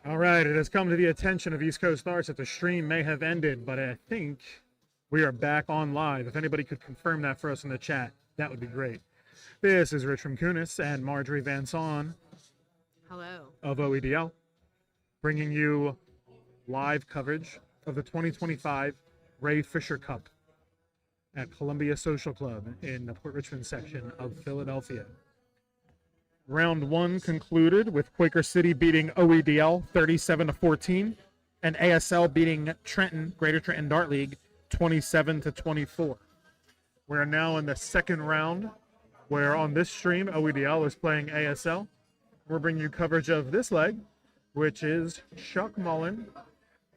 All right, it has come to the attention of East Coast Arts that the stream may have ended, but I think we are back on live. If anybody could confirm that for us in the chat, that would be great. This is Rich from Kunis and Marjorie Van Son. Hello. Of OEDL, bringing you live coverage of the 2025 Ray Fischer Cup at Columbia Social Club in the Port Richmond section of Philadelphia. Round one concluded with Quaker City beating OEDL 37-14 and ASL beating Trenton, Greater Trenton Dart League 27-24. We're now in the second round where on this stream OEDL is playing ASL. We're bringing you coverage of this leg, which is Chuck Mullen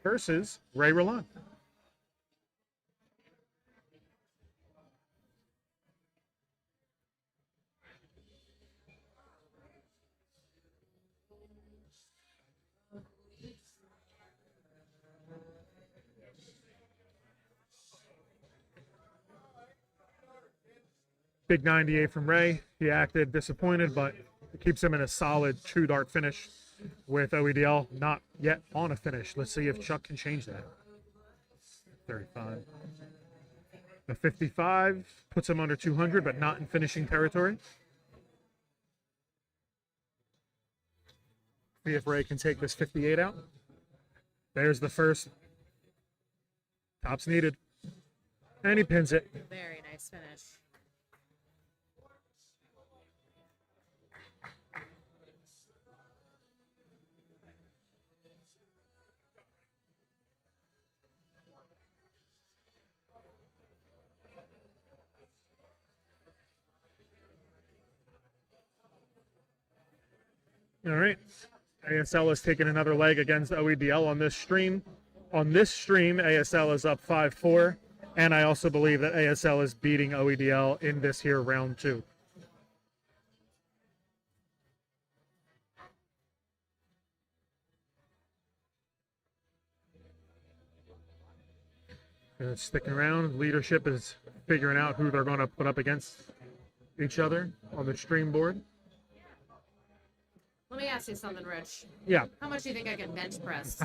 versus Ray Rolland. Big 98 from Ray. He acted disappointed, but it keeps him in a solid true dart finish with OEDL not yet on a finish. Let's see if Chuck can change that. 35. The 55 puts him under 200, but not in finishing territory. See if Ray can take this 58 out. There's the first. Tops needed. And he pins it. Very nice finish. All right. ASL has taken another leg against OEDL on this stream. On this stream, ASL is up 5-4, and I also believe that ASL is beating OEDL in this here round two. And it's sticking around. Leadership is figuring out who they're going to put up against each other on the stream board. Let me ask you something, Rich. Yeah. How much do you think I can bench press?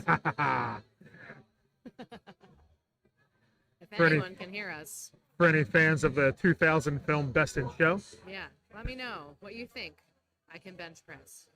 If anyone can hear us. For any fans of the 2000 film Best in Show. Yeah. Let me know what you think I can bench press.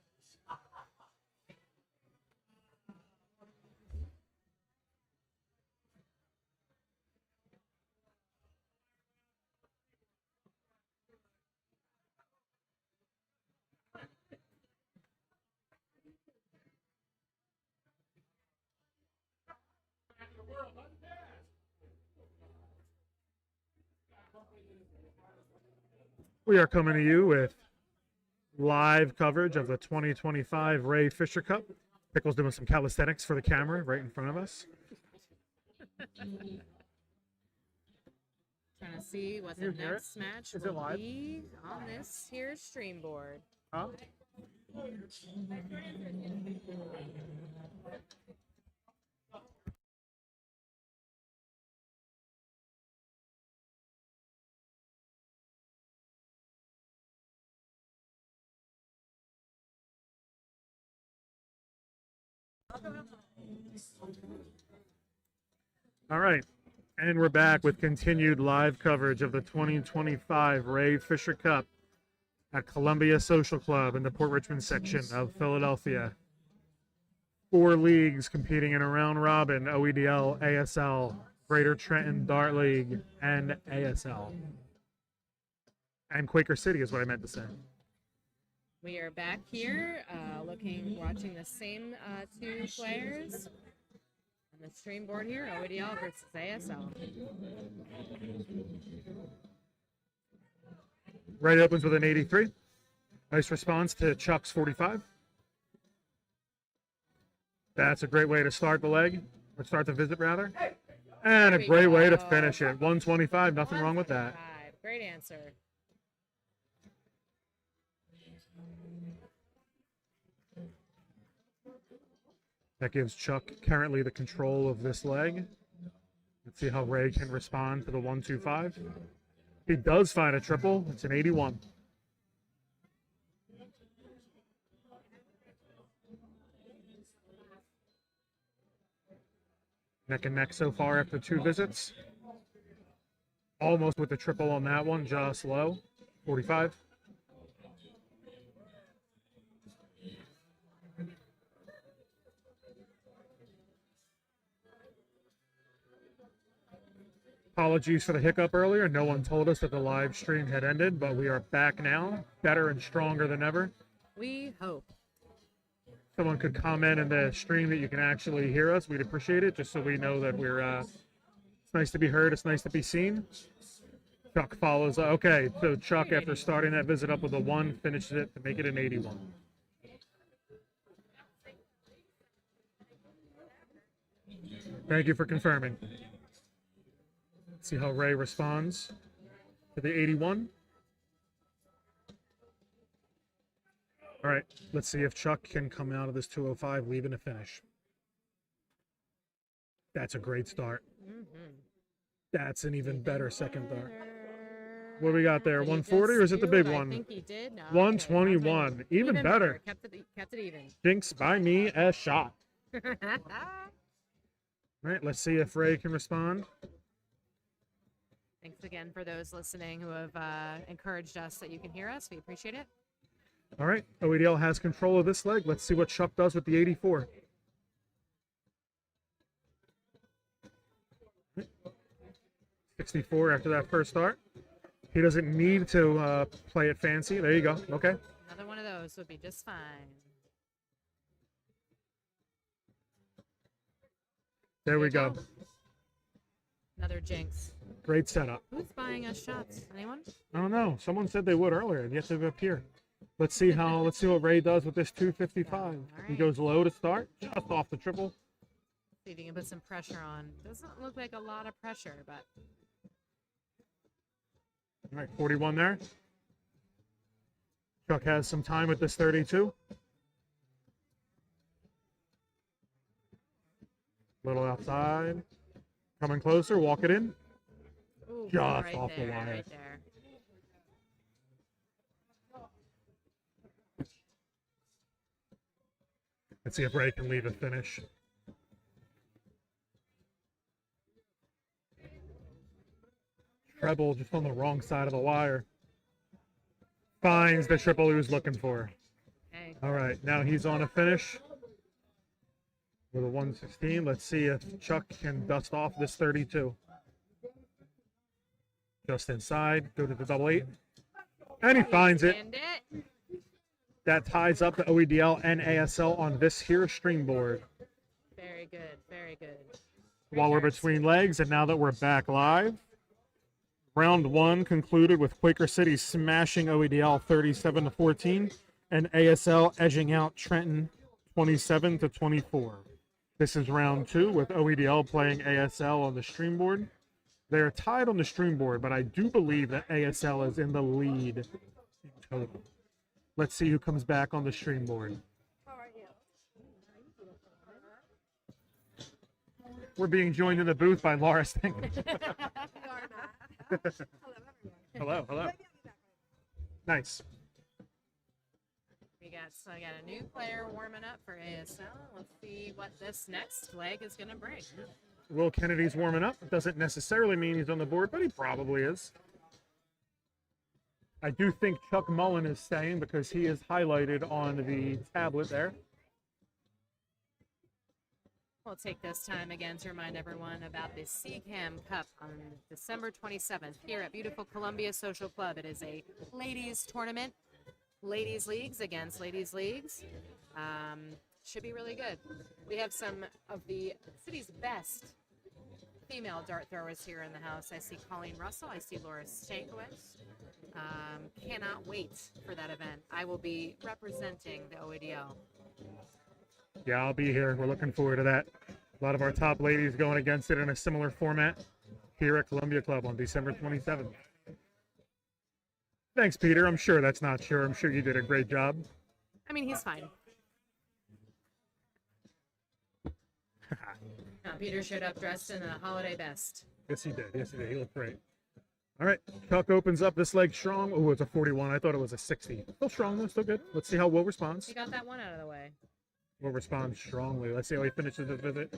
We are coming to you with live coverage of the 2025 Ray Fischer Cup. Pickle's doing some calisthenics for the camera right in front of us. Trying to see what the next match will be on this here stream board. Huh? All right, and we're back with continued live coverage of the 2025 Ray Fischer Cup at Columbia Social Club in the Port Richmond section of Philadelphia. 4 leagues competing in a round robin: OEDL, ASL, Greater Trenton Dart League, and ASL. And Quaker City is what I meant to say. We are back here watching the same 2 players on the stream board here, OEDL versus ASL. Right opens with an 83. Nice response to Chuck's 45. That's a great way to start the leg, or start the visit rather. And a great way to finish it. 125, nothing wrong with that. Great answer. That gives Chuck currently the control of this leg. Let's see how Ray can respond to the 125. He does find a triple. It's an 81. Neck and neck so far after 2 visits. Almost with the triple on that one, just low. 45. Apologies for the hiccup earlier. No one told us that the live stream had ended, but we are back now, better and stronger than ever. We hope. Someone could comment in the stream that you can actually hear us. We'd appreciate it, just so we know that we're. It's nice to be heard. It's nice to be seen. Chuck follows. Okay, so Chuck, after starting that visit up with a 1, finishes it to make it an 81. Thank you for confirming. See how Ray responds to the 81. All right, let's see if Chuck can come out of this 205 leaving a finish. That's a great start. That's an even better second start. What do we got there? 140 or is it the big one? I think he did. No, 121. Okay. Even better. Kept it even. Jinx by me a shot. All right, let's see if Ray can respond. Thanks again for those listening who have encouraged us that you can hear us. We appreciate it. All right, OEDL has control of this leg. Let's see what Chuck does with the 84. $64 after that first start. He doesn't need to play it fancy. There you go. Okay. Another one of those would be just fine. There we go. Another jinx. Great setup. Who's buying us shots? Anyone? I don't know. Someone said they would earlier. Yet to appear. Let's see what Ray does with this 255. Right. He goes low to start, just off the triple. See if you can put some pressure on. Doesn't look like a lot of pressure, but All right, 41 there. Chuck has some time with this 32. Little outside. Coming closer, walk it in. ooh, Just right off the there, wire. right there. Let's see if Ray can leave a finish. Treble just on the wrong side of the wire. Finds the triple he was looking for. Okay. All right, now he's on a finish with a 116. Let's see if Chuck can dust off this 32. Just inside, go to the double 8. And he finds it. And it. That ties up the OEDL and ASL on this here stream board. Very good, very good. While we're between legs, and now that we're back live, round 1 concluded with Quaker City smashing OEDL 37-14 and ASL edging out Trenton 27-24. This is round 2 with OEDL playing ASL on the stream board. They're tied on the stream board, but I do believe that ASL is in the lead in total. Let's see who comes back on the stream board. How are you? We're being joined in the booth by Laura Stengel. Hello, hello. Nice. We got a new player warming up for ASL. Let's see what this next leg is going to bring. Will Kennedy's warming up. Doesn't necessarily mean he's on the board, but he probably is. I do think Chuck Mullen is staying because he is highlighted on the tablet there. We'll take this time again to remind everyone about the CCAM Cup on December 27th here at beautiful Columbia Social Club. It is a ladies tournament, ladies leagues against ladies leagues. Should be really good. We have some of the city's best female dart throwers here in the house. I see Colleen Russell. I see Laura Stankiewicz. Cannot wait for that event. I will be representing the OEDL. Yeah, I'll be here. We're looking forward to that. A lot of our top ladies going against it in a similar format here at Columbia Club on December 27th. Thanks, Peter. I'm sure that's not true. I'm sure you did a great job. I mean, he's fine. Peter showed up dressed in a holiday best. Yes, he did. Yes, he did. He looked great. All right. Chuck opens up this leg strong. Oh, it's a 41. I thought it was a 60. Still strong, though. Still good. Let's see how Will responds. He got that one out of the way. Will responds strongly. Let's see how he finishes the visit.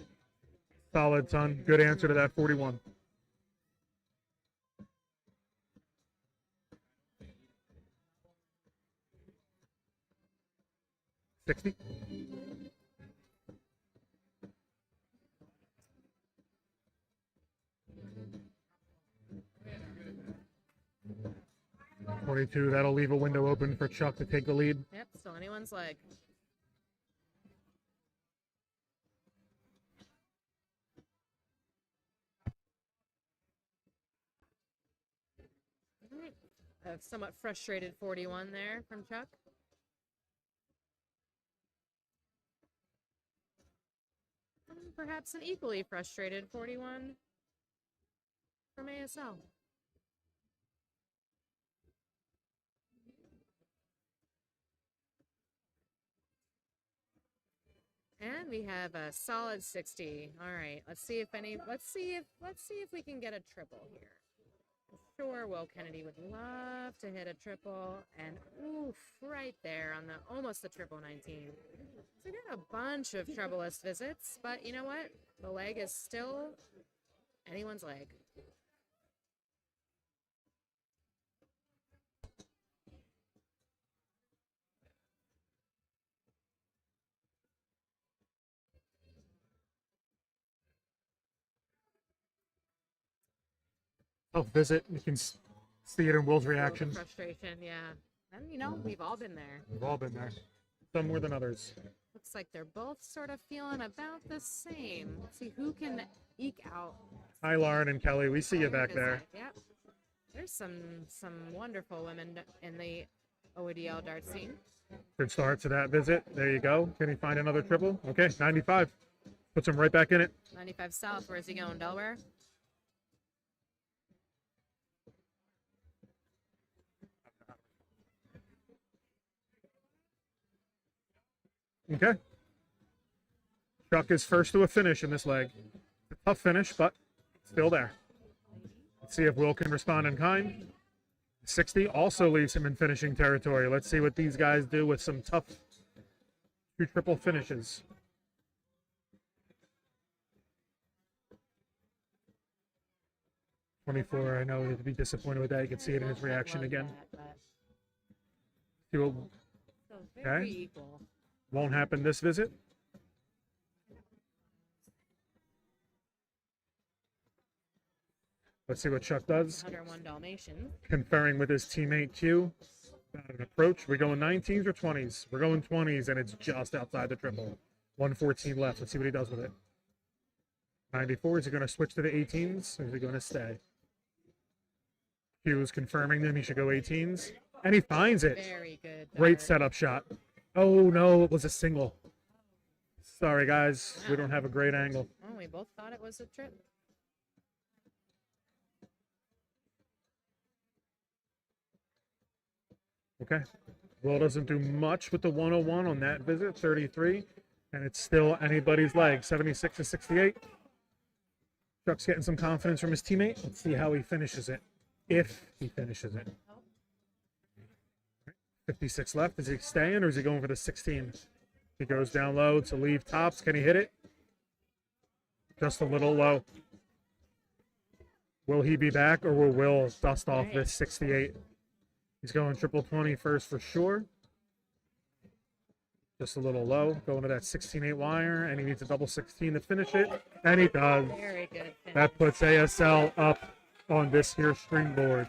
Solid, son. Good answer to that 41. 60. .22. That'll leave a window open for Chuck to take the lead. Yep, still anyone's leg. A somewhat frustrated 41 there from Chuck. Perhaps an equally frustrated 41 from ASL. And we have a solid 60. All right, let's see if we can get a triple here. Sure, Will Kennedy would love to hit a triple, and oof, right there on the almost the triple 19. So we got a bunch of troubleless visits, but you know what? The leg is still anyone's leg. Tough visit. You can see it in Will's reaction. Frustration, yeah. And you know, we've all been there. We've all been there. Some more than others. Looks like they're both sort of feeling about the same. Let's see who can eke out. Hi, Lauren and Kelly. We see you back there. Yep. There's some wonderful women in the OEDL dart scene. Good start to that visit. There you go. Can he find another triple? Okay, 95. Puts him right back in it. 95 south. Where's he going? Delaware? Okay. Chuck is first to a finish in this leg. A tough finish, but still there. Let's see if Will can respond in kind. 60 also leaves him in finishing territory. Let's see what these guys do with some tough two triple finishes. .24, I know he'd be disappointed with that. You can see it in his reaction again. He will, Very okay. equal. Won't happen this visit. Let's see what Chuck does. 101 Dalmatian. Conferring with his teammate Q about an approach. We're going 19s or 20s? We're going 20s, and it's just outside the triple. 114 left. Let's see what he does with it. 94. Is he going to switch to the 18s, or is he going to stay? Q is confirming them. He should go 18s, and he finds it. Very good. Great dart. setup shot. Oh, no, it was a single. Sorry, guys. We don't have a great angle. Oh, we both thought it was a trip. Okay. Will doesn't do much with the 101 on that visit, 33. And it's still anybody's leg, 76 to 68. Chuck's getting some confidence from his teammate. Let's see how he finishes it, if he finishes it. 56 left. Is he staying or is he going for the 16? He goes down low to leave tops. Can he hit it? Just a little low. Will he be back or will Will dust off this 68? He's going triple 20 first for sure. Just a little low. Going to that 16-8 wire, and he needs a double 16 to finish it. And he does. Very good finish. That puts ASL up on this here string board.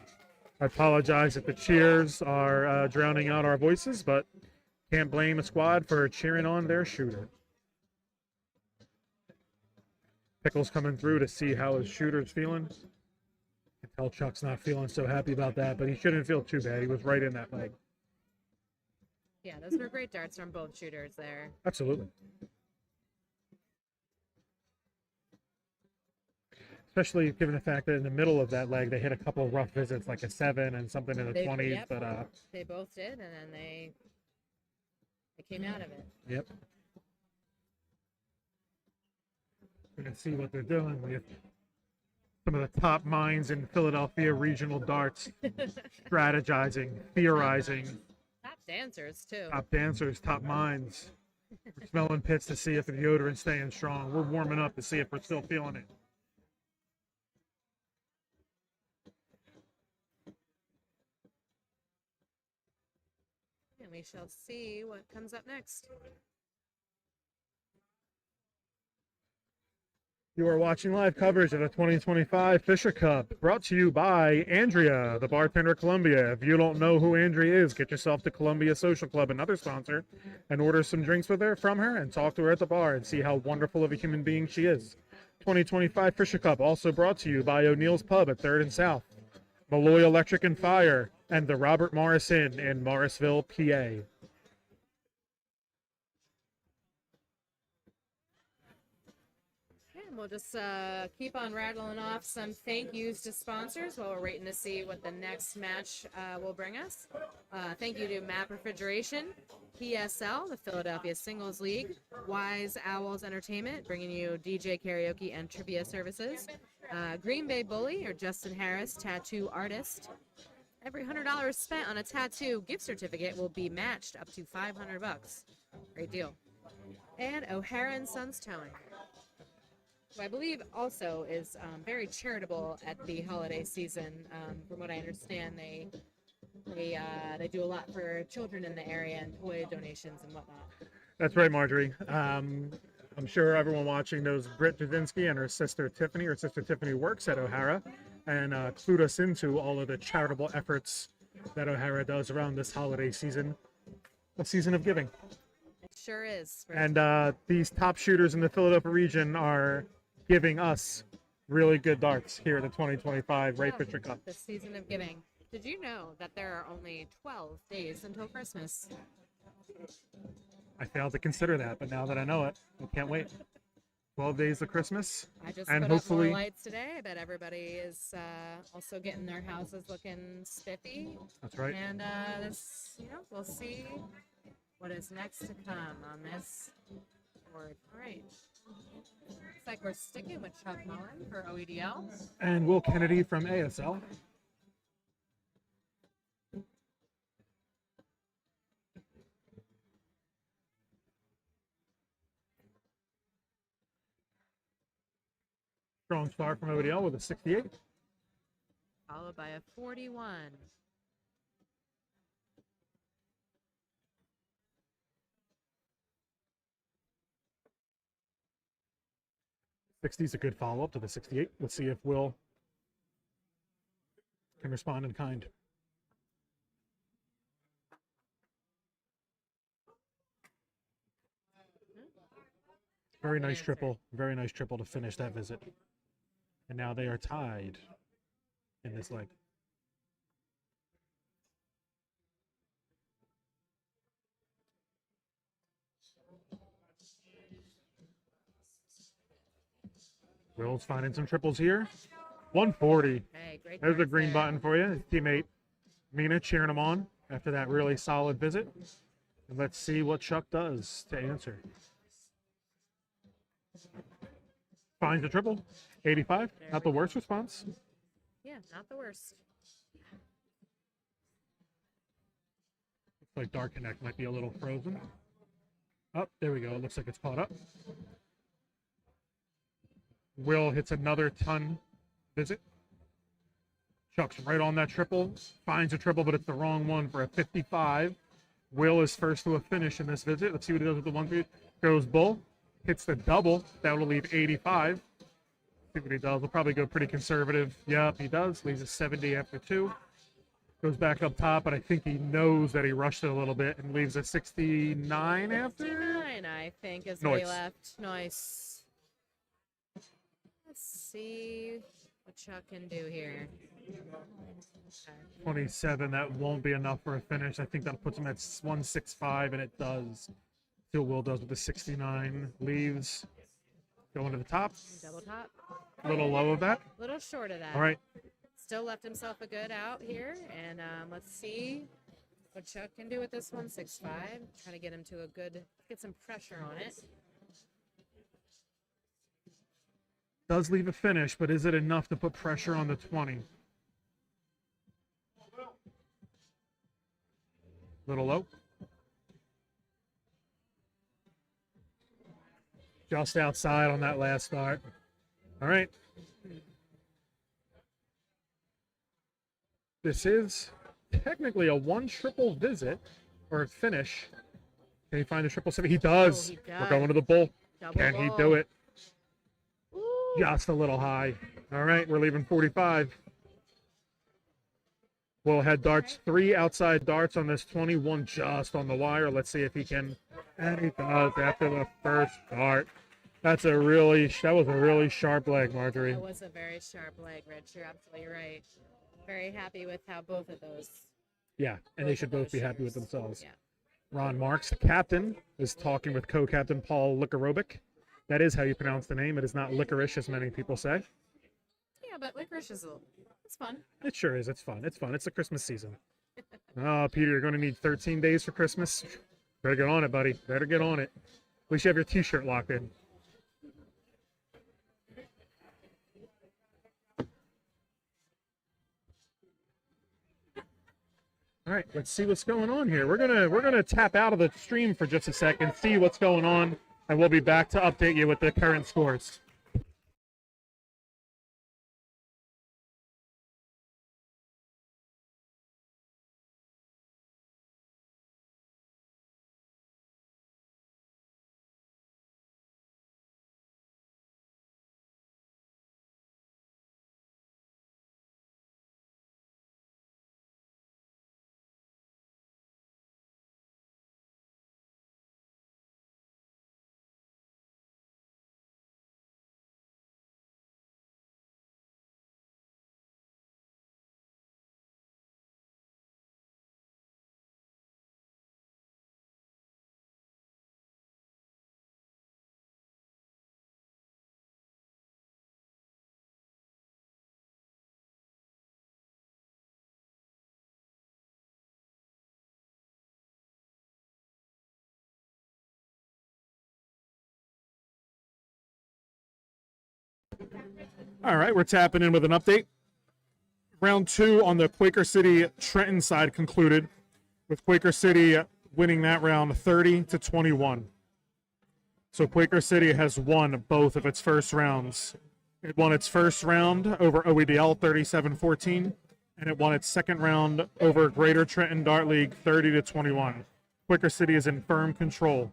I apologize if the cheers are drowning out our voices, but can't blame a squad for cheering on their shooter. Pickle's coming through to see how his shooter's feeling. I can tell Chuck's not feeling so happy about that, but he shouldn't feel too bad. He was right in that leg. Yeah, those were great darts from both shooters there. Absolutely. Especially given the fact that in the middle of that leg, they hit a couple of rough visits, like a 7 and something in the 20s. Yep, but they both did, and then they came out of it. Yep. We can see what they're doing with some of the top minds in Philadelphia regional darts, strategizing, theorizing. Top dancers too. Top dancers, top minds. We're smelling pits to see if the deodorant's staying strong. We're warming up to see if we're still feeling it. And we shall see what comes up next. You are watching live coverage of the 2025 Fisher Cup, brought to you by Andrea, the bartender at Columbia. If you don't know who Andrea is, get yourself to Columbia Social Club, another sponsor, and order some drinks with her from her and talk to her at the bar and see how wonderful of a human being she is. 2025 Fisher Cup, also brought to you by O'Neill's Pub at 3rd and South, Malloy Electric and Fire, and the Robert Morris Inn in Morrisville, PA. And we'll just keep on rattling off some thank yous to sponsors while we're waiting to see what the next match will bring us. Thank you to Map Refrigeration, PSL, the Philadelphia Singles League, Wise Owls Entertainment, bringing you DJ karaoke and trivia services, Green Bay Bully, or Justin Harris, tattoo artist. Every $100 spent on a tattoo gift certificate will be matched up to $500. Great deal. And O'Hara and Sons Towing, who I believe also is very charitable at the holiday season. From what I understand, they do a lot for children in the area and toy donations and whatnot. That's right, Marjorie. I'm sure everyone watching knows Britt Jasinski and her sister Tiffany. Her sister Tiffany works at O'Hara and clued us into all of the charitable efforts that O'Hara does around this holiday season, a season of giving. It sure is. And these top shooters in the Philadelphia region are giving us really good darts here at the 2025 Ray Fischer Cup. The season of giving. Did you know that there are only 12 days until Christmas? I failed to consider that, but now that I know it, I can't wait. 12 days of Christmas. I just and put hopefully up more lights today. I bet everybody is also getting their houses looking spiffy. That's right. And this, we'll see what is next to come on this board. All right. Looks like we're sticking with Chuck Mullen for OEDL. And Will Kennedy from ASL. Strong start from OEDL with a 68. Followed by a 41. 60 is a good follow-up to the 68. Let's see if Will can respond in kind. Very nice triple. Very nice triple to finish that visit. And now they are tied in this leg. Will's finding some triples here. 140. Hey, great. There's a green button for you. His teammate Mina cheering him on after that really solid visit. And let's see what Chuck does to answer. Finds a triple. 85. Not the worst response. Yeah, not the worst. Looks like Dark Connect might be a little frozen. Oh, there we go. It looks like it's caught up. Will hits another ton visit. Chuck's right on that triple. Finds a triple, but it's the wrong one for a 55. Will is first to a finish in this visit. Let's see what he does with the 1-3. Goes bull. Hits the double. That will leave 85. See what he does. He'll probably go pretty conservative. Yep, he does. Leaves a 70 after 2. Goes back up top, but I think he knows that he rushed it a little bit and leaves a 69 after. 69, I think, is what he left. Nice. Let's see what Chuck can do here. Okay. 27, that won't be enough for a finish. I think that puts him at 165, and it does. Still Will does with the 69. Leaves. Going to the top. Double top. A little low of that. A little short of that. All right. Still left himself a good out here. And let's see what Chuck can do with this 165. Try to get him to get some pressure on it. Does leave a finish, but is it enough to put pressure on the 20? Little low. Just outside on that last start. All right. This is technically a 1-triple visit or finish. Can he find a 777? He does. Oh, he We're does. going to the bull. Double Can he bull. do it? Ooh. Just a little high. All right, we're leaving 45. We'll head darts, 3 outside darts on this 21 just on the wire. Let's see if he can. And he does after the first dart. That was a really sharp leg, Marjorie. That was a very sharp leg, Rich. You're absolutely right. Very happy with how both of those. Yeah, and they should both be happy with shooters. themselves. Yeah. Ron Marks, the captain, is talking with co-captain Paul Licorobic. That is how you pronounce the name. It is not licorice, as many people say. Yeah, but licorice is it's fun. It sure is. It's fun. It's fun. It's the Christmas season. Oh, Peter, you're going to need 13 days for Christmas. Better get on it, buddy. Better get on it. At least you have your T-shirt locked in. All right, let's see what's going on here. We're gonna tap out of the stream for just a second, see what's going on, and we'll be back to update you with the current scores. All right, we're tapping in with an update. Round 2 on the Quaker City Trenton side concluded, with Quaker City winning that round 30-21. So Quaker City has won both of its first rounds. It won its first round over OEDL 37-14, and it won its second round over Greater Trenton Dart League 30-21. Quaker City is in firm control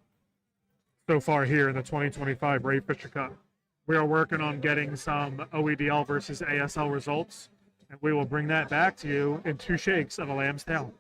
so far here in the 2025 Ray Fischer Cup. We are working on getting some OEDL versus ASL results, and we will bring that back to you in 2 shakes of a lamb's tail.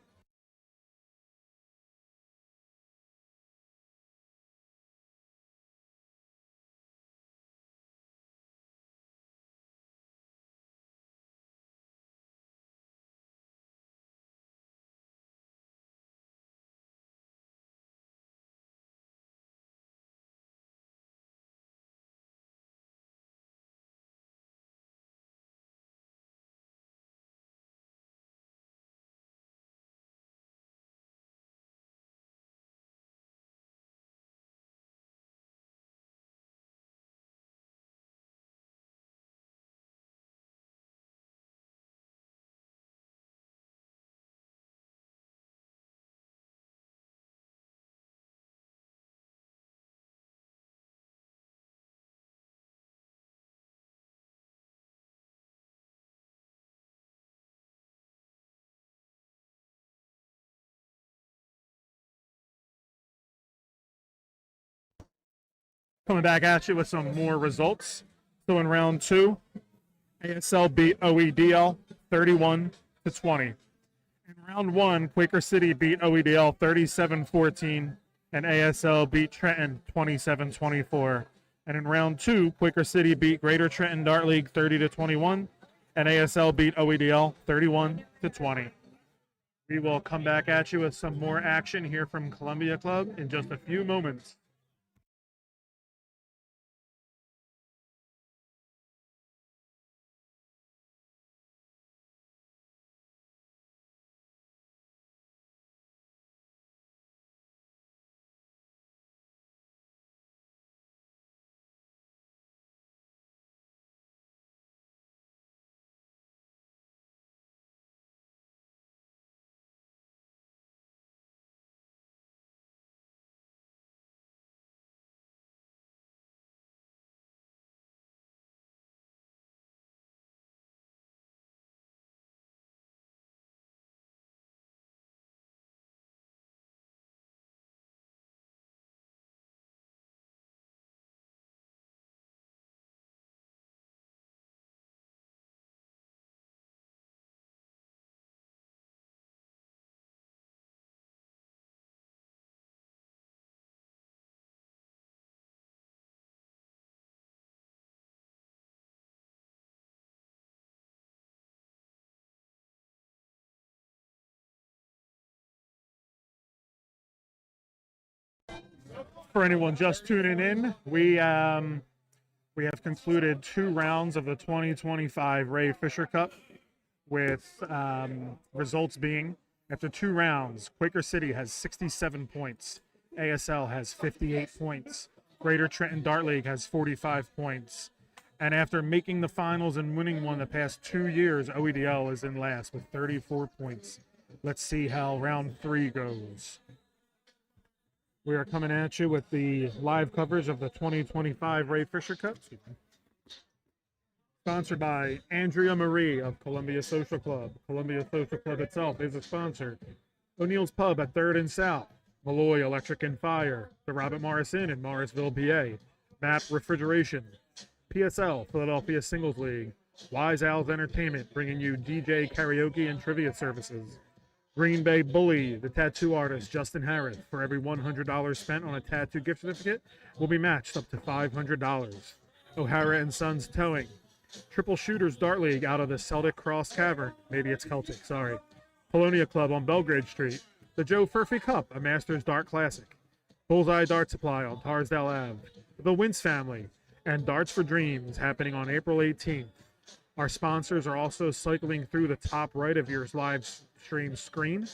Coming back at you with some more results. So in round 2, ASL beat OEDL 31-20. In round 1, Quaker City beat OEDL 37-14, and ASL beat Trenton 27-24. And in round 2, Quaker City beat Greater Trenton Dart League 30-21, and ASL beat OEDL 31-20. We will come back at you with some more action here from Columbia Club in just a few moments. For anyone just tuning in, we have concluded 2 rounds of the 2025 Ray Fischer Cup, with results being, after 2 rounds, Quaker City has 67 points, ASL has 58 points, Greater Trenton Dart League has 45 points, and after making the finals and winning one the past 2 years, OEDL is in last with 34 points. Let's see how round 3 goes. We are coming at you with the live coverage of the 2025 Ray Fischer Cup. Sponsored by Andrea Marie of Columbia Social Club. Columbia Social Club itself is a sponsor. O'Neill's Pub at 3rd and South. Malloy Electric and Fire. The Robert Morris Inn in Morrisville, PA. MAP Refrigeration. PSL, Philadelphia Singles League. Wise Owls Entertainment, bringing you DJ karaoke and trivia services. Green Bay Bully, the tattoo artist Justin Harris. For every $100 spent on a tattoo gift certificate, will be matched up to $500. O'Hara and Sons Towing. Triple Shooters Dart League out of the Celtic Cross Cavern. Maybe it's Celtic, sorry. Polonia Club on Belgrade Street. The Joe Furphy Cup, a Masters Dart Classic. Bullseye Dart Supply on Tarsdale Ave. The Wintz Family. And Darts for Dreams, happening on April 18th. Our sponsors are also cycling through the top right of your live stream screen.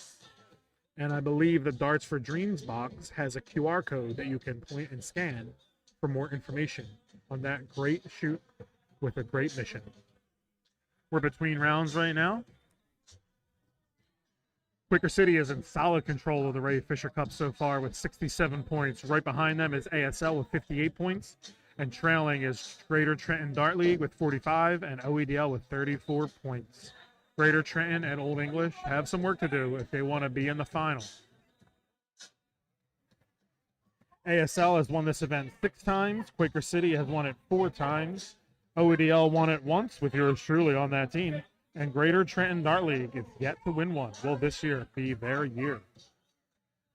And I believe the Darts for Dreams box has a QR code that you can point and scan for more information on that great shoot with a great mission. We're between rounds right now. Quaker City is in solid control of the Ray Fischer Cup so far with 67 points. Right behind them is ASL with 58 points. And trailing is Greater Trenton Dart League with 45 and OEDL with 34 points. Greater Trenton and Old English have some work to do if they want to be in the final. ASL has won this event 6 times. Quaker City has won it 4 times. OEDL won it once with yours truly on that team. And Greater Trenton Dart League is yet to win one. Will this year be their year?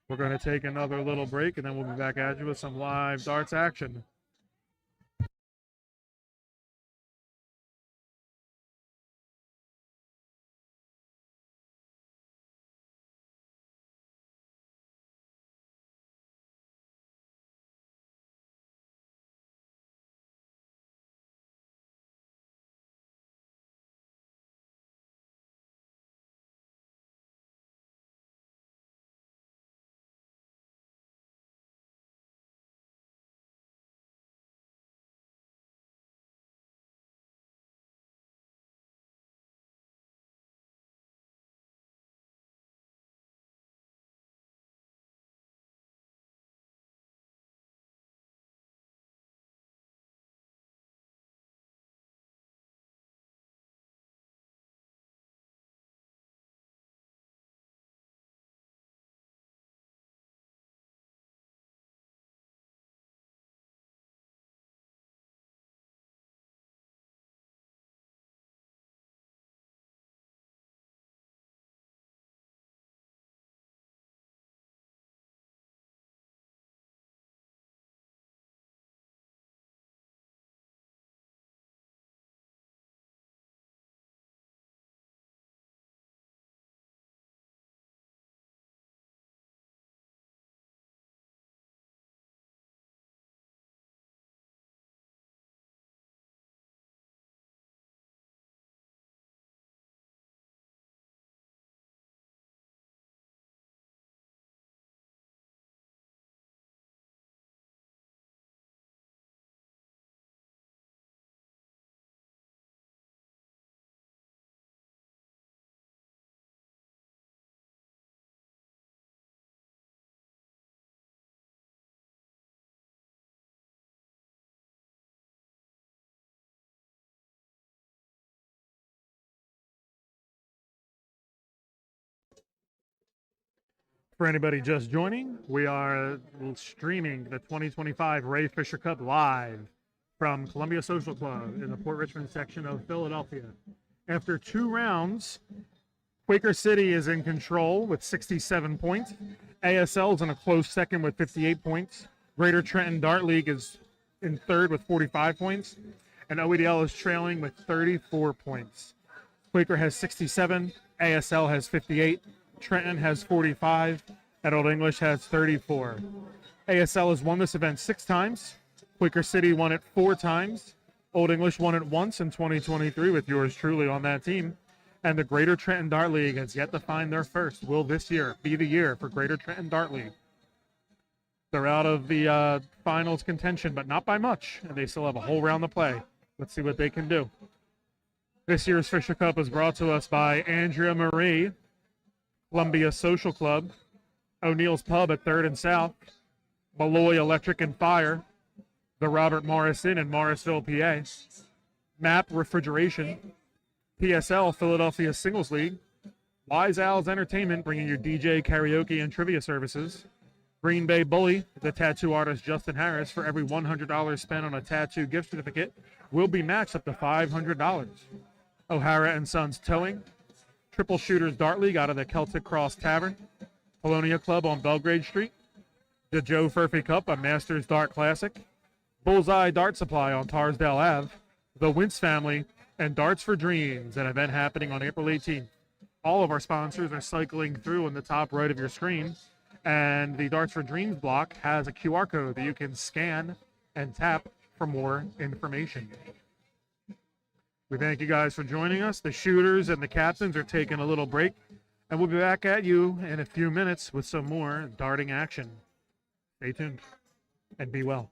We're going to take another little break, and then we'll be back at you with some live darts action. For anybody just joining, we are streaming the 2025 Ray Fischer Cup live from Columbia Social Club in the Port Richmond section of Philadelphia. After 2 rounds, Quaker City is in control with 67 points. ASL is in a close second with 58 points. Greater Trenton Dart League is in third with 45 points. And OEDL is trailing with 34 points. Quaker has 67. ASL has 58. Trenton has 45, and Old English has 34. ASL has won this event 6 times. Quaker City won it 4 times. Old English won it once in 2023 with yours truly on that team. And the Greater Trenton Dart League has yet to find their first. Will this year be the year for Greater Trenton Dart League? They're out of the finals contention, but not by much, and they still have a whole round to play. Let's see what they can do. This year's Fisher Cup is brought to us by Andrea Marie, Columbia Social Club, O'Neill's Pub at 3rd and South, Malloy Electric and Fire, the Robert Morris Inn in Morrisville, PA, MAP Refrigeration, PSL Philadelphia Singles League, Wise Owls Entertainment bringing you DJ, karaoke, and trivia services, Green Bay Bully, the tattoo artist Justin Harris, for every $100 spent on a tattoo gift certificate will be matched up to $500. O'Hara and Sons Towing, Triple Shooters Dart League out of the Celtic Cross Tavern, Polonia Club on Belgrade Street, the Joe Furphy Cup, a Masters Dart Classic, Bullseye Dart Supply on Tarsdale Ave, the Wintz Family, and Darts for Dreams, an event happening on April 18th. All of our sponsors are cycling through in the top right of your screen. And the Darts for Dreams block has a QR code that you can scan and tap for more information. We thank you guys for joining us. The shooters and the captains are taking a little break, and we'll be back at you in a few minutes with some more darting action. Stay tuned and be well.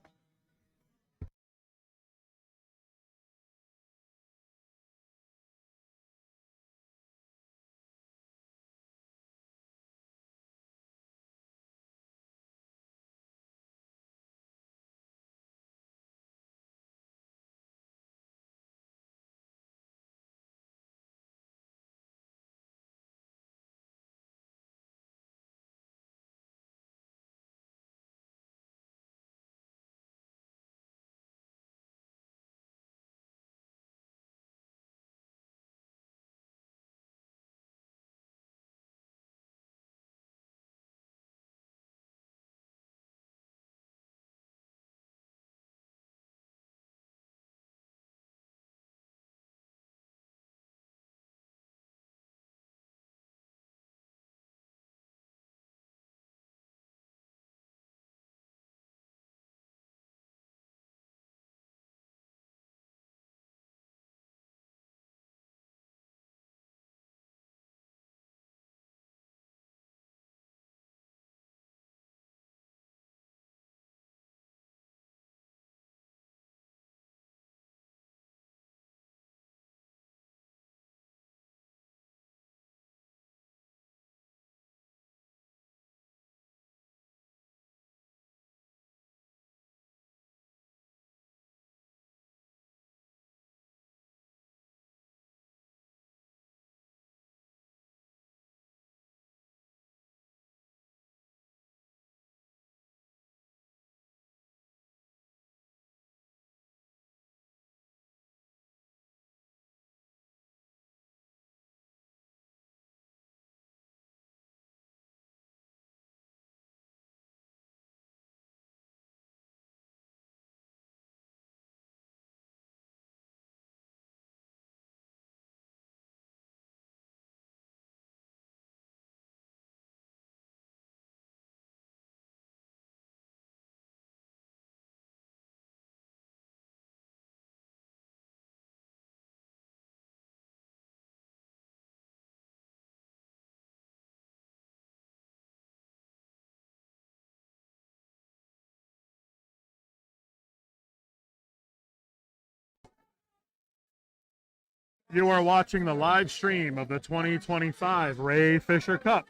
You are watching the live stream of the 2025 Ray Fischer Cup,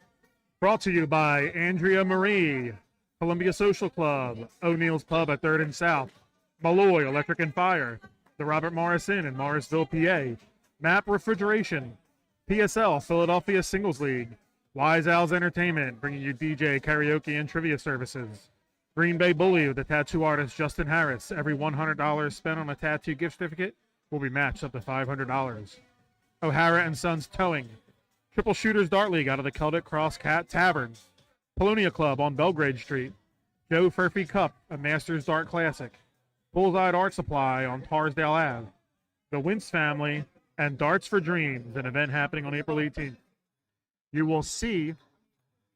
brought to you by Andrea Marie, Columbia Social Club, O'Neill's Pub at 3rd and South, Malloy Electric and Fire, the Robert Morris Inn in Morrisville, PA, MAP Refrigeration, PSL Philadelphia Singles League, Wise Owls Entertainment, bringing you DJ, karaoke, and trivia services, Green Bay Bully with the tattoo artist Justin Harris. Every $100 spent on a tattoo gift certificate will be matched up to $500. O'Hara and Sons Towing, Triple Shooters Dart League out of the Celtic Cross Cat Tavern, Polonia Club on Belgrade Street, Joe Furphy Cup, a Masters Dart Classic, Bullseye Art Supply on Tarsdale Ave, the Wintz Family, and Darts for Dreams, an event happening on April 18th. You will see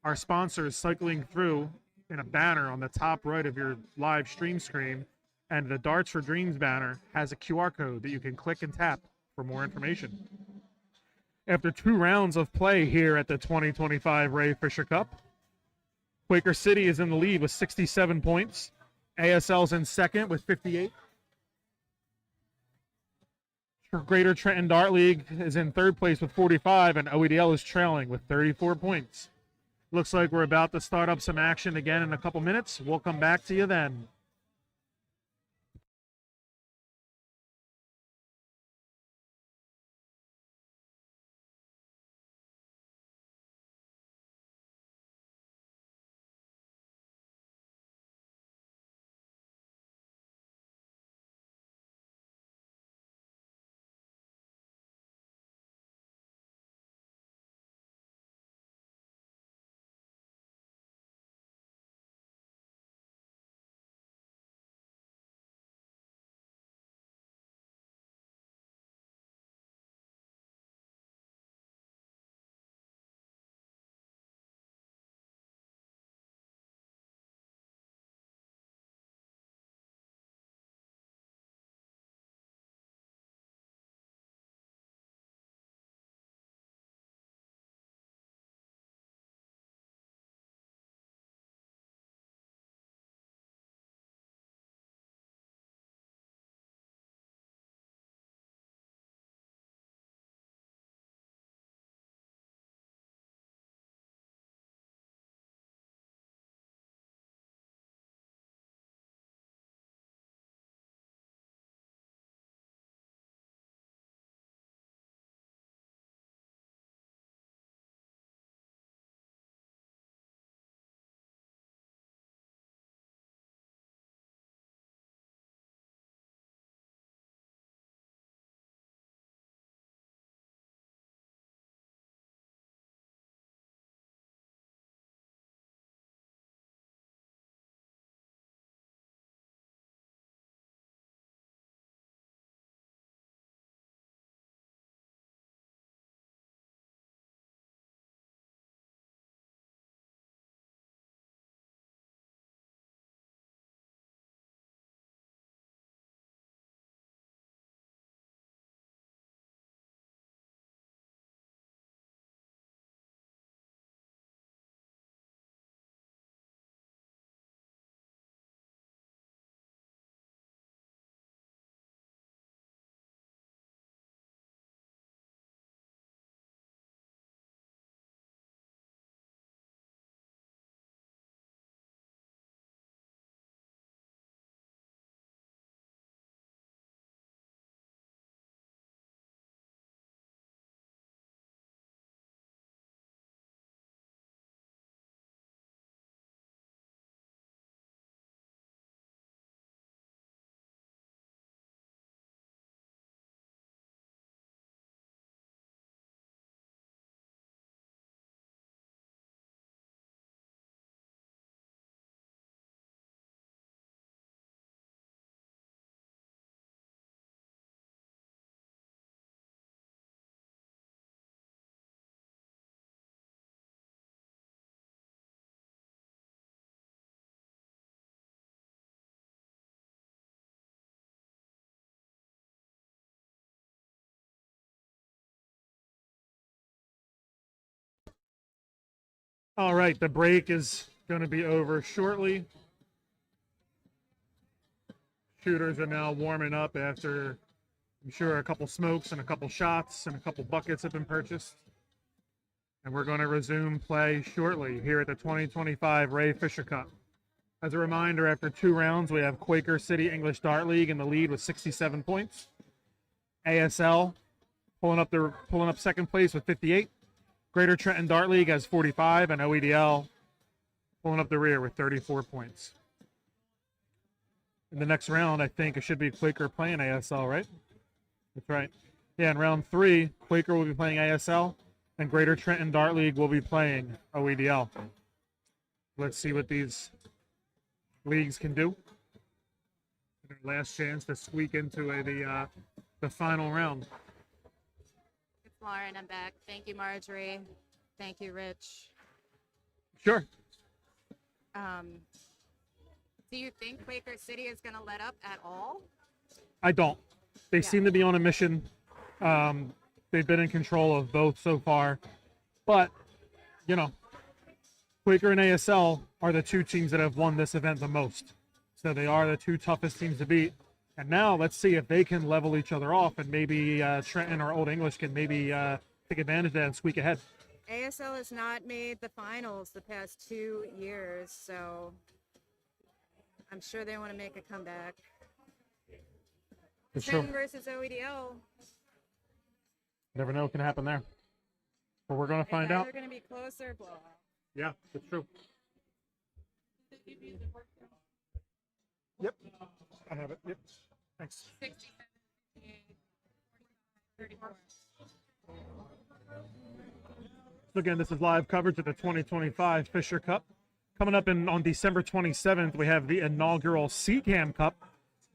our sponsors cycling through in a banner on the top right of your live stream screen, and the Darts for Dreams banner has a QR code that you can click and tap for more information. After 2 rounds of play here at the 2025 Ray Fischer Cup, Quaker City is in the lead with 67 points. ASL's in second with 58. Greater Trenton Dart League is in third place with 45, and OEDL is trailing with 34 points. Looks like we're about to start up some action again in a couple minutes. We'll come back to you then. All right, the break is going to be over shortly. Shooters are now warming up after, I'm sure, a couple smokes and a couple shots and a couple buckets have been purchased. And we're going to resume play shortly here at the 2025 Ray Fischer Cup. As a reminder, after 2 rounds, we have Quaker City English Dart League in the lead with 67 points. ASL pulling up second place with 58. Greater Trenton Dart League has 45, and OEDL pulling up the rear with 34 points. In the next round, I think it should be Quaker playing ASL, right? That's right. Yeah, in round 3, Quaker will be playing ASL, and Greater Trenton Dart League will be playing OEDL. Let's see what these leagues can do. Their last chance to squeak into the final round. It's Lauren. I'm back. Thank you, Marjorie. Thank you, Rich. Sure. Do you think Quaker City is going to let up at all? I don't. They Yeah. seem to be on a mission. They've been in control of both so far. But, you know, Quaker and ASL are the two teams that have won this event the most. So they are the two toughest teams to beat. And now let's see if they can level each other off, and maybe Trenton or Old English can maybe take advantage of that and squeak ahead. ASL has not made the finals the past 2 years, so I'm sure they want to make a comeback. It's Trenton true. versus OEDL. Never know what can happen there. But we're going to find It's out. either going to be closer or blowout. Yeah, it's true. Yep, I have it. Yep, thanks. 67, 34. So again, this is live coverage of the 2025 Fisher Cup. Coming up on December 27th, we have the inaugural CCAM Cup,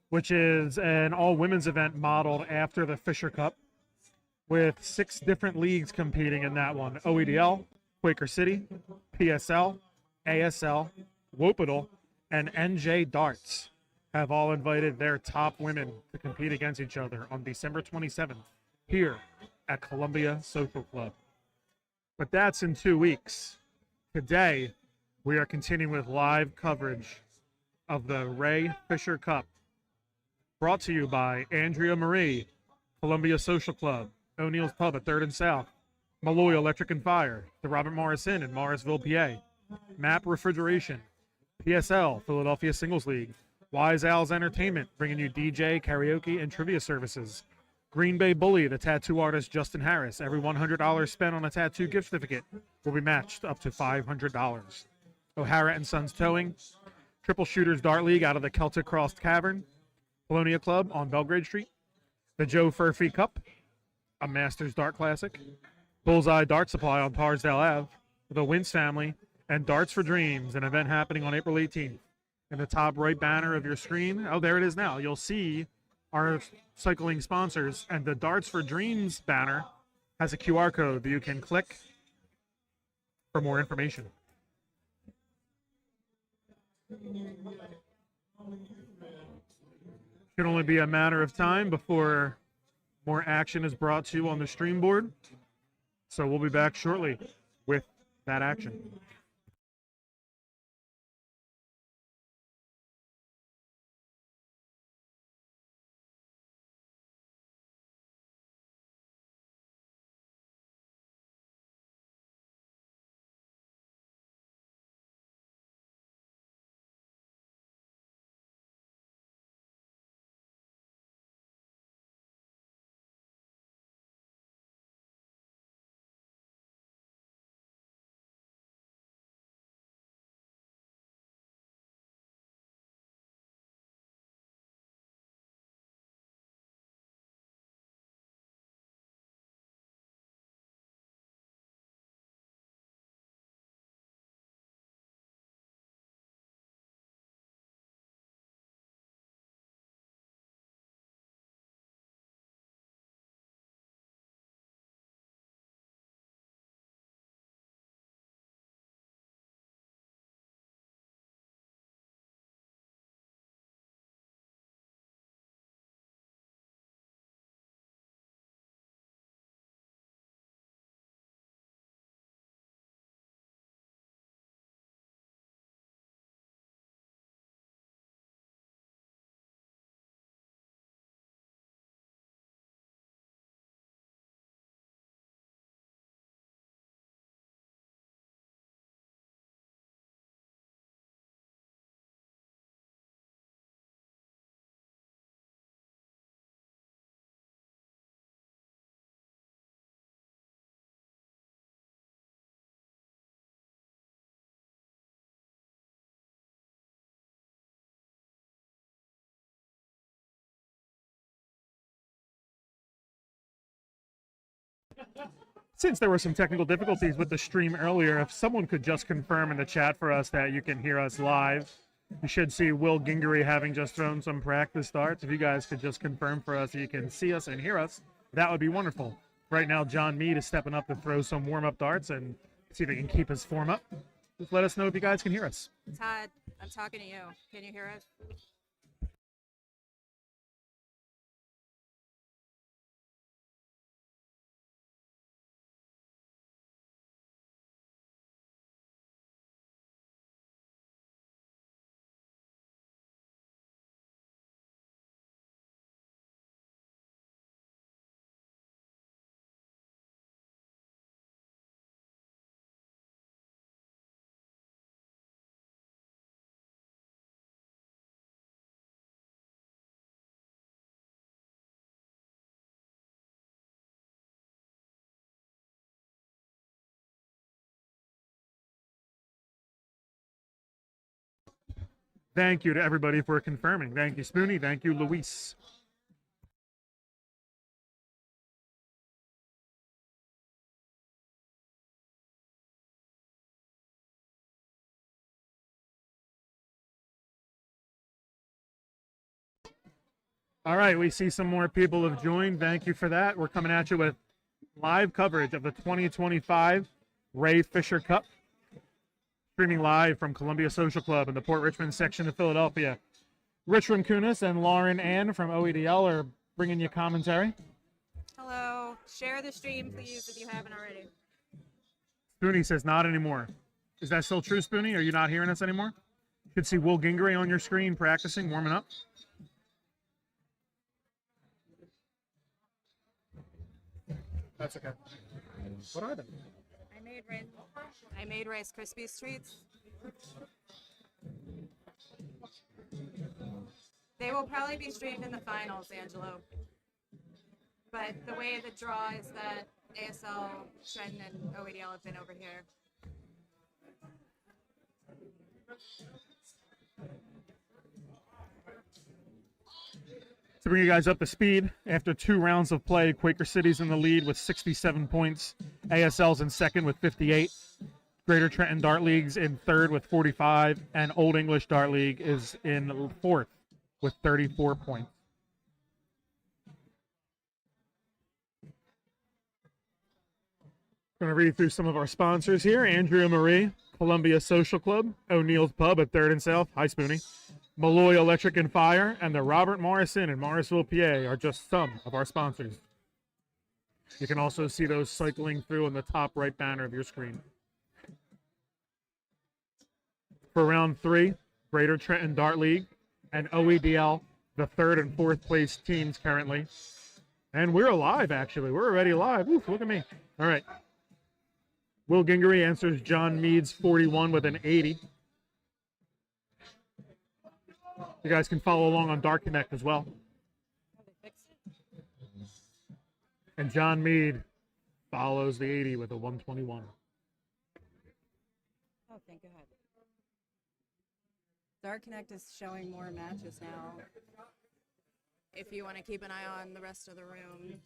which is an all-women's event modeled after the Fisher Cup, with 6 different leagues competing in that one. OEDL, Quaker City, PSL, ASL, Wopadal, and NJ Darts have all invited their top women to compete against each other on December 27th here at Columbia Social Club. But that's in 2 weeks. Today, we are continuing with live coverage of the Ray Fischer Cup, brought to you by Andrea Marie, Columbia Social Club, O'Neill's Pub at 3rd and South, Malloy Electric and Fire, the Robert Morris Inn in Morrisville, PA, MAP Refrigeration, PSL, Philadelphia Singles League, Wise Owls Entertainment, bringing you DJ, karaoke, and trivia services. Green Bay Bully, the tattoo artist Justin Harris. Every $100 spent on a tattoo gift certificate will be matched up to $500. O'Hara and Sons Towing, Triple Shooters Dart League out of the Celtic Cross Cavern, Polonia Club on Belgrade Street, the Joe Furphy Cup, a Masters Dart Classic, Bullseye Dart Supply on Parsdale Ave, the Wintz Family, and Darts for Dreams, an event happening on April 18th. In the top right banner of your screen, oh, there it is now, you'll see our cycling sponsors, and the Darts for Dreams banner has a QR code that you can click for more information. Can only be a matter of time before more action is brought to you on the stream board. So we'll be back shortly with that action. Since there were some technical difficulties with the stream earlier, if someone could just confirm in the chat for us that you can hear us live. You should see Will Gingery having just thrown some practice darts. If you guys could just confirm for us that you can see us and hear us, that would be wonderful. Right now, John Mead is stepping up to throw some warm-up darts and see if he can keep his form up. Just let us know if you guys can hear us. Todd, I'm talking to you. Can you hear us? Thank you to everybody for confirming. Thank you, Spoonie. Thank you, Luis. All right, we see some more people have joined. Thank you for that. We're coming at you with live coverage of the 2025 Ray Fischer Cup, streaming live from Columbia Social Club in the Port Richmond section of Philadelphia. Rich Rinkunas and Lauren Ann from OEDL are bringing you commentary. Hello. Share the stream, please, if you haven't already. Spoonie says not anymore. Is that still true, Spoonie? Are you not hearing us anymore? You should see Will Gingery on your screen practicing, warming up. That's okay. What are they? I made Rice Krispies treats. They will probably be streamed in the finals, Angelo. But the way the draw is that ASL, Trenton, and OEDL have been over here. To bring you guys up to speed, after 2 rounds of play, Quaker City's in the lead with 67 points. ASL's in second with 58. Greater Trenton Dart League's in third with 45. And Old English Dart League is in fourth with 34 points. Going to read through some of our sponsors here. Andrea Marie, Columbia Social Club, O'Neill's Pub at 3rd and South. Hi, Spoonie. Malloy Electric and Fire, and the Robert Morrison in Morrisville, PA are just some of our sponsors. You can also see those cycling through on the top right banner of your screen. For round 3, Greater Trenton Dart League and OEDL, the 3rd and 4th place teams currently. And we're alive, actually. We're already live. Oof, look at me. All right. Will Gingery answers John Mead's 41 with an 80. You guys can follow along on Dark Connect as well. And John Mead follows the 80 with a 121. Oh, thank God. Dark Connect is showing more matches now. If you want to keep an eye on the rest of the room.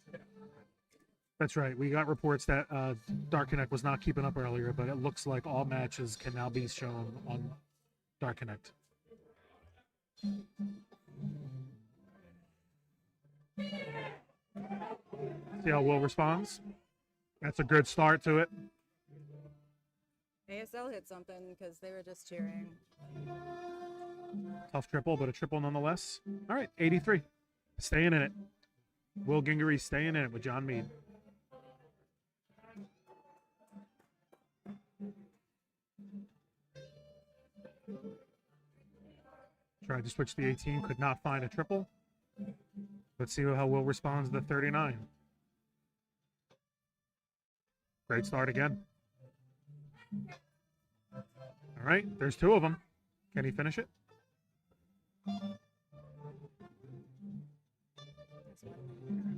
That's right. We got reports that Dark Connect was not keeping up earlier, but it looks like all matches can now be shown on Dark Connect. See how Will responds? That's a good start to it. ASL hit something because they were just cheering. Tough triple, but a triple nonetheless. All right, 83. Staying in it. Will Gingery staying in it with John Mead. Tried to switch the 18, could not find a triple. Let's see how Will responds to the 39. Great start again. All right, there's 2 of them. Can he finish it?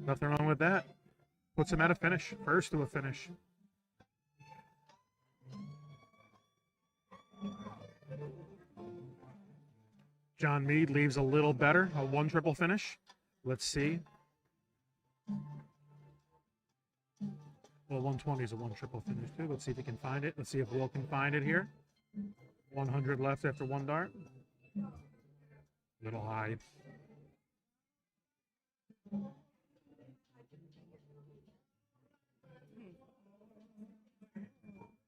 Nothing wrong with that. Puts him at a finish. First to a finish. John Mead leaves a little better. A 1 triple finish. Let's see. Well, 120 is a 1 triple finish too. Let's see if he can find it. Let's see if Will can find it here. 100 left after 1 dart. Little high.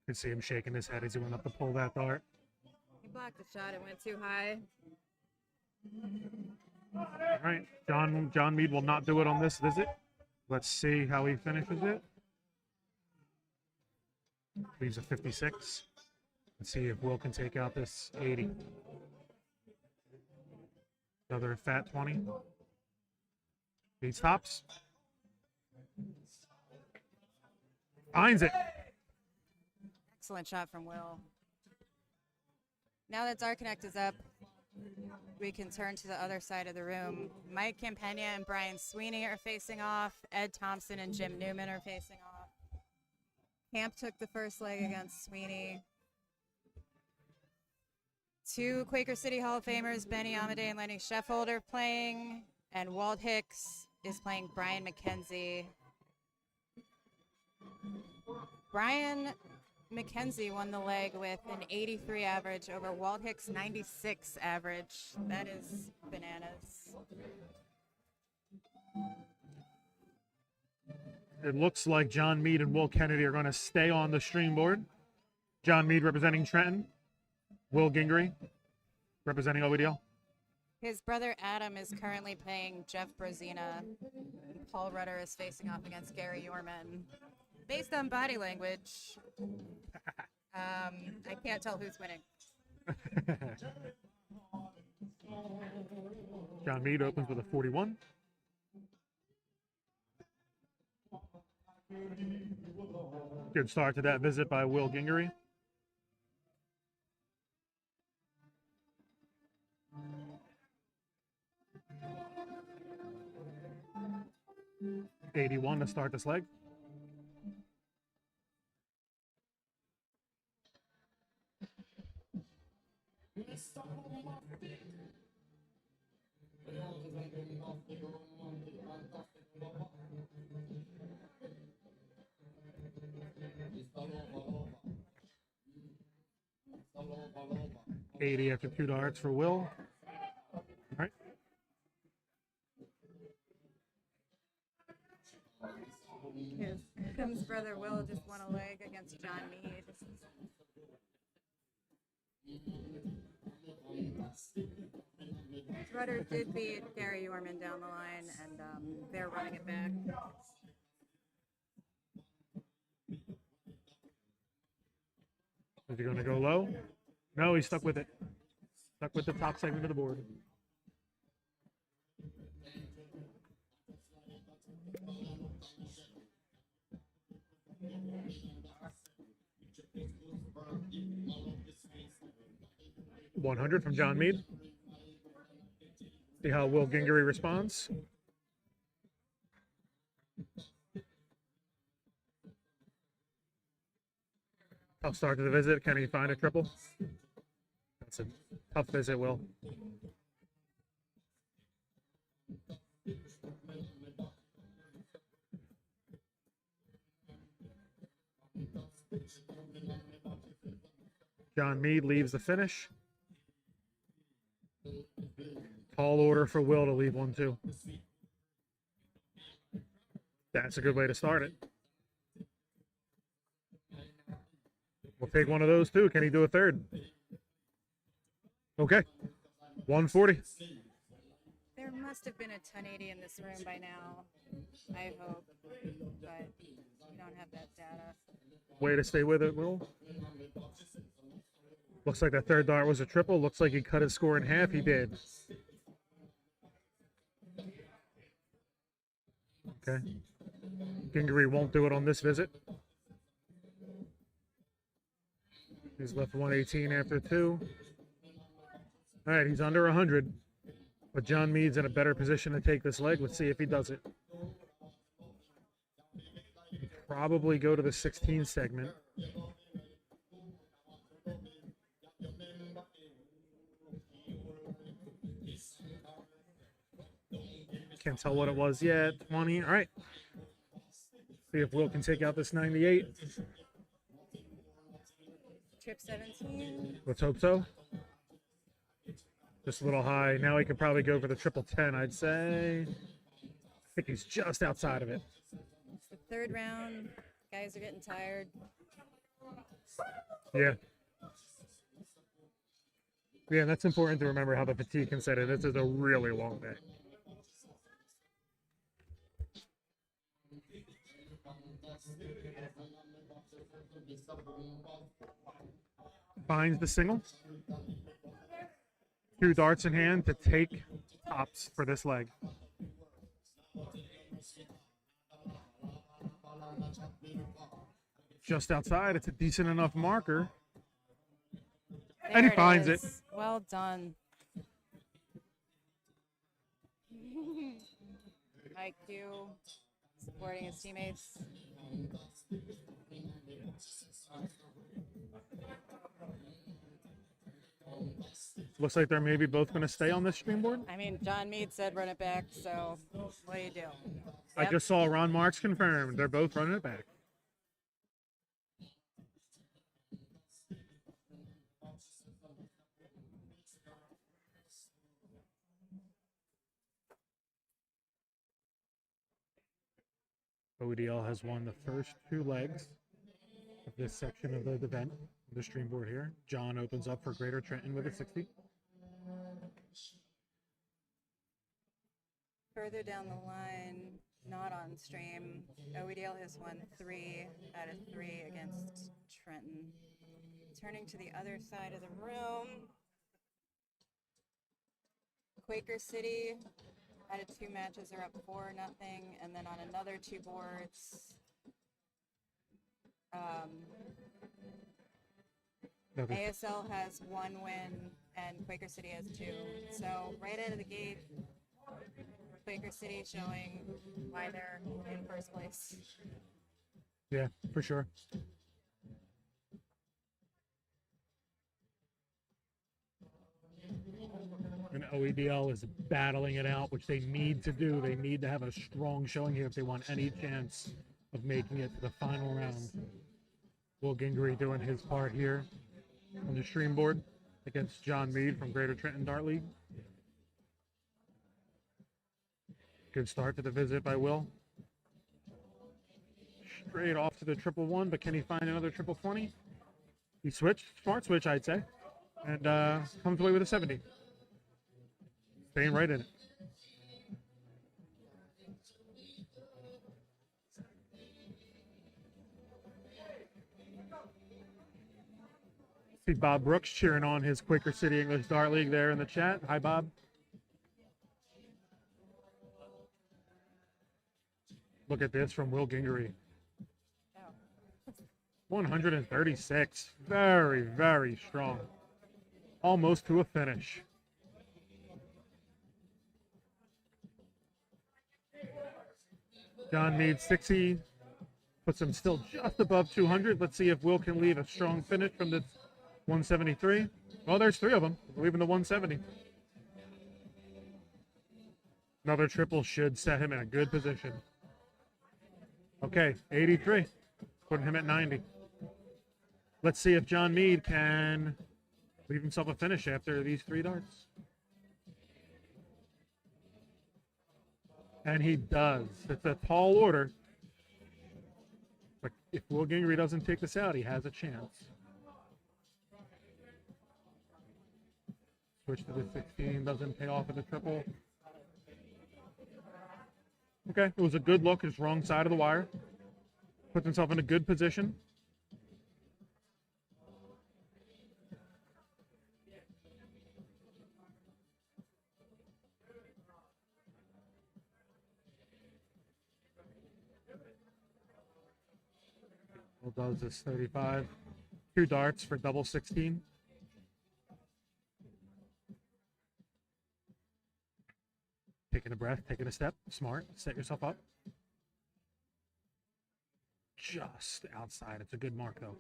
You can see him shaking his head as he went up to pull that dart. He blocked the shot. It went too high. All right, John Mead will not do it on this visit. Let's see how he finishes it. Leaves a 56. Let's see if Will can take out this 80. Another fat 20. Beats tops. Finds it. Excellent shot from Will. Now that Dark Connect is up, we can turn to the other side of the room. Mike Campagna and Brian Sweeney are facing off. Ed Thompson and Jim Newman are facing off. Camp took the first leg against Sweeney. Two Quaker City Hall of Famers, Benny Amadei and Lenny Sheffield, are playing, and Walt Hicks is playing Brian McKenzie. Brian McKenzie won the leg with an 83 average over Walt Hicks' 96 average. That is bananas. It looks like John Mead and Will Kennedy are going to stay on the stream board. John Mead representing Trenton. Will Gingery representing OEDL. His brother Adam is currently playing Jeff Brezina. And Paul Rudder is facing off against Gary Yorman. Based on body language, I can't tell who's winning. John Mead opens with a 41. Good start to that visit by Will Gingery. $81 to start this leg. $80 after 2 darts for Will. All right. Kim's brother Will just won a leg against John Mead. Rudder did beat Gary Yorman down the line, and they're running it back. Is he going to go low? No, he's stuck with it. Stuck with the top segment of the board. $100 from John Mead. See how Will Gingery responds. Tough start to the visit. Can he find a triple? That's a tough visit, Will. John Mead leaves the finish. Tall order for Will to leave 1-2. That's a good way to start it. We'll take one of those too. Can he do a third? Okay. 140. There must have been a 1080 in this room by now, I hope, but we don't have that data. Way to stay with it, Will. Looks like that third dart was a triple. Looks like he cut his score in half. He did. Okay. Gingery won't do it on this visit. He's left 118 after 2. All right, he's under 100. But John Mead's in a better position to take this leg. Let's see if he does it. Probably go to the 16 segment. Can't tell what it was yet. 20. All right. See if Will can take out this 98. Trip 17. Let's hope so. Just a little high. Now he could probably go for the triple 10, I'd say. I think he's just outside of it. It's the third round. Guys are getting tired. Yeah. Yeah, that's important to remember how the fatigue can set in. This is a really long day. Finds the single. 2 darts in hand to take tops for this leg. Just outside. It's a decent enough marker. And he finds it. Well done. Mike Q supporting his teammates. Looks like they're maybe both going to stay on this stream board. I mean, John Meade said run it back, so what do you do? I Yep. just saw Ron Marks confirmed. They're both running it back. ODL has won the first 2 legs of this section of the event, the stream board here. John opens up for Greater Trenton with a 60. Further down the line, not on stream, OEDL has won 3 out of 3 against Trenton. Turning to the other side of the room, Quaker City out of 2 matches are up 4-0, and then on another 2 boards, ASL has 1 win and Quaker City has 2. So right out of the gate, Quaker City showing why they're in first place. Yeah, for sure. And OEDL is battling it out, which they need to do. They need to have a strong showing here if they want any chance of making it to the final round. Will Gingery doing his part here on the stream board against John Meade from Greater Trenton Dart League. Good start to the visit by Will. Straight off to the 111, but can he find another 20? He switched, smart switch, I'd say, and comes away with a 70. Staying right in it. See Bob Brooks cheering on his Quaker City English Dart League there in the chat. Hi, Bob. Look at this from Will Gingery. 136. Very, very strong. Almost to a finish. John Meade 60. Puts him still just above 200. Let's see if Will can leave a strong finish from this 173. Well, there's 3 of them. Leaving the 170. Another triple should set him in a good position. Okay, 83. Putting him at 90. Let's see if John Meade can leave himself a finish after these 3 darts. And he does. It's a tall order. But if Will Gingery doesn't take this out, he has a chance. Switch to the 16, doesn't pay off at the triple. Okay, it was a good look. It's wrong side of the wire. Puts himself in a good position. Will does this 35. 2 darts for double 16. Taking a breath, taking a step. Smart. Set yourself up. Just outside. It's a good mark, though.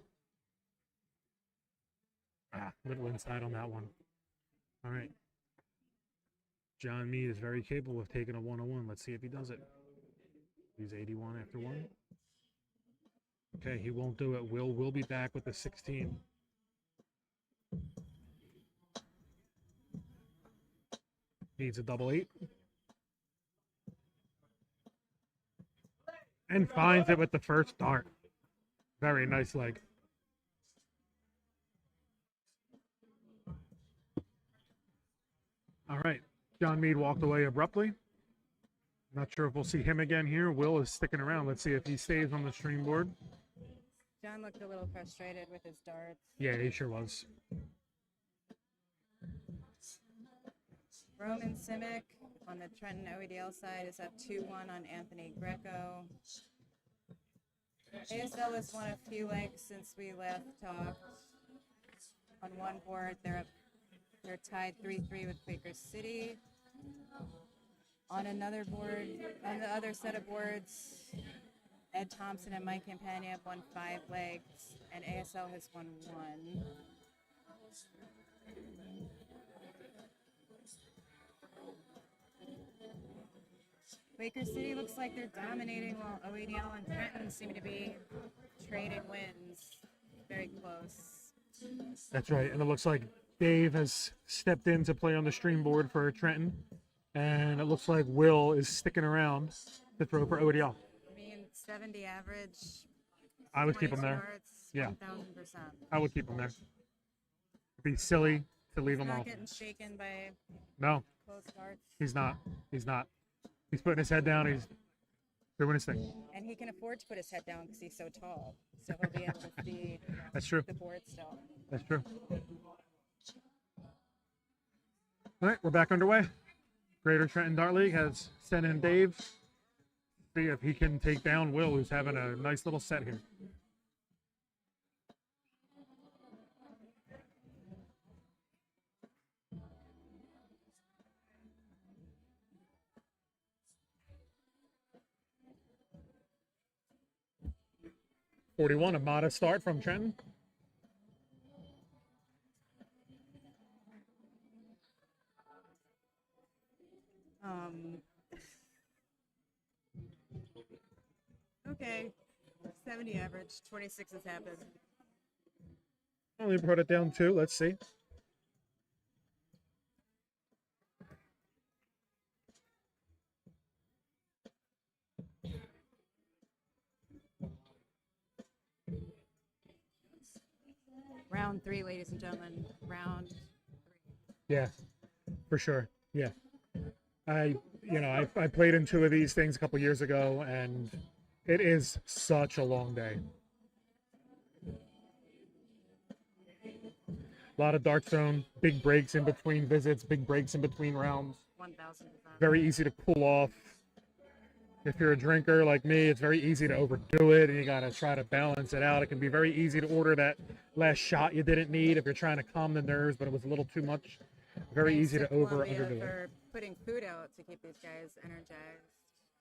Little inside on that one. All right. John Meade is very capable of taking a 101. Let's see if he does it. He's 81 after 1. Okay, he won't do it. Will be back with the 16. Needs a double 8. And finds it with the first dart. Very nice leg. All right. John Mead walked away abruptly. Not sure if we'll see him again here. Will is sticking around. Let's see if he stays on the stream board. John looked a little frustrated with his darts. Yeah, he sure was. Roman Simic on the Trenton OEDL side is up 2-1 on Anthony Greco. ASL has won a few legs since we last talked. On one board, they're tied 3-3 with Quaker City. On another board, on the other set of boards, Ed Thompson and Mike Campagna have won 5 legs, and ASL has won 1. Quaker City looks like they're dominating, while OEDL and Trenton seem to be trading wins. Very close. That's right. And it looks like Dave has stepped in to play on the stream board for Trenton. And it looks like Will is sticking around to throw for ODL. I mean, 70 average. I would keep him there. Starts, Yeah. 1,000%. I would keep him there. It'd be silly to leave him Not off. getting shaken by No, close starts. he's not. He's not. He's putting his head down. He's doing his thing. And he can afford to put his head down because he's so tall. So he'll be able to see That's true. the board still. That's true. All right, we're back underway. Greater Trenton Dart League has sent in Dave. See if he can take down Will, who's having a nice little set here. .41, a modest start from Trenton. Okay, 70 average, 26 has happened. Only brought it down 2. Let's see. Round 3, ladies and gentlemen. Round 3. Yeah, for sure. Yeah. I played in 2 of these things a couple years ago, and it is such a long day. A lot of dart zone, big breaks in between visits, big breaks in between rounds. 1,000%. Very easy to cool off. If you're a drinker like me, it's very easy to overdo it, and you got to try to balance it out. It can be very easy to order that last shot you didn't need if you're trying to calm the nerves, but it was a little too much. Very Thanks easy to over or Columbia underdo it. for putting food out to keep these guys energized.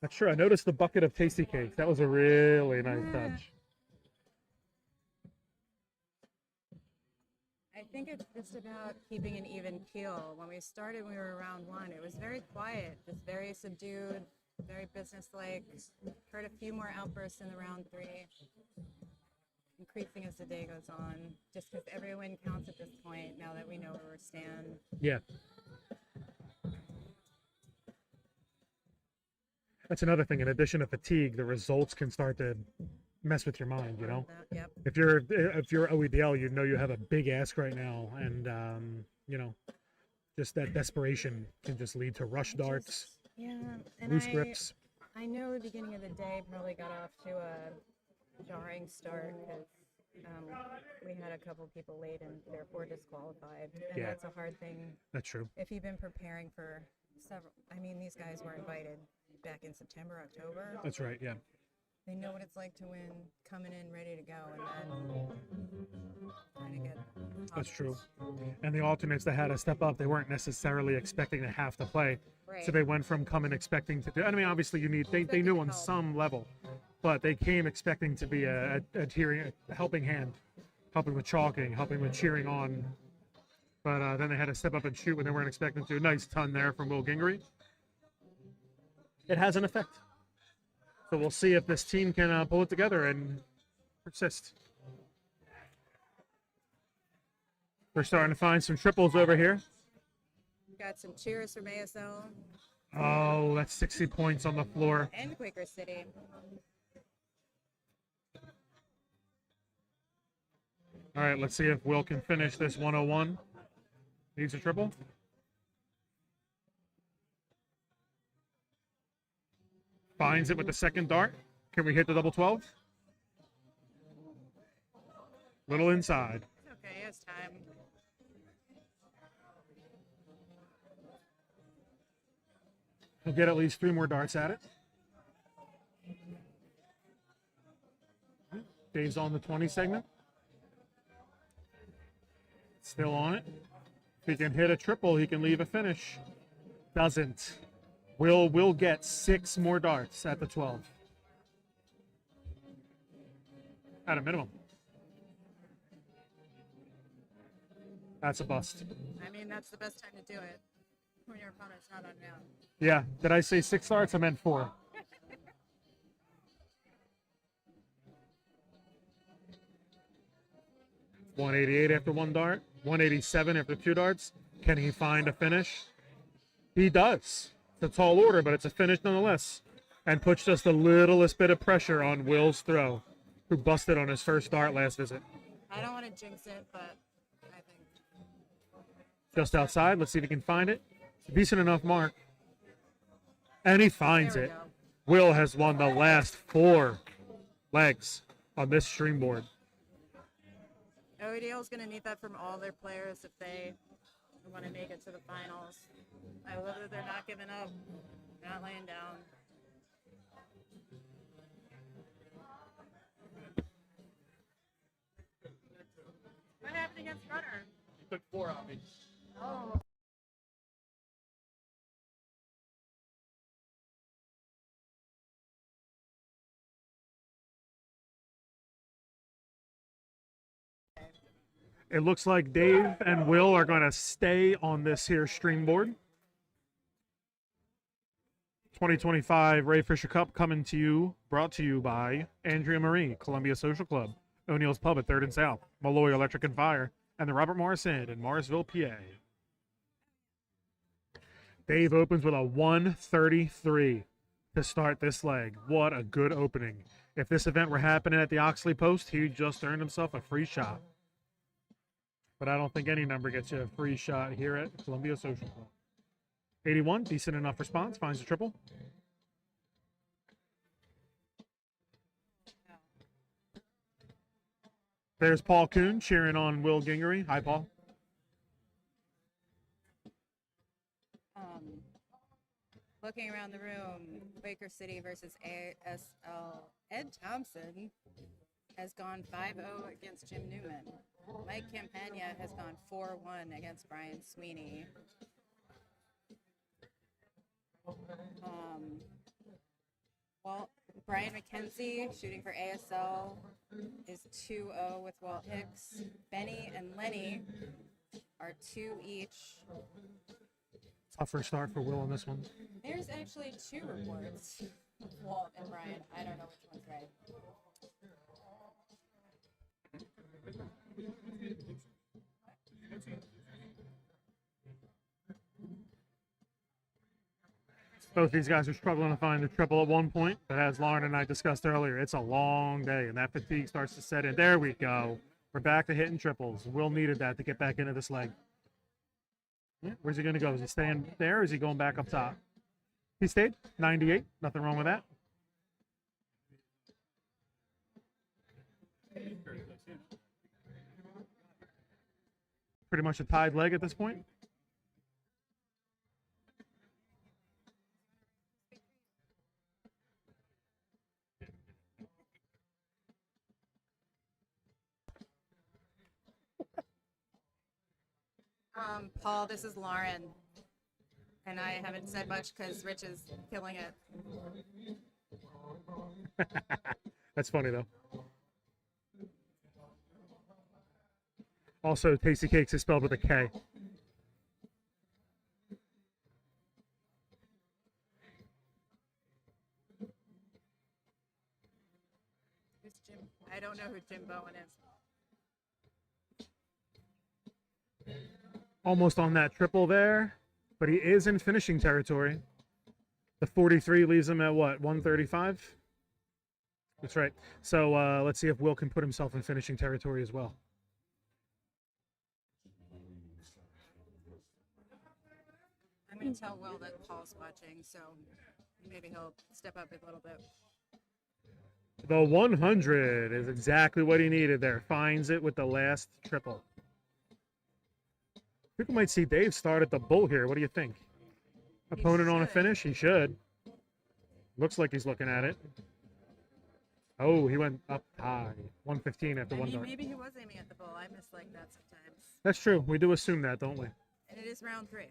That's true. I noticed the bucket of tasty cakes. That was a really nice touch. I think it's just about keeping an even keel. When we started, we were round 1. It was very quiet, just very subdued, very businesslike. Heard a few more outbursts in the round 3, increasing as the day goes on. Just because every win counts at this point, now that we know where we stand. Yeah. That's another thing. In addition to fatigue, the results can start to mess with your mind, you know? Yep. If you're OEDL, you know you have a big ask right now, and just that desperation can just lead to rush darts, Yeah, and loose grips. I know the beginning of the day probably got off to a jarring start because we had a couple people late and therefore disqualified. And Yeah. that's a hard thing That's true. if you've been preparing for several. I mean, these guys were invited back in September, October. That's right. Yeah. They know what it's like to win, coming in ready to go, and then trying to get. That's true. And the alternates that had to step up, they weren't necessarily expecting to have to play. Right. So they went from coming expecting to do. I mean, obviously you need. They knew on some level, but they came expecting to be a helping hand, helping with chalking, helping with cheering on. But then they had to step up and shoot when they weren't expecting to. Nice ton there from Will Gingery. It has an effect. So we'll see if this team can pull it together and persist. We're starting to find some triples over here. Got some cheers from ASL Oh, that's 60 points on the floor. and Quaker City. All right, let's see if Will can finish this 101. Needs a triple. Finds it with the second dart. Can we hit the double 12? Little inside. Okay, he has time. He'll get at least 3 more darts at it. Dave's on the 20 segment. Still on it. If he can hit a triple, he can leave a finish. Doesn't. Will get 6 more darts at the 12. At a minimum. That's a bust. I mean, that's the best time to do it when your opponent's not on down. Yeah. Did I say 6 darts? I meant 4. $188 after 1 dart. $187 after 2 darts. Can he find a finish? He does. It's a tall order, but it's a finish nonetheless. And puts just the littlest bit of pressure on Will's throw, who busted on his first dart last visit. I don't want to jinx it, but I think Just outside. Let's see if he can find it. It's a decent enough mark. And he finds there we it. go. Will has won the last 4 legs on this stream board. OEDL is going to need that from all their players if they want to make it to the finals. I love that they're not giving up, not laying down. What happened against Runner? He took 4 on me. Oh. It looks like Dave and Will are going to stay on this here stream board. 2025 Ray Fischer Cup coming to you, brought to you by Andrea Marie, Columbia Social Club, O'Neill's Pub at 3rd and South, Malloy Electric and Fire, and the Robert Morris Inn in Morrisville, PA. Dave opens with a 133 to start this leg. What a good opening. If this event were happening at the Oxley Post, he just earned himself a free shot. But I don't think any number gets you a free shot here at Columbia Social Club. 81, decent enough response, finds a triple. There's Paul Kuhn cheering on Will Gingery. Hi, Paul. Looking around the room, Quaker City versus ASL. Ed Thompson has gone 5-0 against Jim Newman. Mike Campagna has gone 4-1 against Brian Sweeney. Brian McKenzie, shooting for ASL, is 2-0 with Walt Hicks. Benny and Lenny are 2 each. Tougher start for Will on this one. There's actually 2 reports, Walt and Brian. I don't know which one's right. Both these guys are struggling to find the triple at one point, but as Lauren and I discussed earlier, it's a long day, and that fatigue starts to set in. There we go. We're back to hitting triples. Will needed that to get back into this leg. Yeah, where's he going to go? Is he staying there, or is he going back up top? He stayed. 98. Nothing wrong with that. Pretty much a tied leg at this point. Paul, this is Lauren, and I haven't said much because Rich is killing it. That's funny, though. Also, Tasty Cakes is spelled with a K. Who's Jim? I don't know who Jim Bowen is. Almost on that triple there, but he is in finishing territory. The 43 leaves him at what, 135? That's right. So let's see if Will can put himself in finishing territory as well. can tell Will that Paul's watching, so maybe he'll step up a little bit. The 100 is exactly what he needed there. Finds it with the last triple. People might see Dave start at the bull here. What do you think? Opponent on a finish? He should. Looks like he's looking at it. Oh, he went up high. 115 after one dart. Maybe he was aiming at the bull. I miss like that sometimes. That's true. We do assume that, don't we? And it is round 3.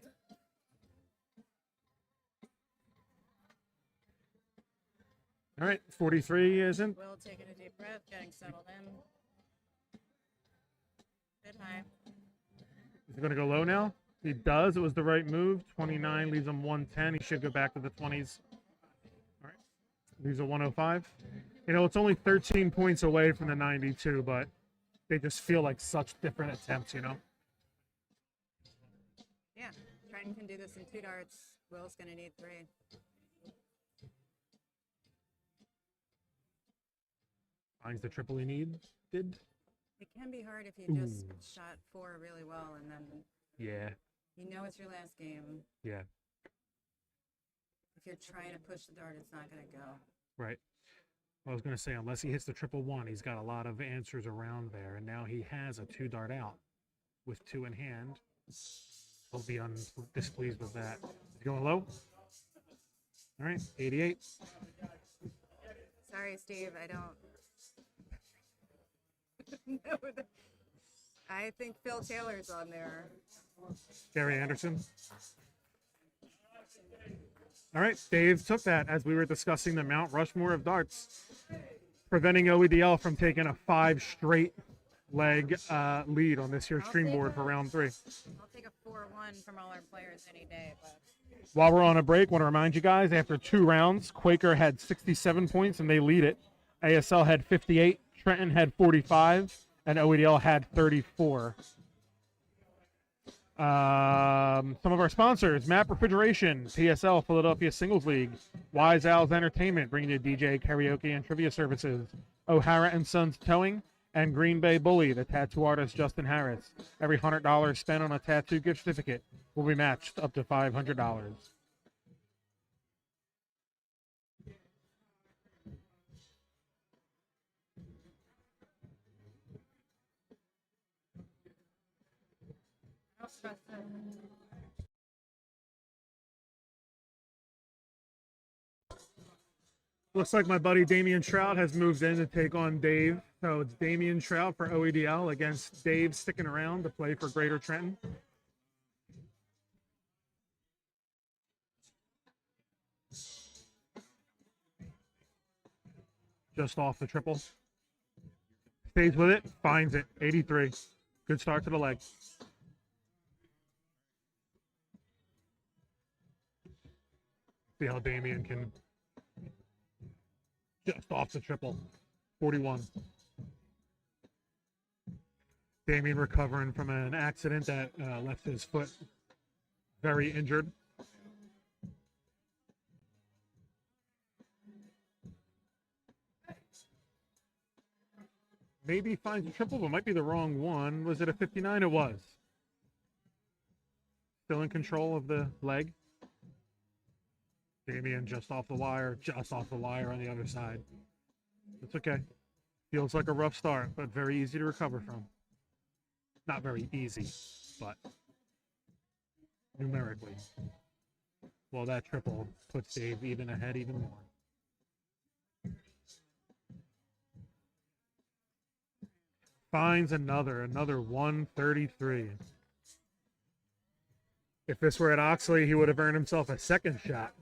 All right, 43 isn't. Will taking a deep breath, getting settled in. Bit high. Is he going to go low now? He does. It was the right move. 29 leaves him 110. He should go back to the 20s. All right. Leaves a 105. You know, it's only 13 points away from the 92, but they just feel like such different attempts, you know? Yeah, Trenton can do this in 2 darts. Will's going to need 3. Finds the triple he needed. It can be hard if you just shot 4 really well and then Yeah. you know it's your last game. Yeah. If you're trying to push the dart, it's not going to go. Right. I was going to say, unless he hits the triple one, he's got a lot of answers around there, and now he has a 2 dart out with 2 in hand. He'll be displeased with that. Is he going low? All right, 88. Sorry, Steve, I don't. No, I think Phil Taylor's on there. Gary Anderson. All right, Dave took that as we were discussing the Mount Rushmore of darts, preventing OEDL from taking a 5 straight leg lead on this year's stream board for round 3. I'll take a 4-1 from all our players any day. But While we're on a break, want to remind you guys, after 2 rounds, Quaker had 67 points and they lead it. ASL had 58, Trenton had 45, and OEDL had 34. Some of our sponsors: Map Refrigeration, PSL Philadelphia Singles League, Wise Owls Entertainment, bringing you DJ, karaoke, and trivia services, O'Hara and Sons Towing, and Green Bay Bully, the tattoo artist Justin Harris. Every $100 spent on a tattoo gift certificate will be matched up to $500. Looks like my buddy Damian Trout has moved in to take on Dave. So it's Damian Trout for OEDL against Dave sticking around to play for Greater Trenton. Just off the triple. Stays with it, finds it, 83. Good start to the leg. See how Damian can just off the triple, 41. Damian recovering from an accident that left his foot very injured. Maybe he finds a triple, but might be the wrong one. Was it a 59? It was. Still in control of the leg. Damian just off the wire on the other side. It's okay. Feels like a rough start, but very easy to recover from. Not very easy, but numerically. Well, that triple puts Dave even ahead even more. Finds another 133. If this were at Oxley, he would have earned himself a second shot.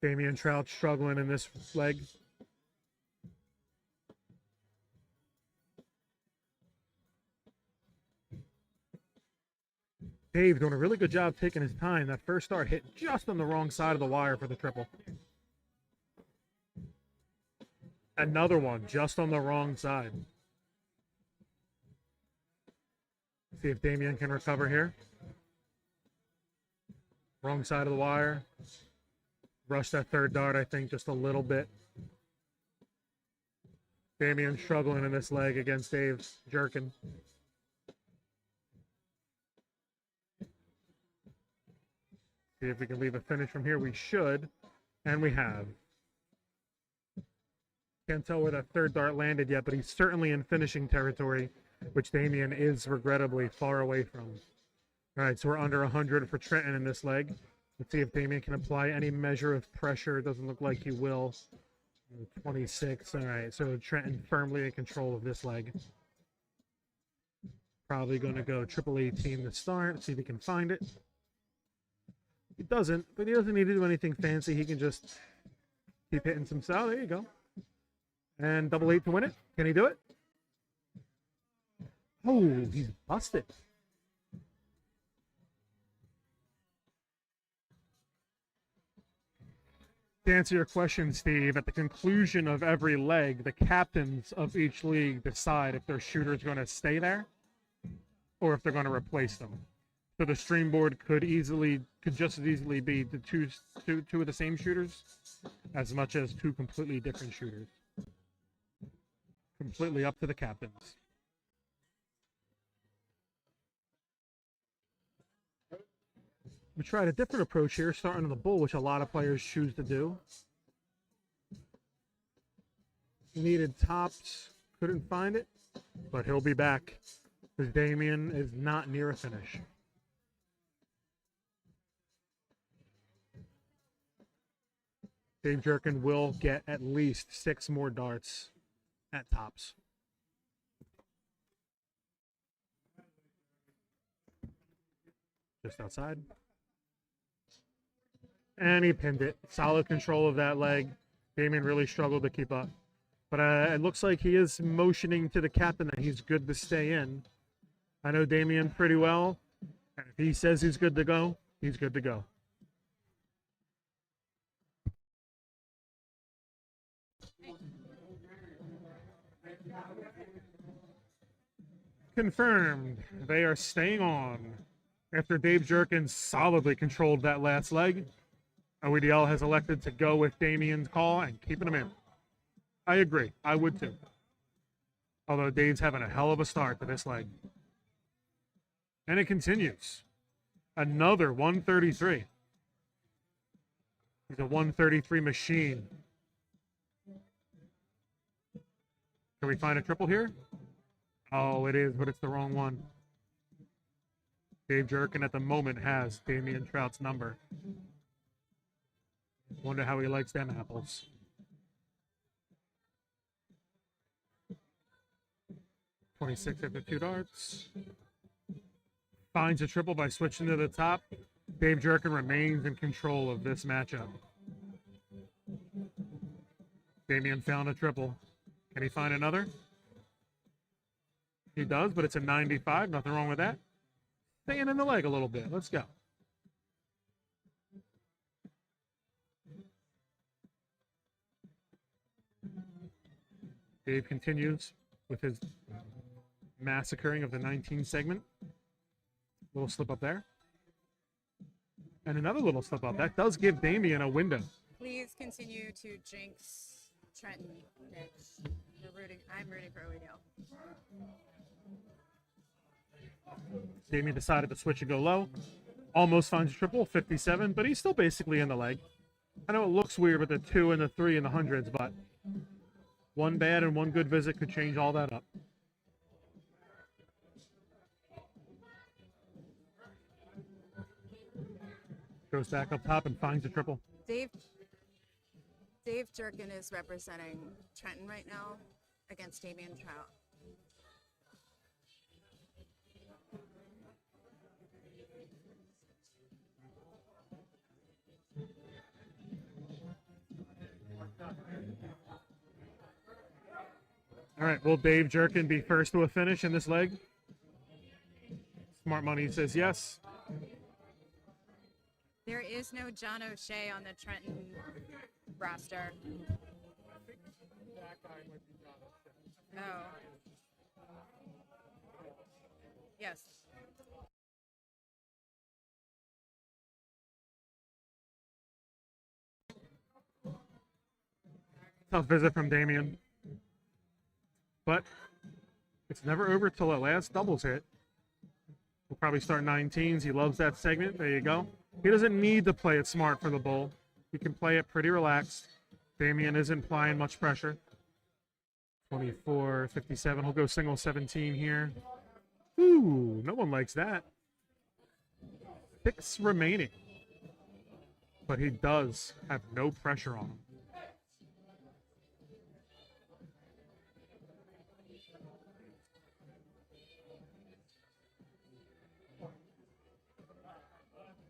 Damian Trout struggling in this leg. Dave doing a really good job taking his time. That first start hit just on the wrong side of the wire for the triple. Another one just on the wrong side. See if Damian can recover here. Wrong side of the wire. Rushed that third dart, I think, just a little bit. Damian struggling in this leg against Dave jerking. See if we can leave a finish from here. We should, and we have. Can't tell where that third dart landed yet, but he's certainly in finishing territory, which Damien is regrettably far away from. All right, so we're under 100 for Trenton in this leg. Let's see if Damien can apply any measure of pressure. It doesn't look like he will. 26. All right, so Trenton firmly in control of this leg. Probably going to go triple 18 to start. See if he can find it. He doesn't, but he doesn't need to do anything fancy. He can just keep hitting some sow. There you go. And double 8 to win it. Can he do it? Oh, he's busted. To answer your question, Steve, at the conclusion of every leg, the captains of each league decide if their shooter's going to stay there or if they're going to replace them. So the stream board could just as easily be the two of the same shooters as much as two completely different shooters. Completely up to the captains. We tried a different approach here, starting on the bull, which a lot of players choose to do. Needed tops, couldn't find it, but he'll be back because Damien is not near a finish. Dave Jerkin will get at least 6 more darts at tops. Just outside. And he pinned it. Solid control of that leg. Damien really struggled to keep up. But it looks like he is motioning to the captain that he's good to stay in. I know Damien pretty well. And if he says he's good to go, he's good to go. Confirmed. They are staying on. After Dave Jerkin solidly controlled that last leg, OEDL has elected to go with Damien's call and keeping him in. I agree. I would too. Although Dave's having a hell of a start to this leg. And it continues. Another 133. He's a 133 machine. Can we find a triple here? Oh, it is, but it's the wrong one. Dave Jerkin at the moment has Damien Trout's number. Wonder how he likes them apples. .26 after 2 darts. Finds a triple by switching to the top. Dave Jerkin remains in control of this matchup. Damien found a triple. Can he find another? He does, but it's a 95. Nothing wrong with that. Staying in the leg a little bit. Let's go. Dave continues with his massacring of the 19 segment. Little slip up there. And another little slip up. That does give Damien a window. Please continue to jinx Trenton. I'm rooting for OEDL. Damien decided to switch and go low. Almost finds a triple, 57, but he's still basically in the leg. I know it looks weird with the 2 and the 3 and the hundreds, but one bad and one good visit could change all that up. Goes back up top and finds a triple. Dave Jerkin is representing Trenton right now against Damien Trout. All right, will Dave Jerkin be first to a finish in this leg? Smart Money says yes. There is no John O'Shea on the Trenton roster. Oh. Yes. Tough visit from Damien. But it's never over till that last doubles hit. We'll probably start 19s. He loves that segment. There you go. He doesn't need to play it smart for the bull. He can play it pretty relaxed. Damian isn't applying much pressure. 24, 57. He'll go single 17 here. Ooh, no one likes that. 6 remaining. But he does have no pressure on him.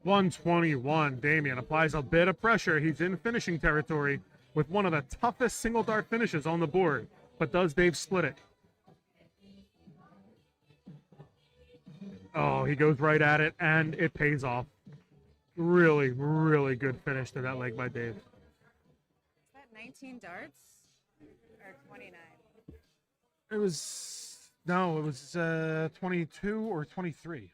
$121. Damian applies a bit of pressure. He's in finishing territory with one of the toughest single dart finishes on the board. But does Dave split it? Oh, he goes right at it, and it pays off. Really, really good finish to that leg by Dave. Is that 19 darts or 29? It was 22 or 23. 19.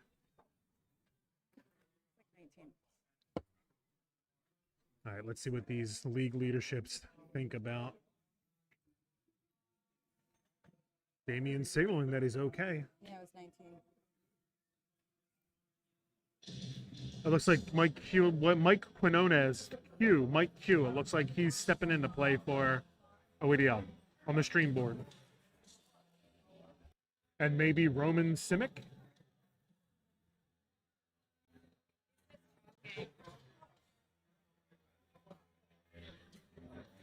All right, let's see what these league leaderships think about Damian signaling that he's okay. Yeah, it was 19. It looks like Mike Quinones, Mike Q. It looks like he's stepping in to play for OEDL on the stream board. And maybe Roman Simic.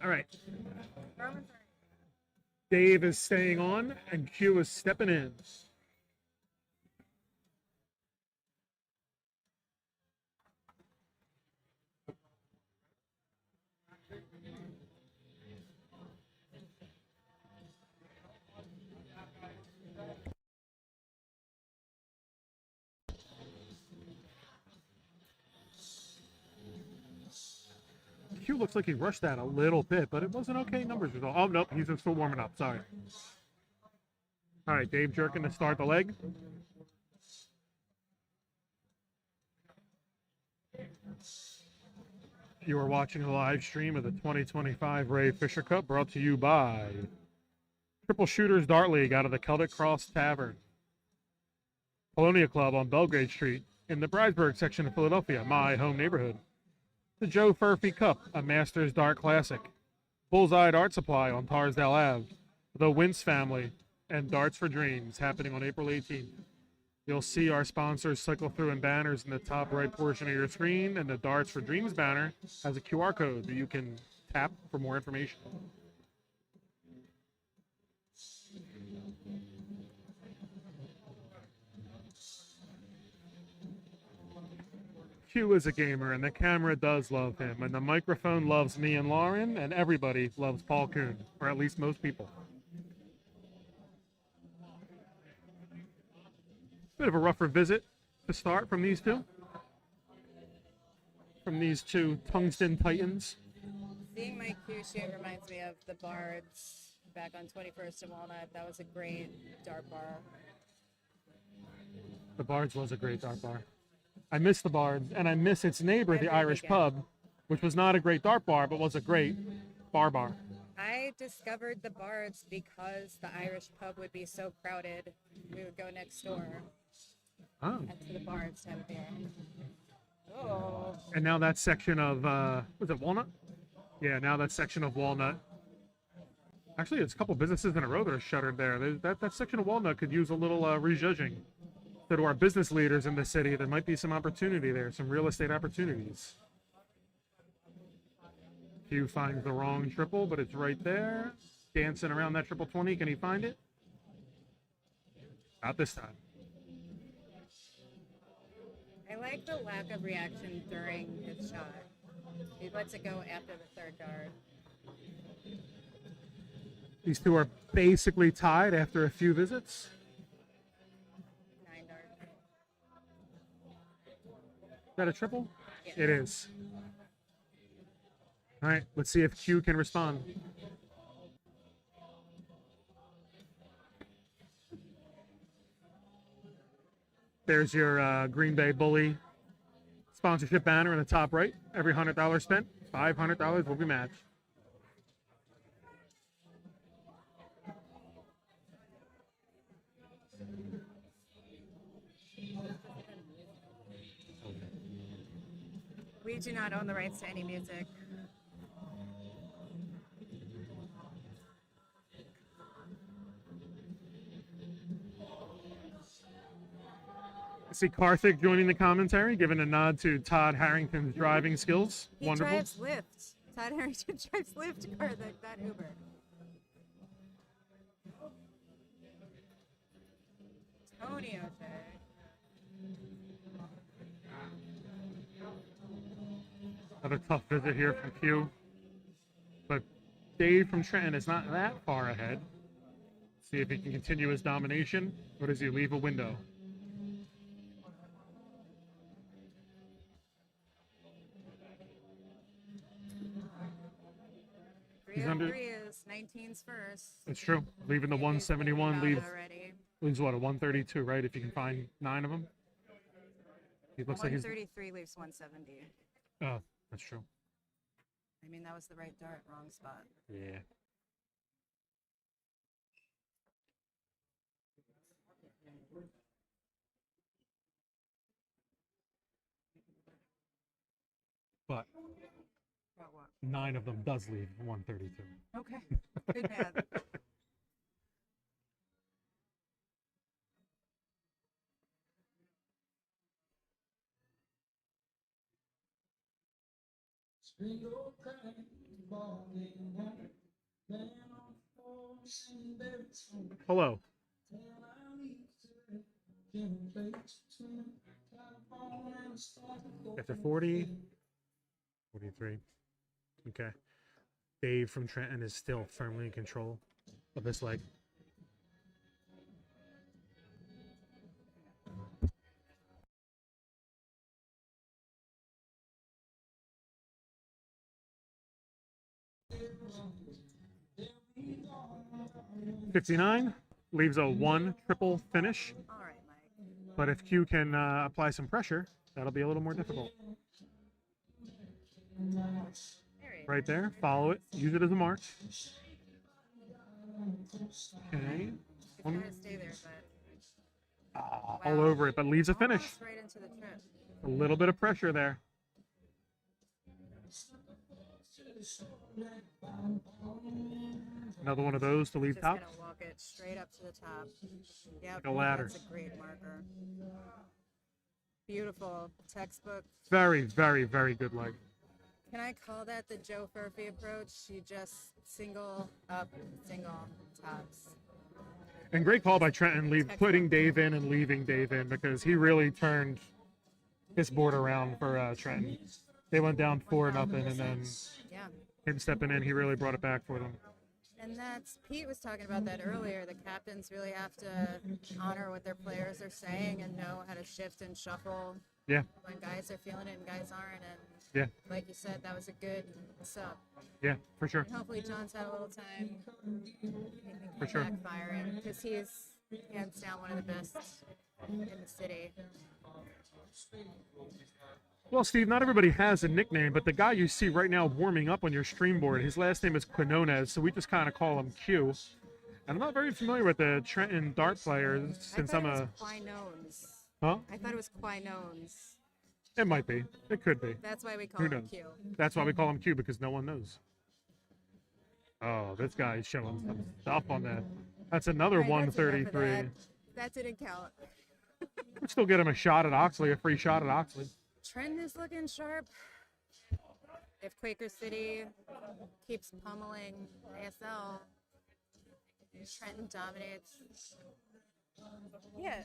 All right. Dave is staying on, and Q is stepping in. Q looks like he rushed that a little bit, but it wasn't okay numbers at all. Oh, nope, he's still warming up. Sorry. All right, Dave Jerkin to start the leg. You are watching a live stream of the 2025 Ray Fischer Cup, brought to you by Triple Shooters Dart League out of the Celtic Cross Tavern, Colonia Club on Belgrade Street in the Bridesburg section of Philadelphia, my home neighborhood. The Joe Furphy Cup, a Masters Dart Classic. Bullseye Art Supply on Tarsdale Ave. The Wintz Family and Darts for Dreams, happening on April 18th. You'll see our sponsors cycle through in banners in the top right portion of your screen, and the Darts for Dreams banner has a QR code that you can tap for more information. Q is a gamer, and the camera does love him, and the microphone loves me and Lauren, and everybody loves Paul Kuhn, or at least most people. Bit of a rougher visit to start from these two. From these two tungsten titans. Seeing Mike Q shoot reminds me of the Bards back on 21st and Walnut. That was a great dart bar. The Bards was a great dart bar. I miss the Bards, and I miss its neighbor, the Irish Pub, which was not a great dart bar, but was a great bar. I discovered the Bards because the Irish Pub would be so crowded. We would go next door Oh. to the Bards to have a beer. Oh. And now that section of, was it Walnut? Yeah, now that section of Walnut. Actually, it's a couple businesses in a row that are shuttered there. That section of Walnut could use a little rejudging. So to our business leaders in the city, there might be some opportunity there, some real estate opportunities. Hugh finds the wrong triple, but it's right there. Dancing around that triple 20. Can he find it? Not this time. I like the lack of reaction during his shot. He lets it go after the third dart. These two are basically tied after a few visits. 9 darts. Is that a triple? Yeah. It is. All right, let's see if Q can respond. There's your Green Bay Bully sponsorship banner in the top right. Every $100 spent, $500 will be matched. do not own the rights to any music. I see Karthik joining the commentary, giving a nod to Todd Harrington's driving skills. He Wonderful. drives Lyft. Todd Harrington drives Lyft, Karthik, not Uber. Tony O'Shea. Another tough visit here from Q. But Dave from Trenton is not that far ahead. See if he can continue his domination, or does he leave a window? He's under. 303 is 19's first. It's true. Leaving the 171 leaves Already. what, a 132, right? If you can find 9 of them. He looks like he's. 133 leaves 170. Oh, that's true. I mean, that was the right dart, wrong spot. Yeah. But What, what? 9 of them does leave 132. Okay. Good math. Hello. After 40, 43. Okay. Dave from Trenton is still firmly in control of this leg. $59 leaves a 1 triple finish, All right, Mike. but if Q can apply some pressure, that'll be a little more difficult. Right there, follow it, use it as a mark. Okay. It's trying to stay there, but All over it, but leaves a finish. almost right into the trip. A little bit of pressure there. Another one of those to leave Just top. gonna walk it straight up to the top. Yep, Like a ladder. that's a great marker. Beautiful textbook. Very, very, very good leg. Can I call that the Joe Furphy approach? You just single up, single tops. And great call by Trenton, putting Dave in and leaving Dave in, because he really turned his board around for Trenton. They went down 4-0, and then Yeah. him stepping in, he really brought it back for them. And that's, Pete was talking about that earlier. The captains really have to honor what their players are saying and know how to shift and shuffle Yeah, when guys are feeling it and guys aren't. And yeah, like you said, that was a good sub. yeah, for sure. And hopefully John's had a little time For sure. backfiring, because he's hands down one of the best in the city. Well, Steve, not everybody has a nickname, but the guy you see right now warming up on your stream board, his last name is Quinones, so we just kind of call him Q. And I'm not very familiar with the Trenton dart players since I'm a... Quinones. Huh? I thought it was Quinones. It might be. It could be. That's why we call Who him knows? Q. That's why we call him Q, because no one knows. Oh, this guy's showing some stuff on that. That's another Right, that's enough of 133. That didn't count. We'll still get him a shot at Oxley, a free shot at Oxley. Trenton is looking sharp. If Quaker City keeps pummeling ASL, Trenton dominates. Yeah.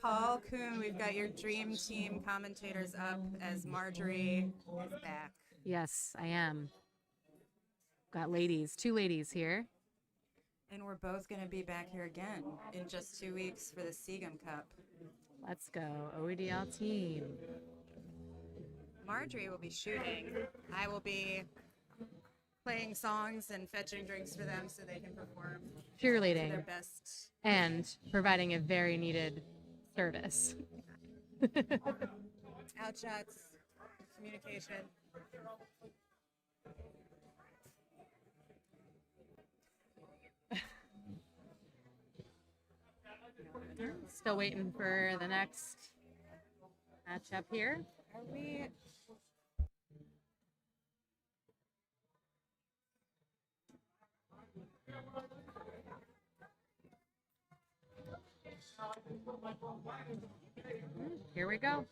Paul Kuhn, we've got your dream team commentators up as Marjorie is back. Yes, I am. Got ladies, 2 ladies here. And we're both going to be back here again in just 2 weeks for the Seagum Cup. Let's go, OEDL team. Marjorie will be shooting. I will be playing songs and fetching drinks for them so they can perform to Cheerleading their best. and providing a very needed service. Outshots, communication. Still waiting for the next matchup here. Are we? Here we go.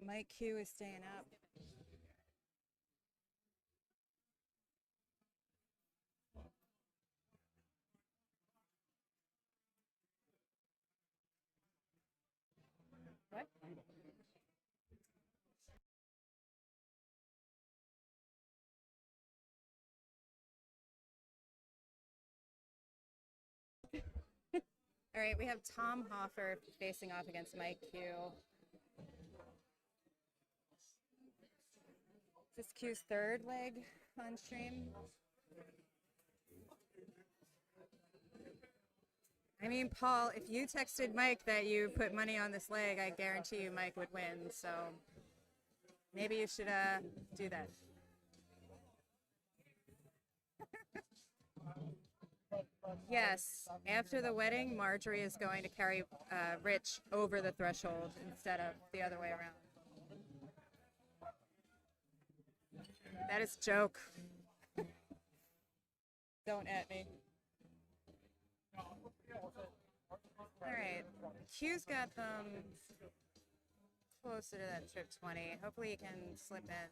Mike Q is staying up. What? All right, we have Tom Hoffer facing off against Mike Q. This is Q's third leg on stream. I mean, Paul, if you texted Mike that you put money on this leg, I guarantee you Mike would win. So maybe you should do that. Yes, after the wedding, Marjorie is going to carry Rich over the threshold instead of the other way around. That is a joke. Don't at me. All right, Q's got them closer to that trip 20. Hopefully he can slip in.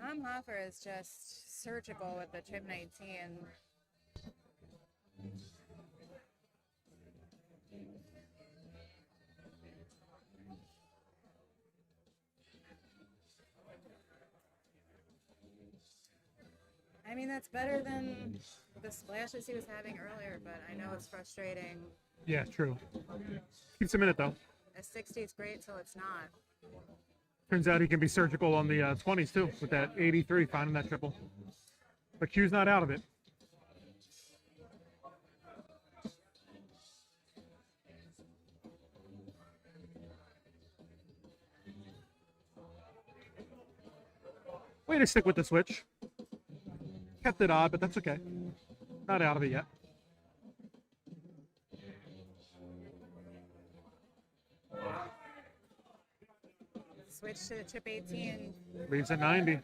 Tom Hoffer is just surgical with the trip 19. I mean, that's better than the splashes he was having earlier, but I know it's frustrating. Yeah, true. Keeps him in it though. A 60 is great till it's not. Turns out he can be surgical on the 20s too, with that 83 finding that triple. But Q's not out of it. Way to stick with the switch. Kept it odd, but that's okay. Not out of it yet. Switch to the chip 18. Leaves at 90.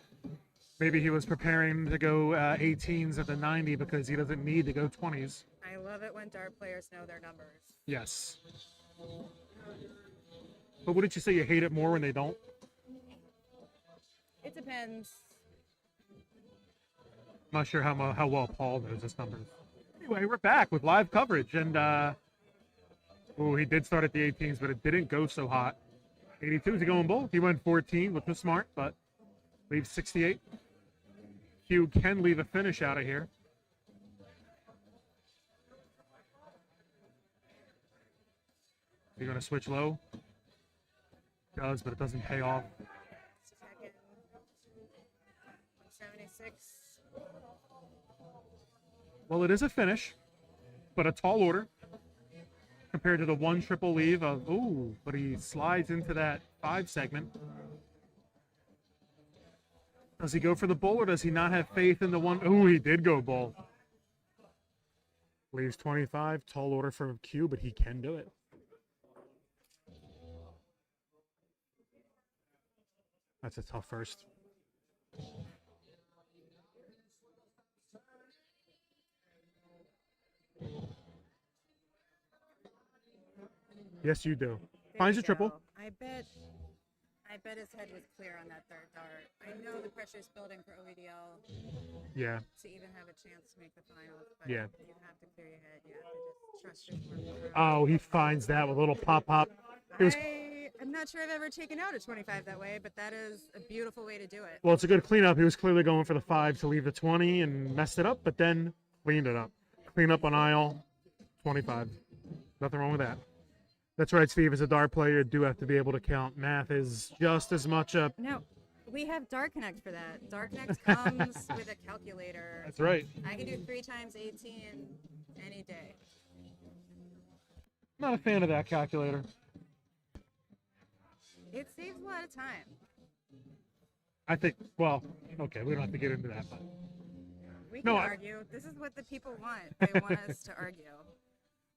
Maybe he was preparing to go 18s at the 90 because he doesn't need to go 20s. I love it when dart players know their numbers. Yes. But wouldn't you say you hate it more when they don't? It depends. I'm not sure how well Paul knows his numbers. Anyway, we're back with live coverage, and he did start at the 18s, but it didn't go so hot. 82 is going bull. He went 14, which was smart, but leaves 68. Q can leave a finish out of here. You're going to switch low. Does, but it doesn't pay off. Second. 76. Well, it is a finish, but a tall order compared to the one triple leave of, ooh, but he slides into that 5 segment. Does he go for the bull or does he not have faith in the one? Ooh, he did go bull. Leaves 25, tall order for Q, but he can do it. That's a tough first. Yes, you do. There Finds you a triple. go. I bet bet his head was clear on that third dart. I know the pressure's building for OEDL Yeah. to even have a chance to make the finals, but Yeah. you have to clear your head. You have to just trust your work. Oh, he finds that with a little pop. It was I'm not sure I've ever taken out a 25 that way, but that is a beautiful way to do it. well, it's a good cleanup. He was clearly going for the 5 to leave the 20 and messed it up, but then cleaned it up. Clean up on aisle 25. Nothing wrong with that. That's right, Steve. As a dart player, you do have to be able to count. Math is just as much a. No, we have Dart Connect for that. Dart Connect comes with a calculator. That's right. I can do 3 times 18 any day. Not a fan of that calculator. It saves a lot of time. I think. Well, okay, we don't have to get into that, but We No, can I- argue. This is what the people want. They want us to argue.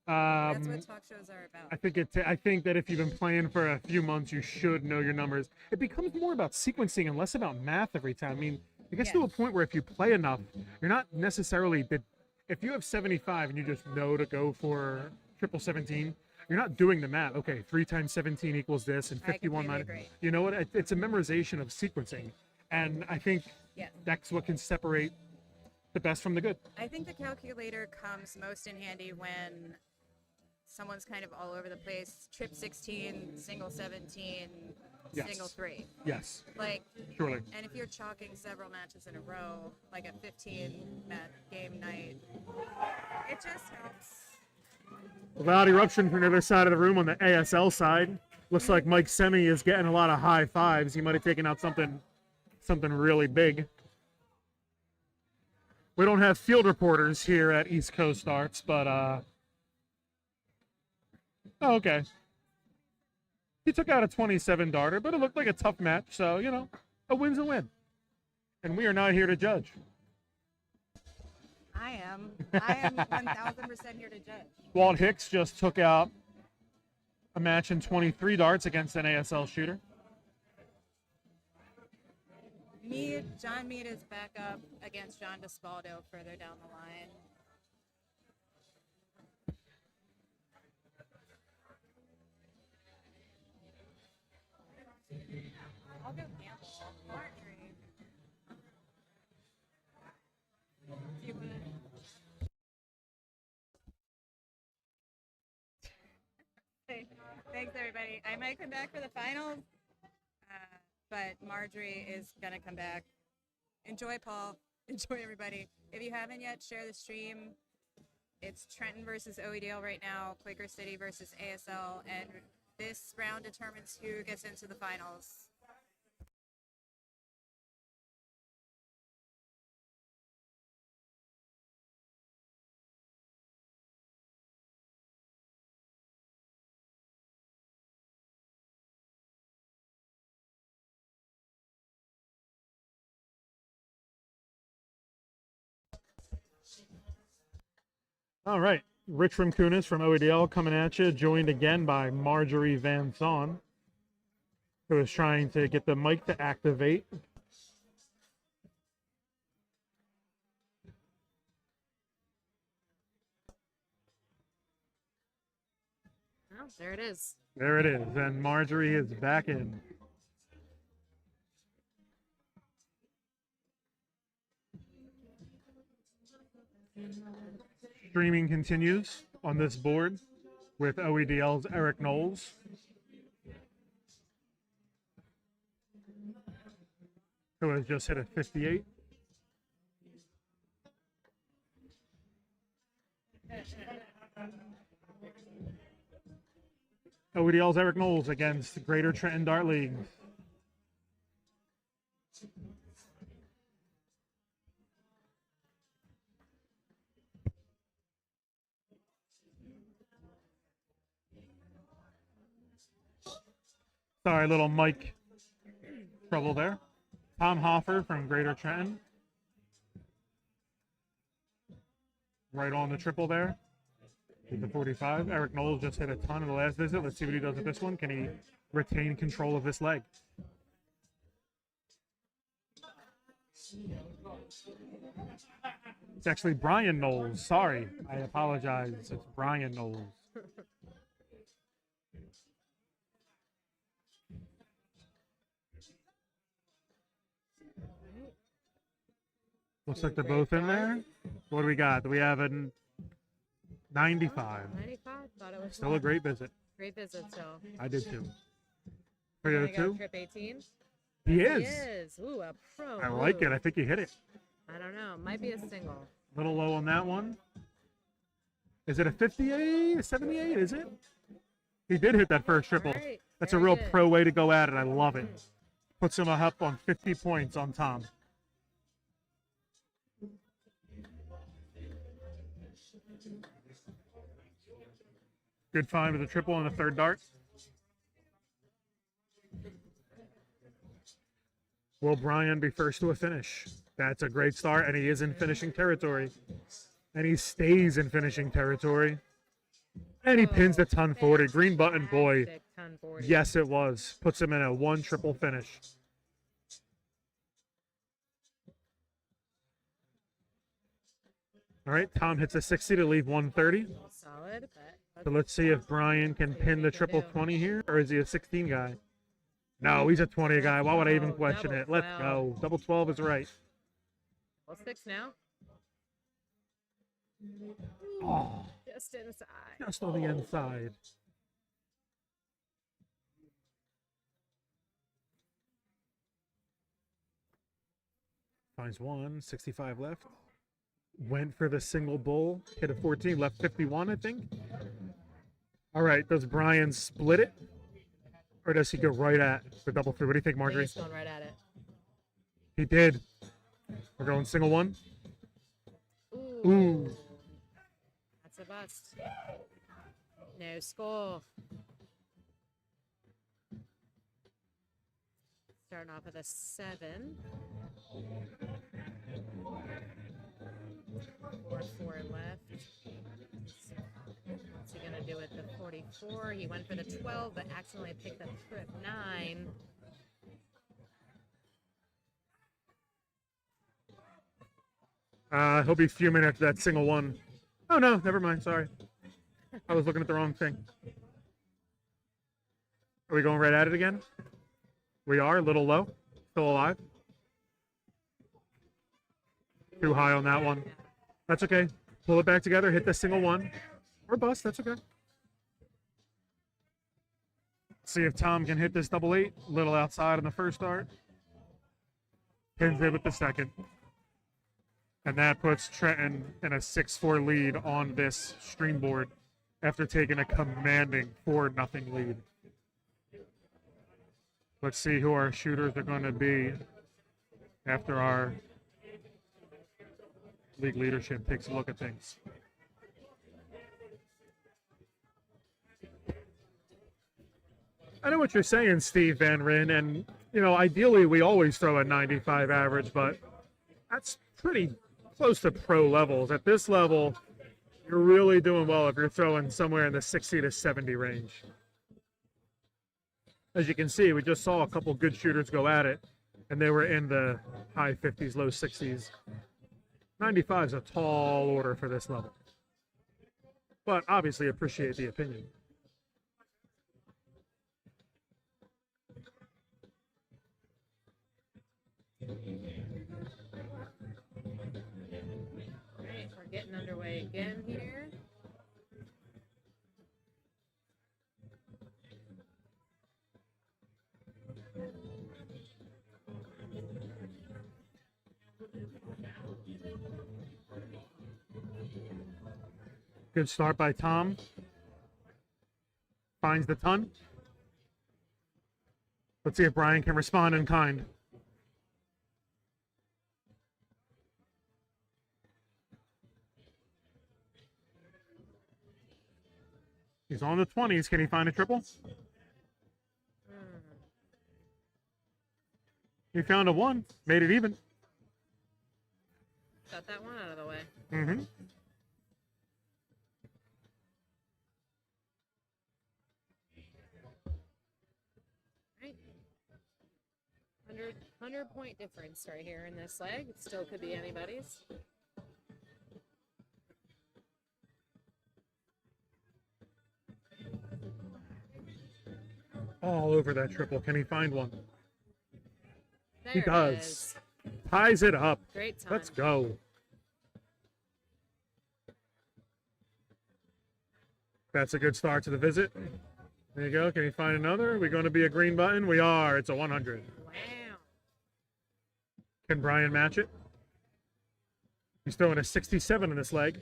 That's what talk shows are about. I think that if you've been playing for a few months, you should know your numbers. It becomes more about sequencing and less about math every time. I mean, it gets to a point where if you play enough, you're not necessarily if you have 75 and you just know to go for triple 17, you're not doing the math. Okay, 3 times 17 equals this, and I 51 completely minus. agree. You know what? It's a memorization of sequencing, and I think Yeah. that's what can separate the best from the good. I think the calculator comes most in handy when someone's kind of all over the place. Trip 16, single 17, Yes. single 3. Yes, Like, surely. and if you're chalking several matches in a row, like a 15-game night, it just helps. Loud eruption from the other side of the room on the ASL side. Looks like Mike Semi is getting a lot of high fives. He might have taken out something really big. We don't have field reporters here at East Coast Arts, but oh, okay. He took out a 27 darter, but it looked like a tough match, so you know, a win's a win. And we are not here to judge. I am 1,000% here to judge. Walt Hicks just took out a match in 23 darts against an ASL shooter. John Mead is back up against John Despaldo further down the line. I'll go gamble. Marjorie. Do you want to? Hey, thanks, everybody. I might come back for the finals, but Marjorie is going to come back. Enjoy, Paul. Enjoy, everybody. If you haven't yet, share the stream. It's Trenton versus OEDL right now, Quaker City versus ASL, and this round determines who gets into the finals. All right. Rich Rimkunis from OEDL coming at you, joined again by Marjorie Van Thon, who is trying to get the mic to activate. Oh, there it is. There it is, and Marjorie is back in. Streaming continues on this board with OEDL's Eric Knowles. Who has just hit a 58. OEDL's Eric Knowles against Greater Trenton Dart League. Sorry, little mic trouble there. Tom Hoffer from Greater Trenton. Right on the triple there. With the 45. Eric Knowles just hit a ton in the last visit. Let's see what he does with this one. Can he retain control of this leg? It's actually Brian Knowles. Sorry. I apologize. It's Brian Knowles. Looks like they're both in there. What do we got? Do we have a 95? 95. Thought it was Still a more. great visit. Great visit. So I did too. we're gonna 302? go trip 18. He He is. is. Ooh, a pro. I like it. move. I think he hit it. I don't know. Might be a single. A little low on that one. Is it a 58? A 78? Is it? He did hit that first triple. Right. That's a Very real good. pro way to go at it. I love it. Puts him up on 50 points on Tom. Good find with a triple on the third dart. Will Brian be first to a finish? That's a great start, and he is in finishing territory. And he stays in finishing territory. And he pins the ton 40. Green button boy. Fantastic ton 40. Yes, it was. Puts him in a 1 triple finish. All right, Tom hits a 60 to leave 130. Solid, but So let's see if Brian can See what pin he the can triple do. 20 here, or is he a 16 guy? No, he's a 20 guy. Why would I even Oh, question double it? Let's 12. go. Double 12 is right. well, 6 now. Oh, Just inside. just on the inside. Finds one, 65 left. Went for the single bull, hit a 14, left 51, I think. All right, does Brian split it? Or does he go right at the double three? What do you think, I think Marjorie? he's going right at it. He did. We're going single one. Ooh. That's a bust. No score. Starting off with a 7. 4 left. What's he gonna do with the 44? He went for the 12, but accidentally picked up trip 9. He'll be fuming after that single one. Oh, no, never mind. Sorry. I was looking at the wrong thing. Are we going right at it again? We are, a little low. Still alive. Too high on that one. That's okay. Pull it back together, hit the single one. Or bust, that's okay. See if Tom can hit this double 8. A little outside on the first dart. Pins it with the second. And that puts Trenton in a 6-4 lead on this stream board after taking a commanding 4-0 lead. Let's see who our shooters are going to be after our league leadership takes a look at things. I know what you're saying, Steve Van Ryn, and you know, ideally we always throw a 95 average, but that's pretty close to pro levels. At this level, you're really doing well if you're throwing somewhere in the 60 to 70 range. As you can see, we just saw a couple good shooters go at it, and they were in the high 50s, low 60s. 95 is a tall order for this level. But obviously appreciate the opinion. All right, we're getting underway again here. Good start by Tom. Finds the ton. Let's see if Brian can respond in kind. He's on the 20s. Can he find a triple? He found a 1. Made it even. Got that one out of the way. Mm-hmm. Right. 100 point difference right here in this leg. It still could be anybody's. All over that triple. Can he find one? There He it does. is. ties it up. Great time. Let's go. That's a good start to the visit. There you go. Can you find another? Are we going to be a green button? We are. It's a 100. Wow. Can Brian match it? He's throwing a 67 in this leg.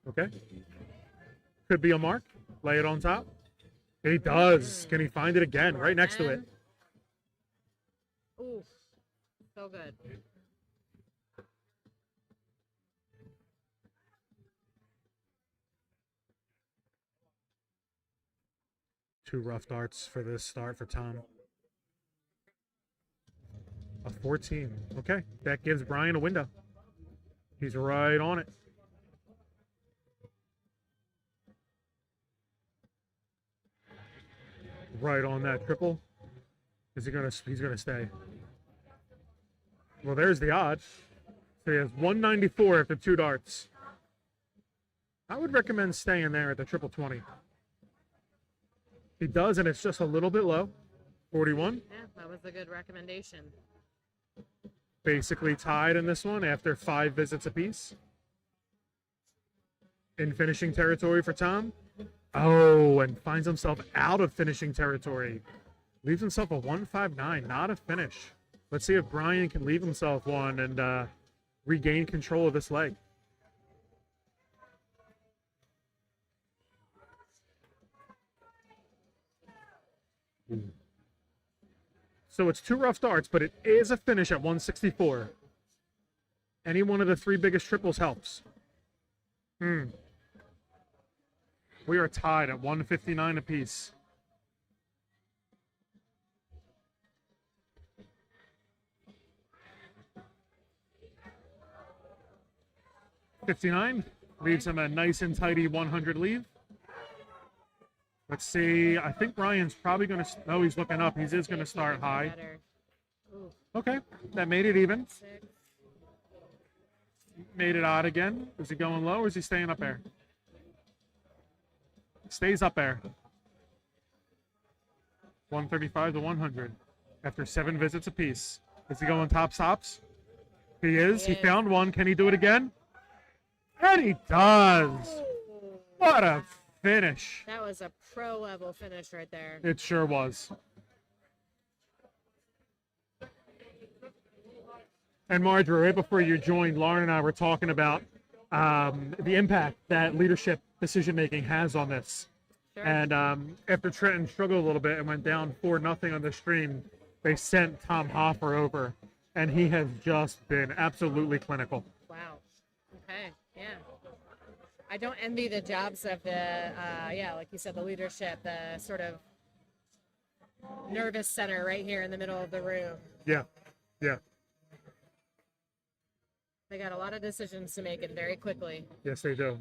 Okay. Could be a mark. Lay it on top. He does. Can he find it again? Right next to it. Ooh, so good. Two rough darts for this start for Tom. A 14. Okay. That gives Brian a window. He's right on it. Right on that triple. Is he gonna? He's gonna stay. Well, there's the odd. So he has 194 after two darts. I would recommend staying there at the triple 20. He does, and it's just a little bit low. 41. Yeah, that was a good recommendation. Basically tied in this one after 5 visits apiece. In finishing territory for Tom. Oh, and finds himself out of finishing territory. Leaves himself a 159, not a finish. Let's see if Brian can leave himself one and regain control of this leg. So it's two rough darts, but it is a finish at 164. Any one of the 3 biggest triples helps. We are tied at 159 apiece. $59 leaves him a nice and tidy 100 lead. Let's see. I think Brian's probably going to. Oh, he's looking up. He is going to start high. Okay, that made it even. Made it odd again. Is he going low or is he staying up there? Stays up there. 135 to 100 after 7 visits apiece. Is he going top stops? He is. He found one. Can he do it again? And he does. What a finish. That was a pro level finish right there. It sure was. And Marjorie, right before you joined, Lauren and I were talking about the impact that leadership decision-making has on this. Sure. And after Trenton struggled a little bit and went down 4-0 on the stream, they sent Tom Hoffer over, and he has just been absolutely clinical. Wow. Okay. Yeah. I don't envy the jobs of the, like you said, the leadership, the sort of nervous center right here in the middle of the room. Yeah. Yeah. They got a lot of decisions to make and very quickly. Yes, they do.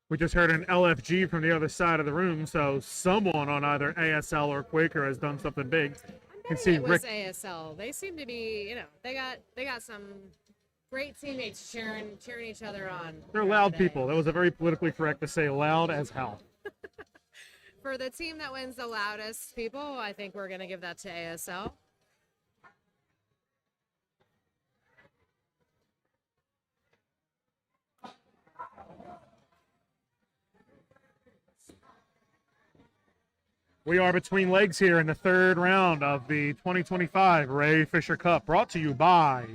We just heard an LFG from the other side of the room, so someone on either ASL or Quaker has done something big. You can see It was Rick. ASL. They seem to be, they got some great teammates cheering each other on. They're loud people. That was a very politically correct to say loud as hell. For the team that wins the loudest people, I think we're going to give that to ASL. We are between legs here in the 3rd round of the 2025 Ray Fischer Cup, brought to you by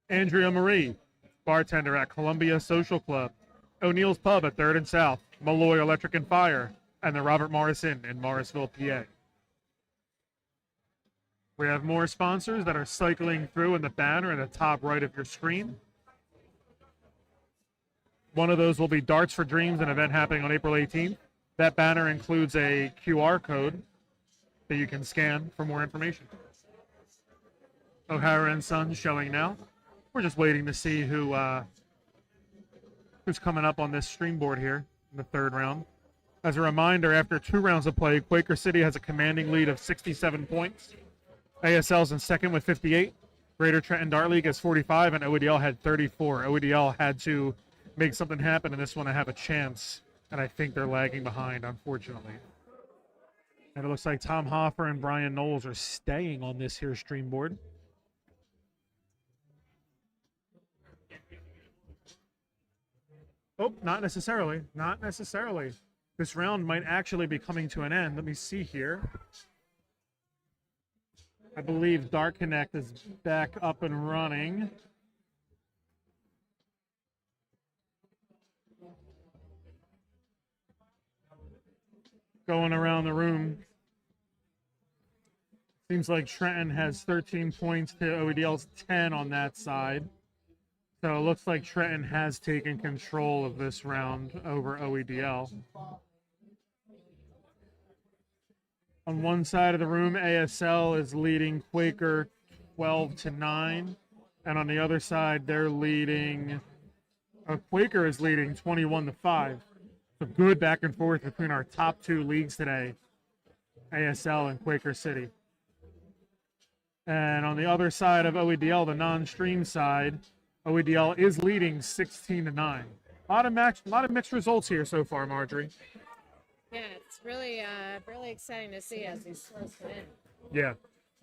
Andrea Marie, bartender at Columbia Social Club, O'Neill's Pub at 3rd and South, Malloy Electric and Fire, and the Robert Morris Inn in Morrisville, PA. We have more sponsors that are cycling through in the banner in the top right of your screen. One of those will be Darts for Dreams, an event happening on April 18th. That banner includes a QR code that you can scan for more information. O'Hara and Sons showing now. We're just waiting to see who's coming up on this stream board here in the 3rd round. As a reminder, after 2 rounds of play, Quaker City has a commanding lead of 67 points. ASL's in 2nd with 58. Greater Trenton Dart League has 45, and OEDL had 34. OEDL had to make something happen in this one to have a chance And I think they're lagging behind, unfortunately. And it looks like Tom Hoffer and Brian Knowles are staying on this here stream board. Oh, not necessarily. Not necessarily. This round might actually be coming to an end. Let me see here. I believe Dark Connect is back up and running. Going around the room. Seems like Trenton has 13 points to OEDL's 10 on that side. So it looks like Trenton has taken control of this round over OEDL. On one side of the room, ASL is leading Quaker 12-9. And on the other side, they're leading, Quaker is leading 21-5. So good back and forth between our top two leagues today, ASL and Quaker City. And on the other side of OEDL, the non-stream side, OEDL is leading 16-9. A lot of mixed results here so far, Marjorie. Yeah, it's really exciting to see as these scores come in. Yeah.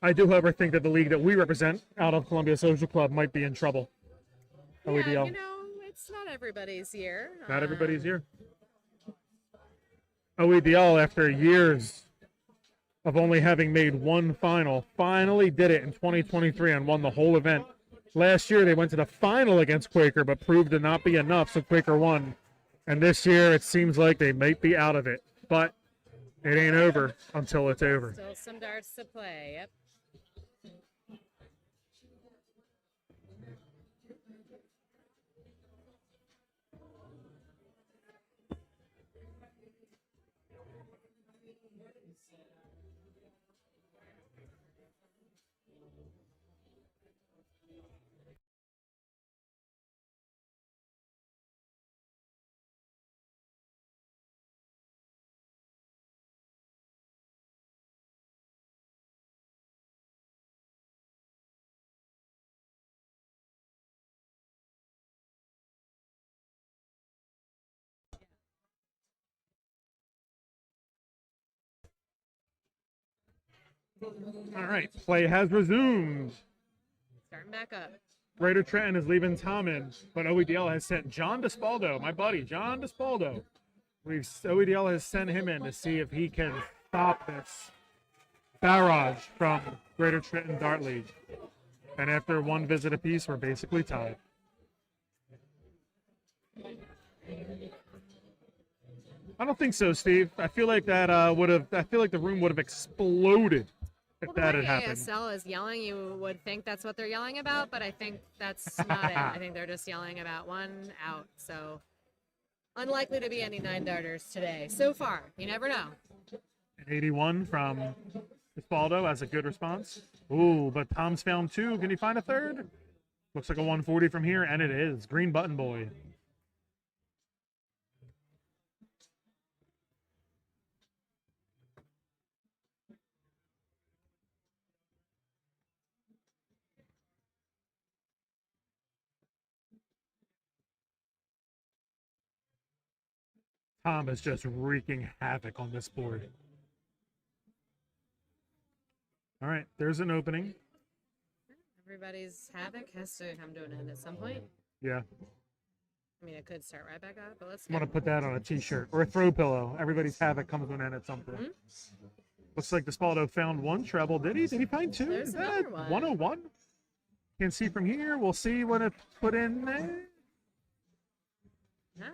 I do, however, think that the league that we represent out of Columbia Social Club might be in trouble. OEDL. Yeah, you know, it's not everybody's year. Not everybody's here. OEDL, after years of only having made one final, finally did it in 2023 and won the whole event. Last year, they went to the final against Quaker, but proved to not be enough, so Quaker won. And this year, it seems like they might be out of it. But it ain't over until it's over. Still some darts to play, yep. All right, play has resumed. Starting back up. Greater Trenton is leaving Tom in, but OEDL has sent John DeSpaldo, my buddy, John DeSpaldo. OEDL has sent him in to see if he can stop this barrage from Greater Trenton Dart League. And after one visit apiece, we're basically tied. I don't think so, Steve. I feel like that I feel like the room would have exploded if that had happened. ASL is yelling, you would think that's what they're yelling about, but I think that's not it. I think they're just yelling about one out. So unlikely to be any 9 darters today. So far, you never know. An 81 from Espaldo as a good response. Ooh, but Tom's found 2. Can he find a third? Looks like a 140 from here, and it is. Green button boy. Tom is just wreaking havoc on this board. All right, there's an opening. Everybody's havoc has to come to an end at some point. Yeah. I mean, it could start right back up, but let's I'm going to put that on a t-shirt or a throw pillow. Everybody's havoc comes to an end at some point. Looks like DeSpaldo found 1 treble. Did he? Did he find 2? There's Is that another one. 101? Can't see from here. We'll see when it's put in there.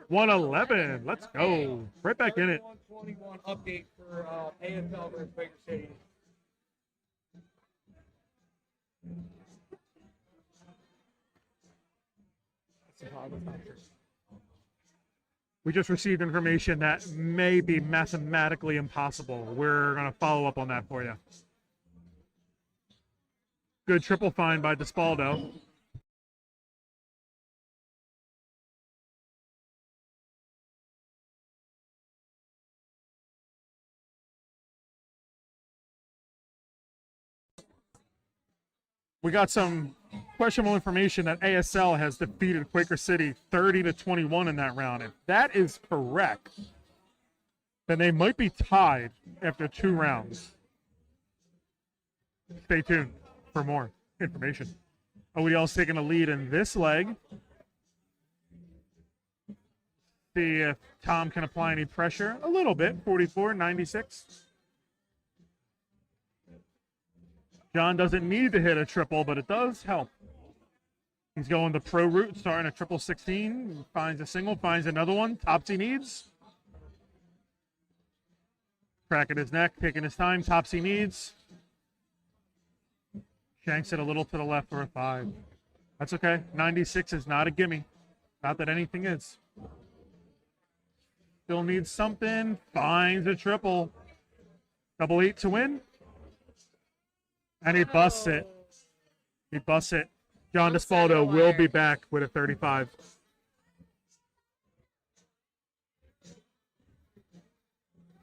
111. Let's go. Right back in it. 121 update for AFL versus Quaker City. We just received information that may be mathematically impossible. We're going to follow up on that for you. Good triple find by DeSpaldo. We got some questionable information that ASL has defeated Quaker City 30-21 in that round. If that is correct, then they might be tied after 2 rounds. Stay tuned for more information. OEL's taking a lead in this leg. See if Tom can apply any pressure. A little bit, 44-96. John doesn't need to hit a triple, but it does help. He's going the pro route, starting a triple 16. Finds a single, finds another one. Topsy needs. Cracking his neck, taking his time. Topsy needs. Shanks it a little to the left for a 5. That's okay. 96 is not a gimme. Not that anything is. Still needs something. Finds a triple. Double 8 to win. And he busts it. He busts it. John Despaldo will be back with a 35.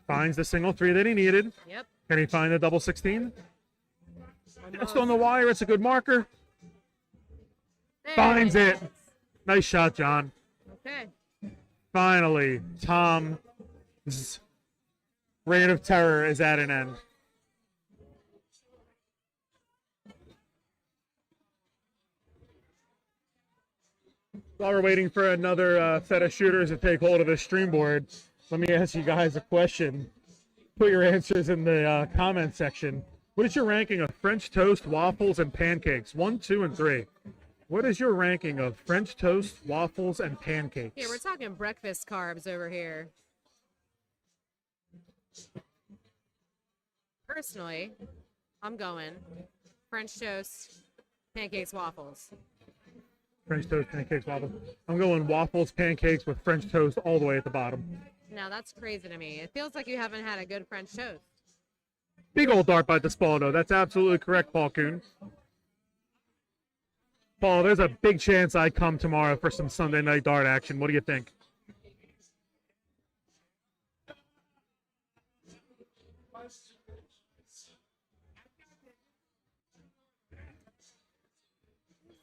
Finds the single 3 that he needed. Yep. Can he find the double 16? Almost. Just on the wire. It's a good marker. There Finds it it. is. Nice shot, John. Okay. Finally, Tom's reign of terror is at an end. While we're waiting for another set of shooters to take hold of this stream board, let me ask you guys a question. Put your answers in the comment section. What is your ranking of French toast, waffles, and pancakes? 1, 2, and 3. What is your ranking of French toast, waffles, and pancakes? Yeah, we're talking breakfast carbs over here. Personally, I'm going French toast, pancakes, waffles. French toast, pancakes, waffles. I'm going waffles, pancakes with French toast all the way at the bottom. Now that's crazy to me. It feels like you haven't had a good French toast. Big old dart by Despaldo. That's absolutely correct, Paul Kuhn. Paul, there's a big chance I come tomorrow for some Sunday night dart action. What do you think?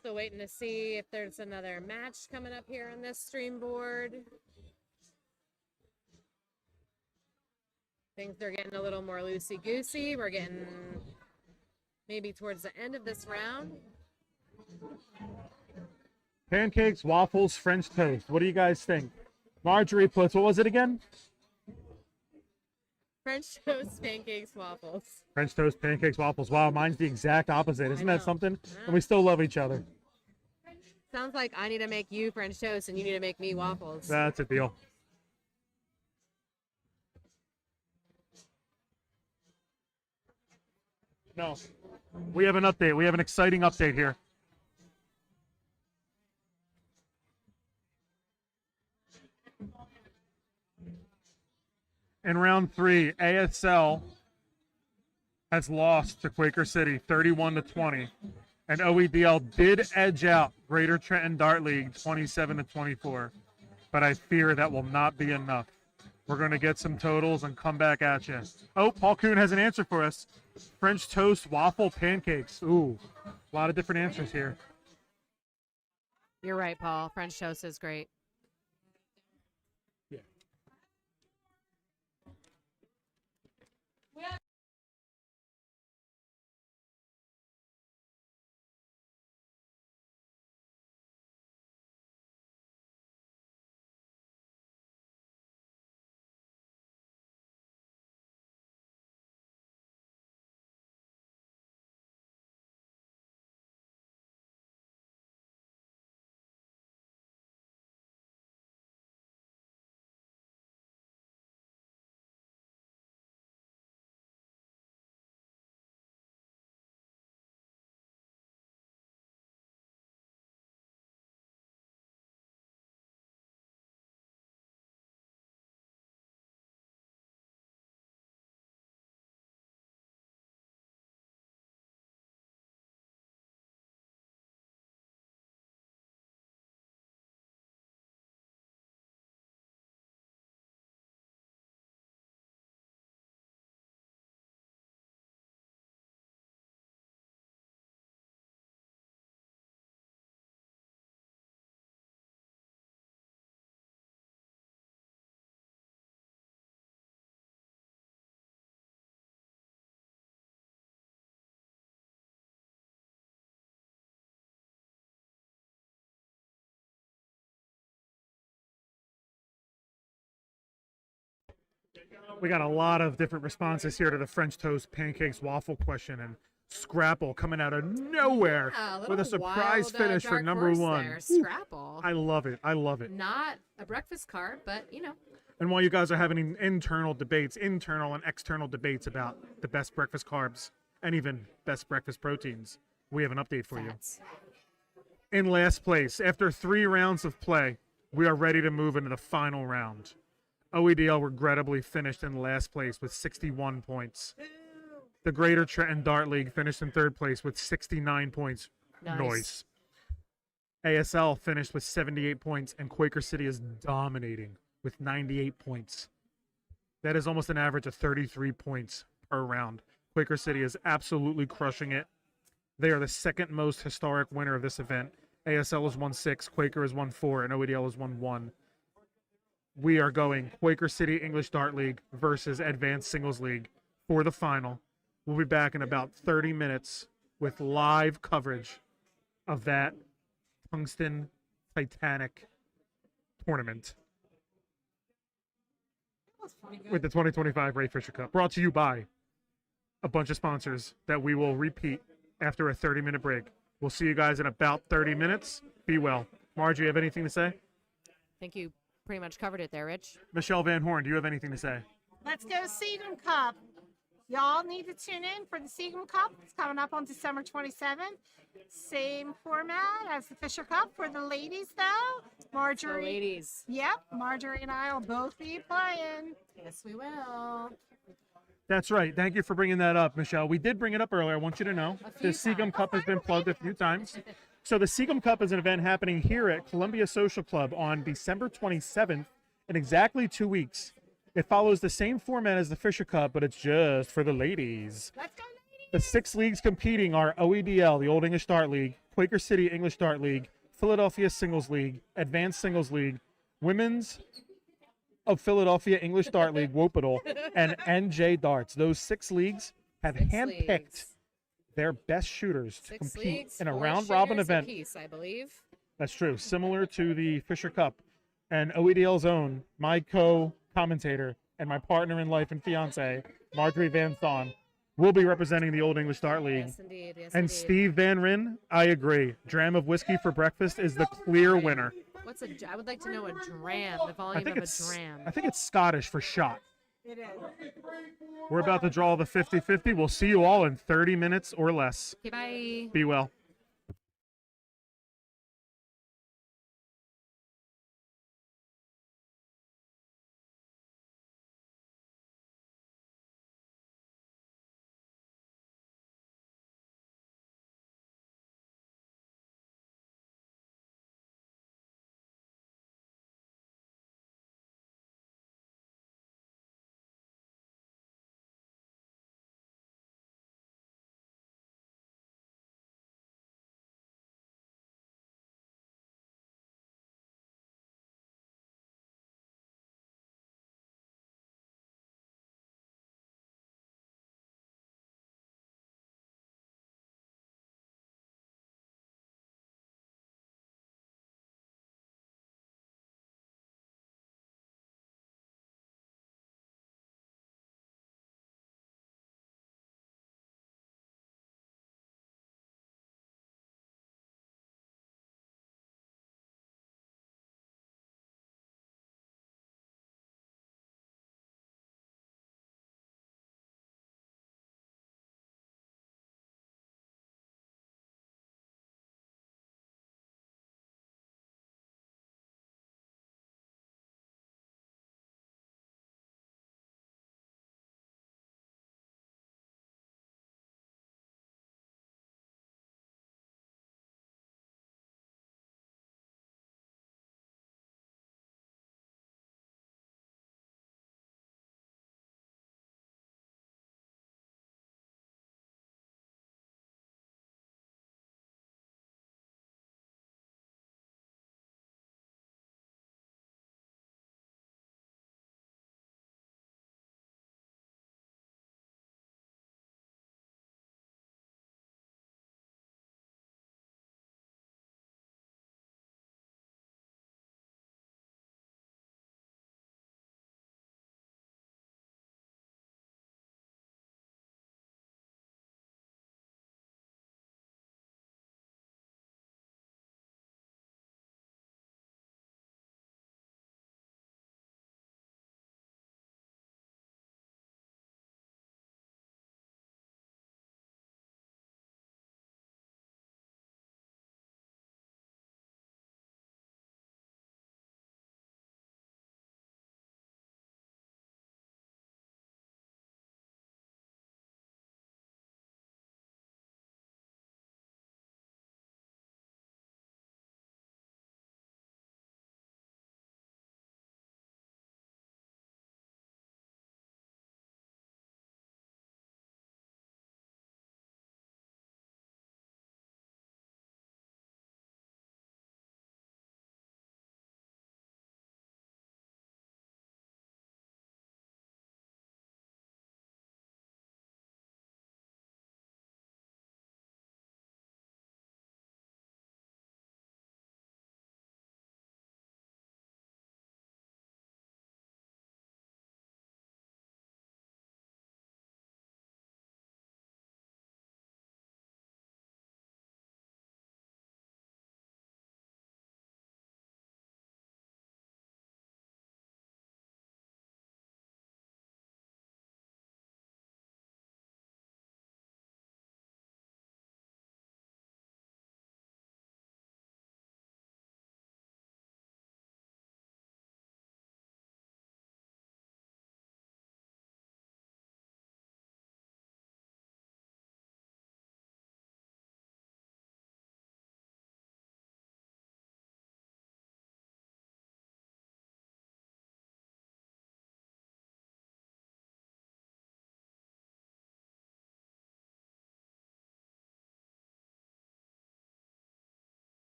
Still waiting to see if there's another match coming up here on this stream board. Things are getting a little more loosey-goosey. We're getting maybe towards the end of this round. Pancakes, waffles, French toast. What do you guys think? Marjorie puts, what was it again? French toast, pancakes, waffles. French toast, pancakes, waffles. Wow, mine's the exact opposite. Isn't that know. something? I know. And we still love each other. Sounds like I need to make you French toast and you need to make me waffles. That's a deal. No. We have an update. We have an exciting update here. In round 3, ASL has lost to Quaker City 31-20. And OEDL did edge out Greater Trenton Dart League 27-24. But I fear that will not be enough. We're going to get some totals and come back at you. Oh, Paul Kuhn has an answer for us. French toast, waffle, pancakes. Ooh, a lot of different answers here. You're right, Paul. French toast is great. We got a lot of different responses here to the French toast, pancakes, waffle question, and Scrapple coming out of nowhere Yeah, with a little surprise wild, finish for dark number horse one. there, Woo. Scrapple. I love it. I love it. Not a breakfast card, but you know. And while you guys are having internal and external debates about the best breakfast carbs and even best breakfast proteins, we have an update for you. Fats. In last place, after 3 rounds of play, we are ready to move into the final round. OEDL regrettably finished in last place with 61 points. The Greater Trenton Dart League finished in 3rd place with 69 points. Nice. Noise. ASL finished with 78 points, and Quaker City is dominating with 98 points. That is almost an average of 33 points per round. Quaker City is absolutely crushing it. They are the second most historic winner of this event. ASL has won 6, Quaker has won 4, and OEDL has won 1. We are going Quaker City English Dart League versus Advanced Singles League for the final. We'll be back in about 30 minutes with live coverage of that Tungsten Titanic tournament with the 2025 Ray Fischer Cup, brought to you by a bunch of sponsors that we will repeat after a 30-minute break. We'll see you guys in about 30 minutes. Be well. Marjorie, you have anything to say? I think you pretty much covered it there, Rich. Michelle Van Horn, do you have anything to say? Let's go Seagram Cup. Y'all need to tune in for the Seagram Cup. It's coming up on December 27th. Same format as the Fisher Cup for the ladies, though. So Marjorie. ladies. Yep, Marjorie and I will both be playing. Yes, we will. That's right. Thank you for bringing that up, Michelle. We did bring it up earlier. I want you to know A few the Seagram times. Cup has been plugged a few times. So the Seagram Cup is an event happening here at Columbia Social Club on December 27th in exactly 2 weeks. It follows the same format as the Fisher Cup, but it's just for the ladies. Let's go, ladies. The 6 leagues competing are OEDL, the Old English Dart League, Quaker City English Dart League, Philadelphia Singles League, Advanced Singles League, Women's of Philadelphia English Dart League, Wopadal, and NJ Darts. Those 6 leagues have handpicked Leagues. their best shooters to 6 compete leagues, in a 4 round-robin shares event. apiece, I believe. That's true. Similar to the Fisher Cup. And OEDL's own, my co-commentator and my partner in life and fiance, Marjorie Van Thon, will be representing the Old English Dart League. Yes, indeed. Yes, And indeed. Steve Van Ryn, I agree. Dram of Whiskey for Breakfast is the clear winner. What's a? I would like to know a dram. The I volume think of it's a dram. I think it's Scottish for shot. It is. We're about to draw the 50-50. We'll see you all in 30 minutes or less. Okay, bye. Be well.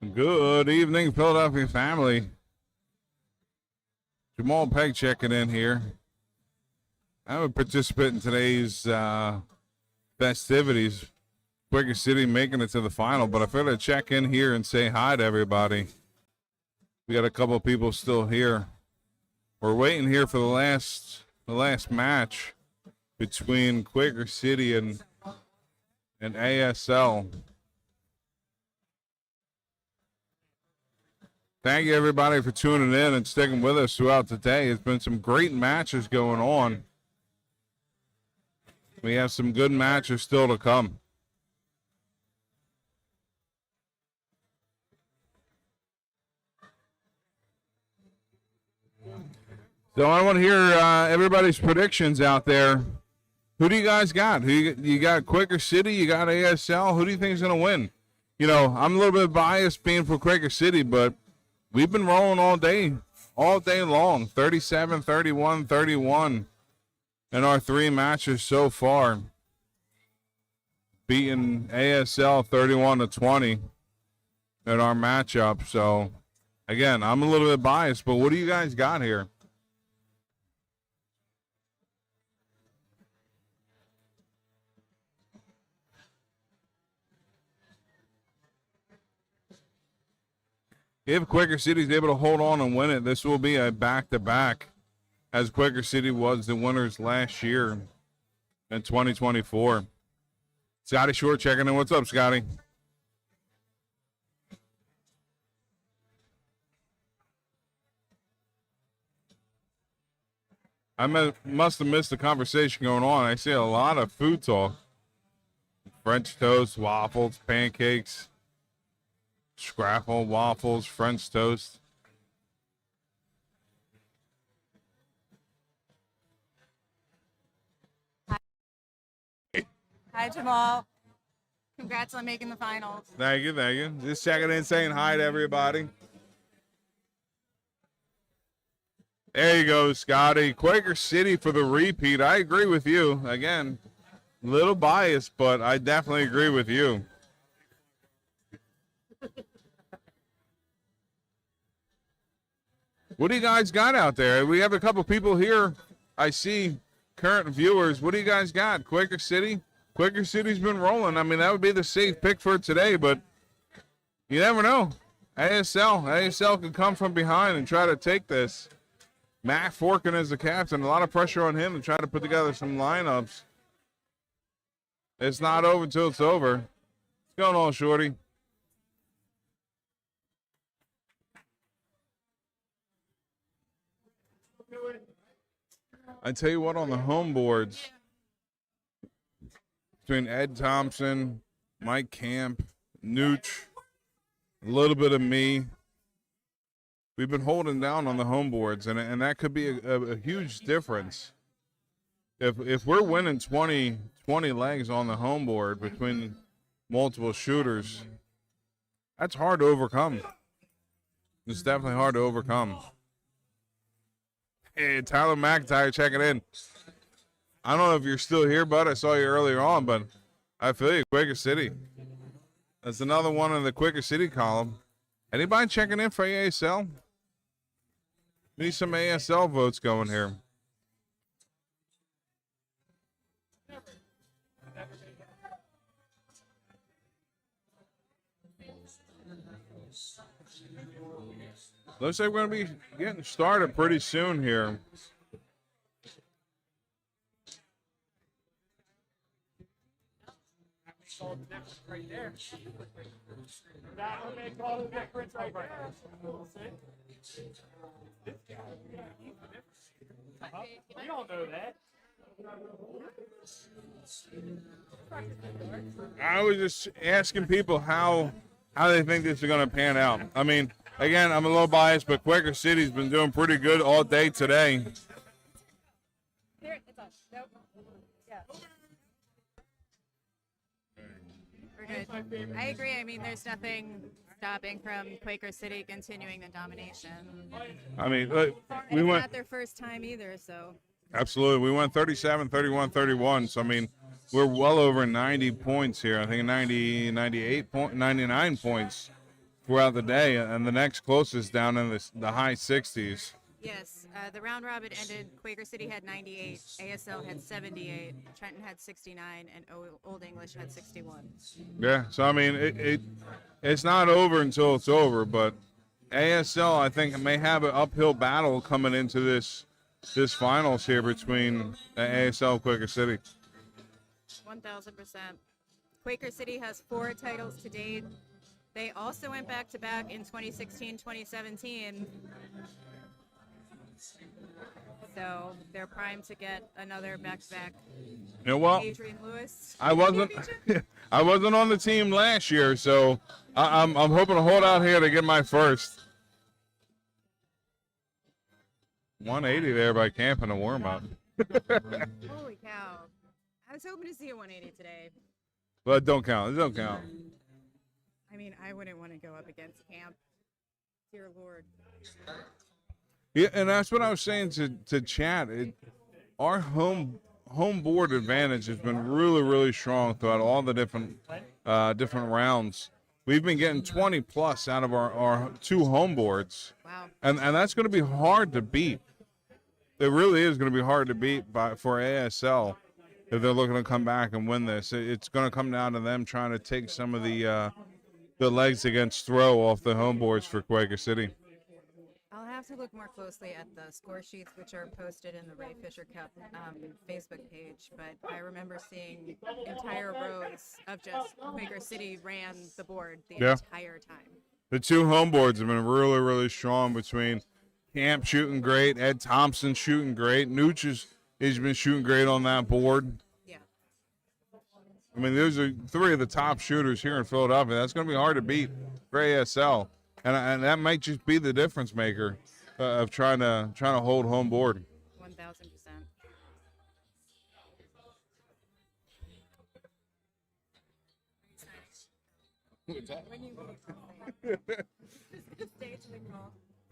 Good evening, Philadelphia family. Jamal Peg checking in here. I would participate in today's festivities. Quaker City making it to the final, but I figured I'd check in here and say hi to everybody. We got a couple of people still here. We're waiting here for the last match between Quaker City and ASL. Thank you, everybody, for tuning in and sticking with us throughout the day. It's been some great matches going on. We have some good matches still to come. So I want to hear everybody's predictions out there. Who do you guys got? You got Quaker City? You got ASL? Who do you think is going to win? You know, I'm a little bit biased being for Quaker City, but we've been rolling all day long. 37, 31, 31 in our 3 matches so far. Beating ASL 31-20 in our matchup. So, again, I'm a little bit biased, but what do you guys got here? If Quaker City is able to hold on and win it, this will be a back-to-back, as Quaker City was the winners last year in 2024. Scotty Short checking in. What's up, Scotty? I must have missed the conversation going on. I see a lot of food talk. French toast, waffles, pancakes. Scrapple, waffles, French toast. Hi, Jamal. Congrats on making the finals. Thank you, thank you. Just checking in, saying hi to everybody. There you go, Scotty. Quaker City for the repeat. I agree with you. Again, a little biased, but I definitely agree with you. What do you guys got out there? We have a couple people here. I see current viewers. What do you guys got? Quaker City? Quaker City's been rolling. I mean, that would be the safe pick for today, but you never know. ASL could come from behind and try to take this. Matt Forkin is the captain. A lot of pressure on him to try to put together some lineups. It's not over until it's over. What's going on, Shorty? I tell you what, on the home boards, between Ed Thompson, Mike Camp, Nooch, a little bit of me, we've been holding down on the home boards, and that could be a huge difference. If we're winning 20 legs on the home board between multiple shooters, that's hard to overcome. It's definitely hard to overcome. Hey, Tyler McIntyre checking in. I don't know if you're still here, bud. I saw you earlier on, but I feel you. Quaker City. That's another one in the Quaker City column. Anybody checking in for ASL? We need some ASL votes going here. Looks like we're going to be getting started pretty soon here. Right there. That would make all the difference right there. You don't know that. I was just asking people how they think this is going to pan out. I mean, again, I'm a little biased, but Quaker City's been doing pretty good all day today. There, it's on. Nope. Yeah. We're good. I agree. I mean, there's nothing stopping from Quaker City continuing the domination. I mean, look, we It's went not their first time either, so. absolutely. We went 37, 31, 31. So I mean, we're well over 90 points here. I think 90, 98 point, 99 points throughout the day, and the next closest down in the high 60s. Yes, the round robin ended. Quaker City had 98, ASL had 78, Trenton had 69, and Old English had 61. Yeah, so I mean, it's not over until it's over, but ASL, I think, may have an uphill battle coming into this finals here between ASL and Quaker City. 1,000%. Quaker City has 4 titles to date. They also went back-to-back in 2016, 2017. So they're primed to get another back-to-back. You know what? Adrian Lewis. I wasn't on the team last year, so I'm hoping to hold out here to get my first. 180 there by Camp in a warm-up. Holy cow. I was hoping to see a 180 today. But it don't count. It don't count. I mean, I wouldn't want to go up against Camp. Dear Lord. Yeah, and that's what I was saying to Chad. Our home board advantage has been really, really strong throughout all the different rounds. We've been getting 20 plus out of our 2 home boards. Wow. And that's going to be hard to beat. It really is going to be hard to beat for ASL if they're looking to come back and win this. It's going to come down to them trying to take some of the legs against throw off the home boards for Quaker City. I'll have to look more closely at the score sheets, which are posted in the Ray Fischer Cup Facebook page. But I remember seeing entire rows of just Quaker City ran the board the entire time. The 2 home boards have been really, really strong between Camp shooting great, Ed Thompson shooting great, Nooch has been shooting great on that board. Yeah. I mean, those are 3 of the top shooters here in Philadelphia. That's going to be hard to beat for ASL. And that might just be the difference maker of trying to hold home board. 1,000%.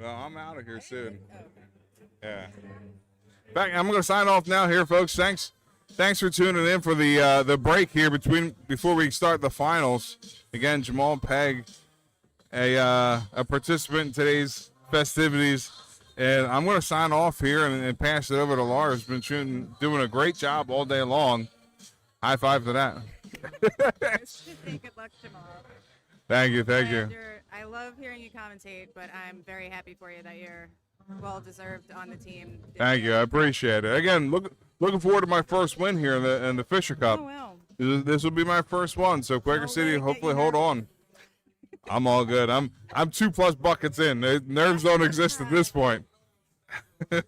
Well, I'm out of here soon. Yeah. In fact, I'm going to sign off now here, folks. Thanks for tuning in for the break here before we start the finals. Again, Jamal Pegg, a participant in today's festivities, and I'm going to sign off here and pass it over to Lars. Been doing a great job all day long. High five to that. Good luck, Jamal. Thank you. I love hearing you commentate, but I'm very happy for you that you're well-deserved on the team. Thank you. I appreciate it. Again, looking forward to my first win here in the Fisher Cup. Oh, well. This will be my first one, so Quaker City, hopefully hold on. I'm all good. I'm 2+ buckets in. Nerves don't exist at this point. All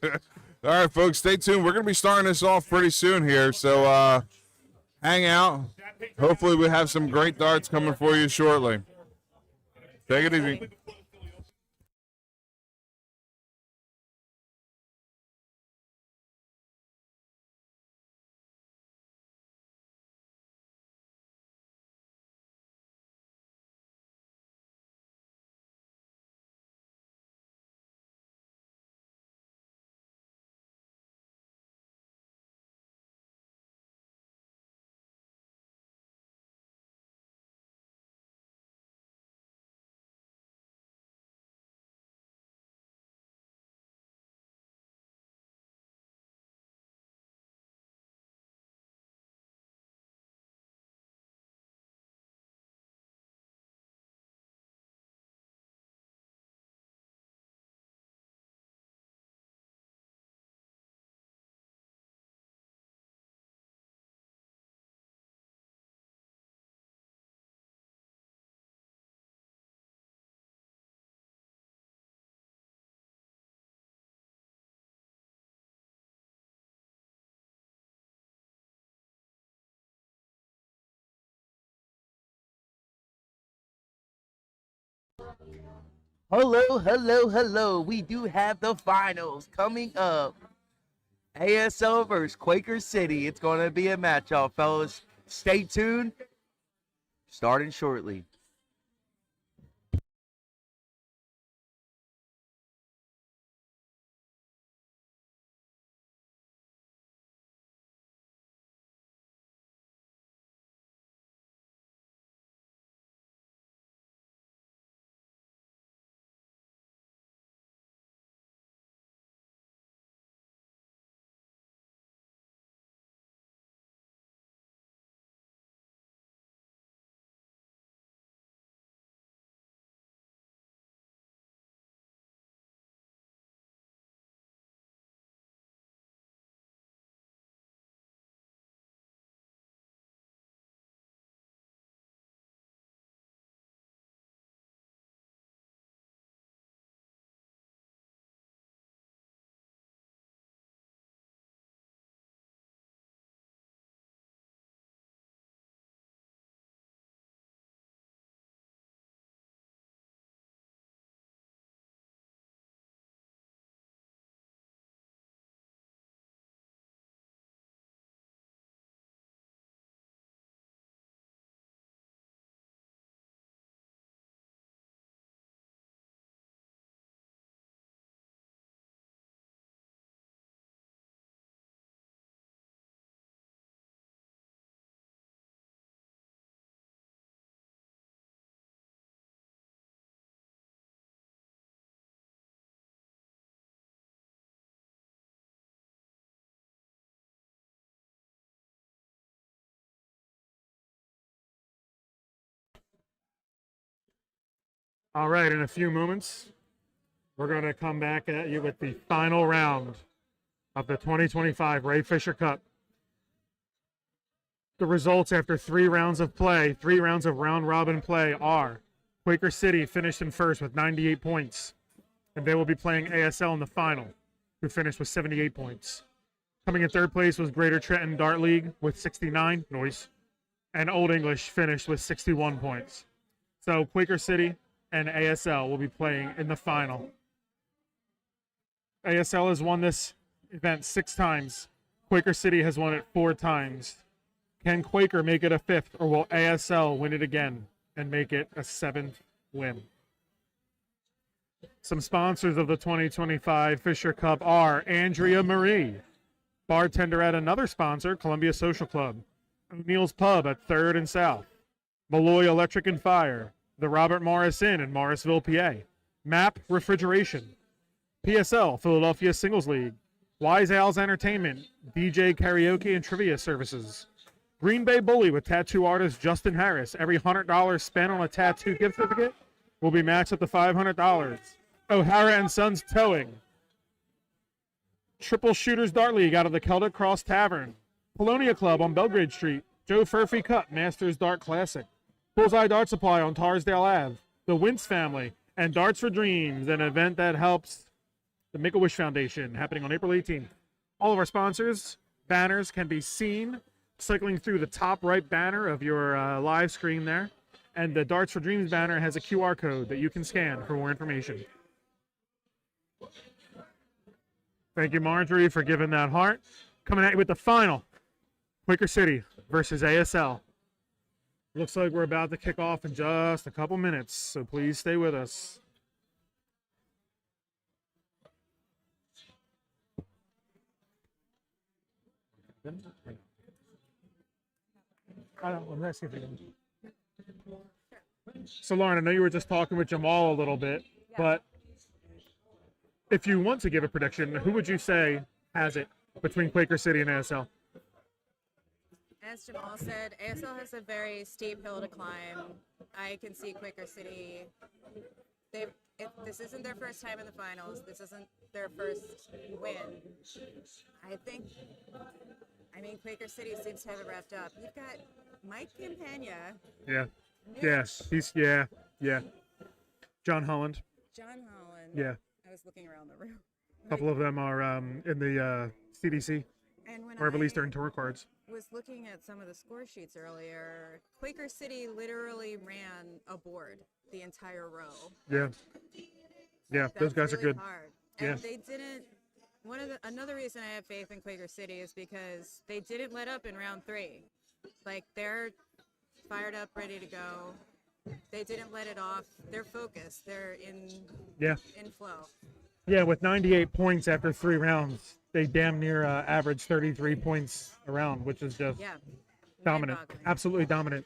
right, folks, stay tuned. We're going to be starting this off pretty soon here, so hang out. Hopefully we have some great darts coming for you shortly. Take it easy. Hello. We do have the finals coming up. ASL versus Quaker City. It's going to be a matchup, fellas. Stay tuned. Starting shortly. All right, in a few moments, we're going to come back at you with the final round of the 2025 Ray Fisher Cup. The results after 3 rounds of play, 3 rounds of round-robin play are Quaker City finished in first with 98 points, and they will be playing ASL in the final, who finished with 78 points. Coming in third place was Greater Trenton Dart League with 69, noise, and Old English finished with 61 points. So Quaker City and ASL will be playing in the final. ASL has won this event 6 times. Quaker City has won it 4 times. Can Quaker make it a 5th, or will ASL win it again and make it a 7th win? Some sponsors of the 2025 Fisher Cup are Andrea Marie, bartender at another sponsor, Columbia Social Club, O'Neill's Pub at 3rd and South, Malloy Electric and Fire, the Robert Morris Inn in Morrisville, PA, MAP Refrigeration, PSL, Philadelphia Singles League, Wise Owls Entertainment, DJ Karaoke and Trivia Services, Green Bay Bully with tattoo artist Justin Harris. Every $100 spent on a tattoo gift certificate will be matched up to $500. O'Hara and Sons Towing, Triple Shooters Dart League out of the Celtic Cross Tavern, Polonia Club on Belgrade Street, Joe Furphy Cup Masters Dart Classic, Bullseye Dart Supply on Tarsdale Ave, the Wintz Family, and Darts for Dreams, an event that helps the Make-A-Wish Foundation, happening on April 18th. All of our sponsors' banners can be seen cycling through the top right banner of your live screen there. And the Darts for Dreams banner has a QR code that you can scan for more information. Thank you, Marjorie, for giving that heart. Coming at you with the final, Quaker City versus ASL. Looks like we're about to kick off in just a couple minutes, so please stay with us. So, Lauren, I know you were just talking with Jamal a little bit, but if you want to give a prediction, who would you say has it between Quaker City and ASL? As Jamal said, ASL has a very steep hill to climb. I can see Quaker City. This isn't their first time in the finals. This isn't their first win. I mean, Quaker City seems to have it wrapped up. You've got Mike Campagna. Yeah. Mitch, Yes. Yeah. John Holland. John Holland. Yeah. I was looking around the room. A couple of them are in the CDC, And when or at least I they're in tour cards. was looking at some of the score sheets earlier, Quaker City literally ran a board the entire row. Yeah. Yeah, those That's guys are really good. hard. Yeah. And they didn't. Another reason I have faith in Quaker City is because they didn't let up in round 3. Like, they're fired up, ready to go. They didn't let it off. They're focused. They're in flow. Yeah, with 98 points after 3 rounds, they damn near average 33 points a round, which is just dominant. Mind-boggling. Absolutely dominant.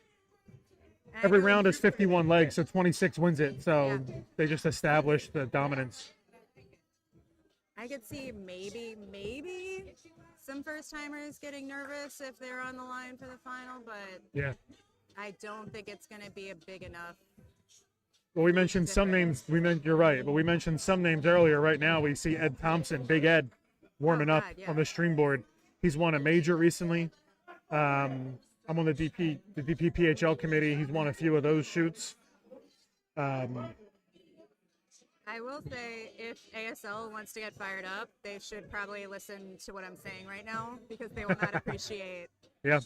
And I Every know round is you're 51 legs, so 26 wins it. So Yeah. they just established the dominance. I could see maybe some first timers getting nervous if they're on the line for the final, but Yeah. I don't think it's going to be a big enough. Well, we mentioned some names. You're right, but we mentioned some names earlier. Right now, we see Ed Thompson, Big Ed, warming up God, yeah. on the stream board. He's won a major recently. I'm on the DPPHL committee. He's won a few of those shoots. I will say, if ASL wants to get fired up, they should probably listen to what I'm saying right now, because they will not appreciate Yeah.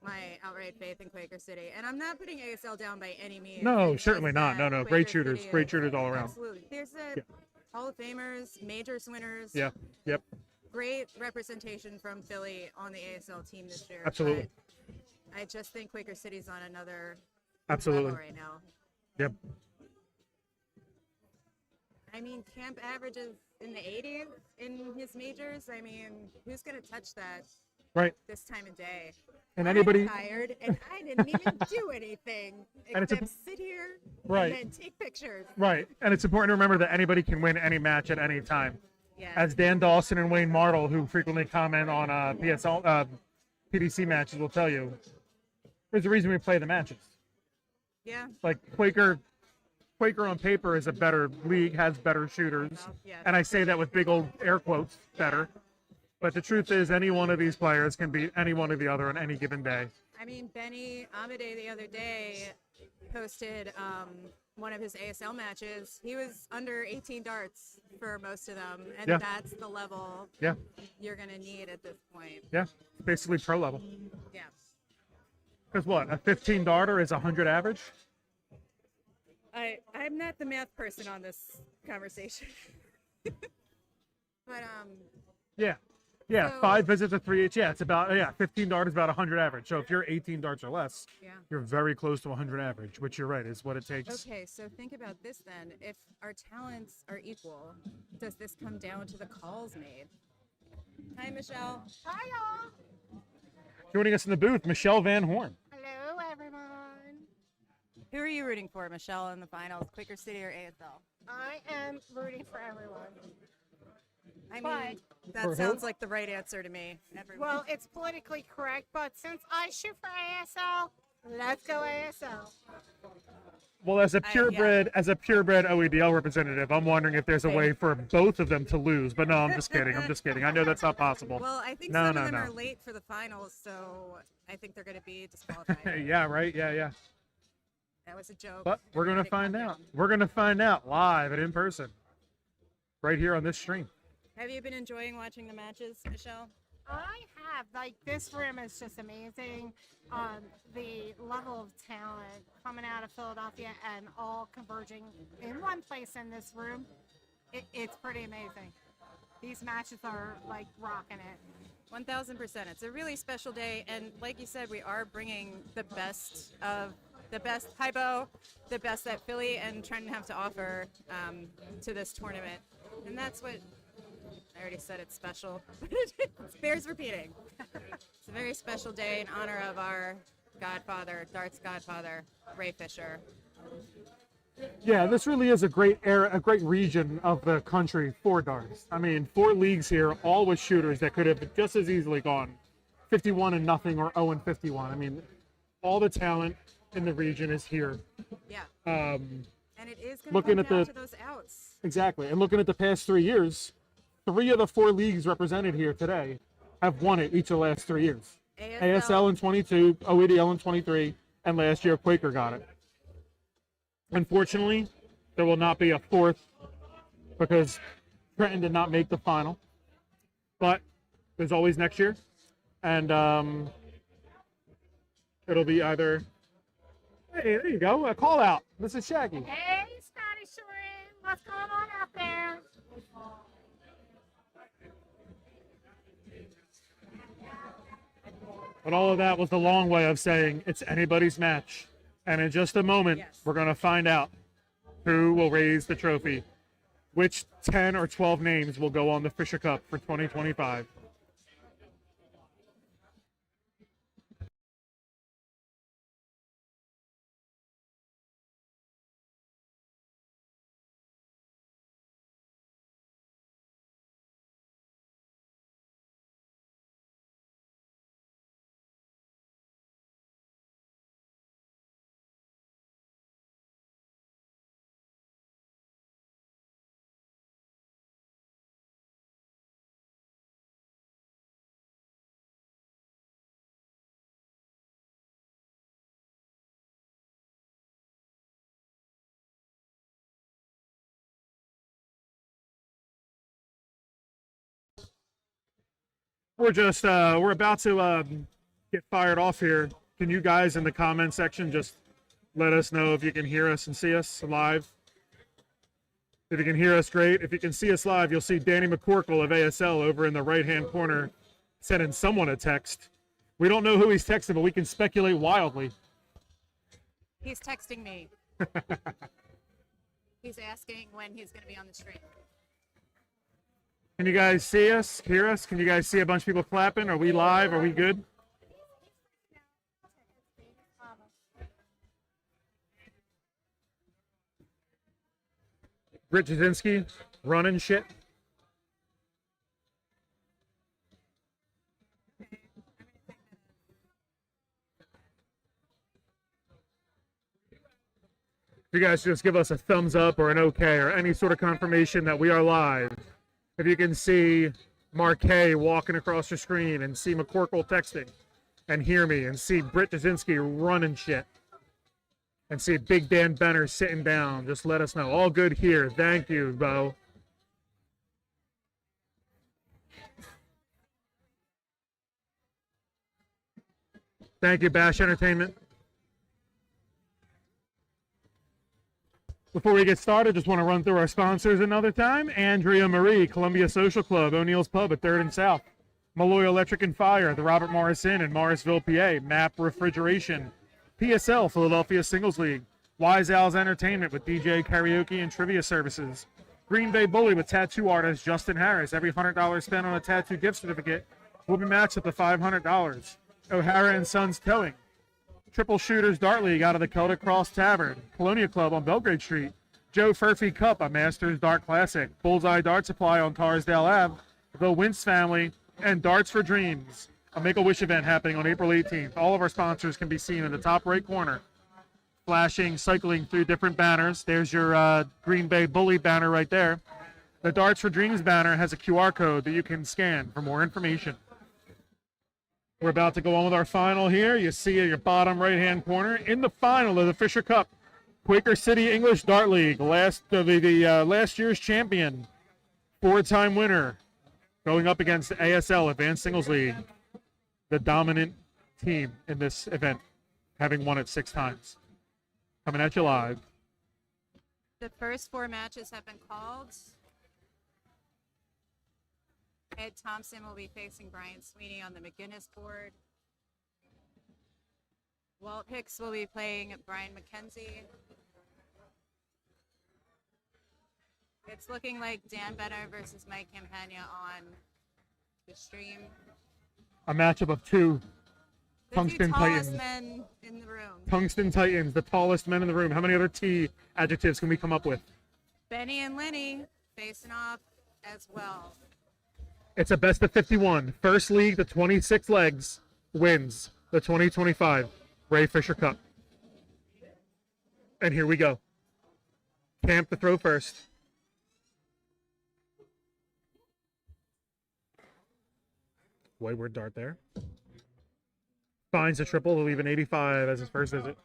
my outright faith in Quaker City. And I'm not putting ASL down by any means. No, It's certainly just not. that No. Quaker Great shooters. City Great is- shooters all around. Absolutely. There's Yeah. Hall of Famers, majors winners. Yeah. Yep. Great representation from Philly on the ASL team this year. Absolutely. But I just think Quaker City's on another Absolutely. level right now. Yep. I mean, Camp averages in the 80s in his majors. I mean, who's going to touch that Right. this time of day? And anybody. I'm tired, and I didn't even do anything And it's a- except sit here Right. and then take pictures. Right. And it's important to remember that anybody can win any match at any time. Yeah. As Dan Dawson and Wayne Martle, who frequently comment on PDC matches, will tell you, there's a reason we play the matches. Yeah. Like Quaker Quaker on paper is a better league, has better shooters, yes. and I say that with big old air quotes, better. But the truth is, any one of these players can beat any one of the other on any given day. I mean, Benny Amade the other day posted one of his ASL matches. He was under 18 darts for most of them, and Yeah. that's the level Yeah, you're going to need at this point. yeah, basically pro level. Yeah. Because what, a 15 darter is 100 average? I'm not the math person on this conversation. But Yeah. Yeah, So- 5 visits to 3H. Yeah, it's about, 15 dart is about 100 average. So if you're 18 darts or less, yeah. you're very close to 100 average, which you're right, is what it takes. Okay, so think about this then. If our talents are equal, does this come down to the calls made? Hi, Michelle. Hi, y'all. Joining us in the booth, Michelle Van Horn. Hello, everyone. Who are you rooting for, Michelle, in the finals, Quaker City or ASL? I am rooting for everyone. I But- mean, For that who? sounds like the right answer to me. Everyone. Well, it's politically correct, but since I shoot for ASL, let's go ASL. Well, as a yeah. purebred, OEDL representative, I'm wondering if there's a way for both of them to lose. But no, I'm just kidding. I'm just kidding. I know that's not possible. Well, I think No, some no, of them no. are late for the finals, so I think they're going to be disqualified. Yeah, right. Yeah. That was a joke. But we're gonna Everybody find calm out. down. We're gonna find out live and in person, right here on this stream. Have you been enjoying watching the matches, Michelle? I have. Like, this room is just amazing. The level of talent coming out of Philadelphia and all converging in one place in this room, it's pretty amazing. These matches are, like, rocking it. 1000%. It's a really special day, and like you said, we are bringing the best of the best hypo, the best that Philly and Trenton have to offer to this tournament, and that's what I already said. It's special, but it bears repeating. It's a very special day in honor of our godfather, darts godfather, Ray Fischer. Yeah, this really is a great region of the country for darts. I mean, 4 leagues here, all with shooters that could have just as easily gone 51-0 or 0-51. I mean, all the talent in the region is here. Yeah, Um, and it is going to Looking come at down the- to those outs. exactly. And looking at the past 3 years, 3 of the 4 leagues represented here today have won it each of the last 3 years. ASL in 22, OEDL in 23, and last year Quaker got it. Unfortunately, there will not be a 4th because Trenton did not make the final. But there's always next year. And it'll be either... Hey, there you go. A call out. This is Shaggy. Hey, Scotty Shorin, what's going on out there? But all of that was the long way of saying it's anybody's match. And in just a moment, Yes. we're going to find out who will raise the trophy. Which 10 or 12 names will go on the Fisher Cup for 2025. We're about to get fired off here. Can you guys in the comment section just let us know if you can hear us and see us live? If you can hear us, great. If you can see us live, you'll see Danny McCorkle of ASL over in the right-hand corner sending someone a text. We don't know who he's texting, but we can speculate wildly. He's texting me. He's asking when he's going to be on the stream. Can you guys see us, hear us? Can you guys see a bunch of people clapping? Are we live? Are we good? Rich Jasinski running shit. you guys just give us a thumbs up or an okay or any sort of confirmation that we are live. If you can see Marquet walking across your screen and see McCorkle texting and hear me and see Britt Jasinski running shit and see Big Dan Benner sitting down, just let us know. All good here. Thank you, Bo. Thank you, Bash Entertainment. Before we get started, just want to run through our sponsors another time. Andrea Marie, Columbia Social Club, O'Neill's Pub at 3rd and South. Malloy Electric and Fire, the Robert Morris Inn in Morrisville, PA. MAP Refrigeration. PSL, Philadelphia Singles League. Wise Owls Entertainment with DJ karaoke and trivia services. Green Bay Bully with tattoo artist Justin Harris. Every $100 spent on a tattoo gift certificate will be matched up to $500. O'Hara and Sons Towing. Triple Shooters Dart League out of the Celtic Cross Tavern. Colonia Club on Belgrade Street. Joe Furphy Cup, a Masters Dart Classic. Bullseye Dart Supply on Carsdale Ave. The Wintz Family. And Darts for Dreams, a Make-A-Wish event happening on April 18th. All of our sponsors can be seen in the top right corner, flashing, cycling through different banners. There's your Green Bay Bully banner right there. The Darts for Dreams banner has a QR code that you can scan for more information. We're about to go on with our final here. You see at your bottom right-hand corner, in the final of the Fisher Cup, Quaker City English Dart League, last year's champion, 4-time winner, going up against the ASL, Advanced Singles League, the dominant team in this event, having won it 6 times. Coming at you live. The first 4 matches have been called. Ed Thompson will be facing Brian Sweeney on the McGinnis board. Walt Hicks will be playing Brian McKenzie. It's looking like Dan Benner versus Mike Campagna on the stream. A matchup of 2 The Tungsten 2 tallest Titans. men in the room. Tungsten Titans, the tallest men in the room. How many other T adjectives can we come up with? Benny and Lenny facing off as well. It's a best of 51. First league, the 26 legs, wins the 2025 Ray Fisher Cup. And here we go. Camp to throw first. Wayward dart there. Finds a triple to leave an 85 as his first visit.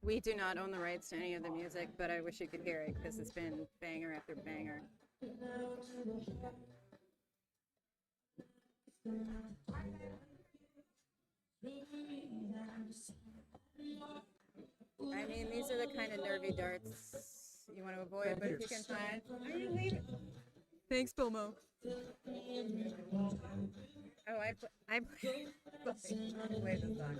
We do not own the rights to any of the music, but I wish you could hear it because it's been banger after banger. I mean, these are the kind of nervy darts you want to avoid, but if you can find... Are you leaving? Thanks, Bilmo. Oh, I play the song.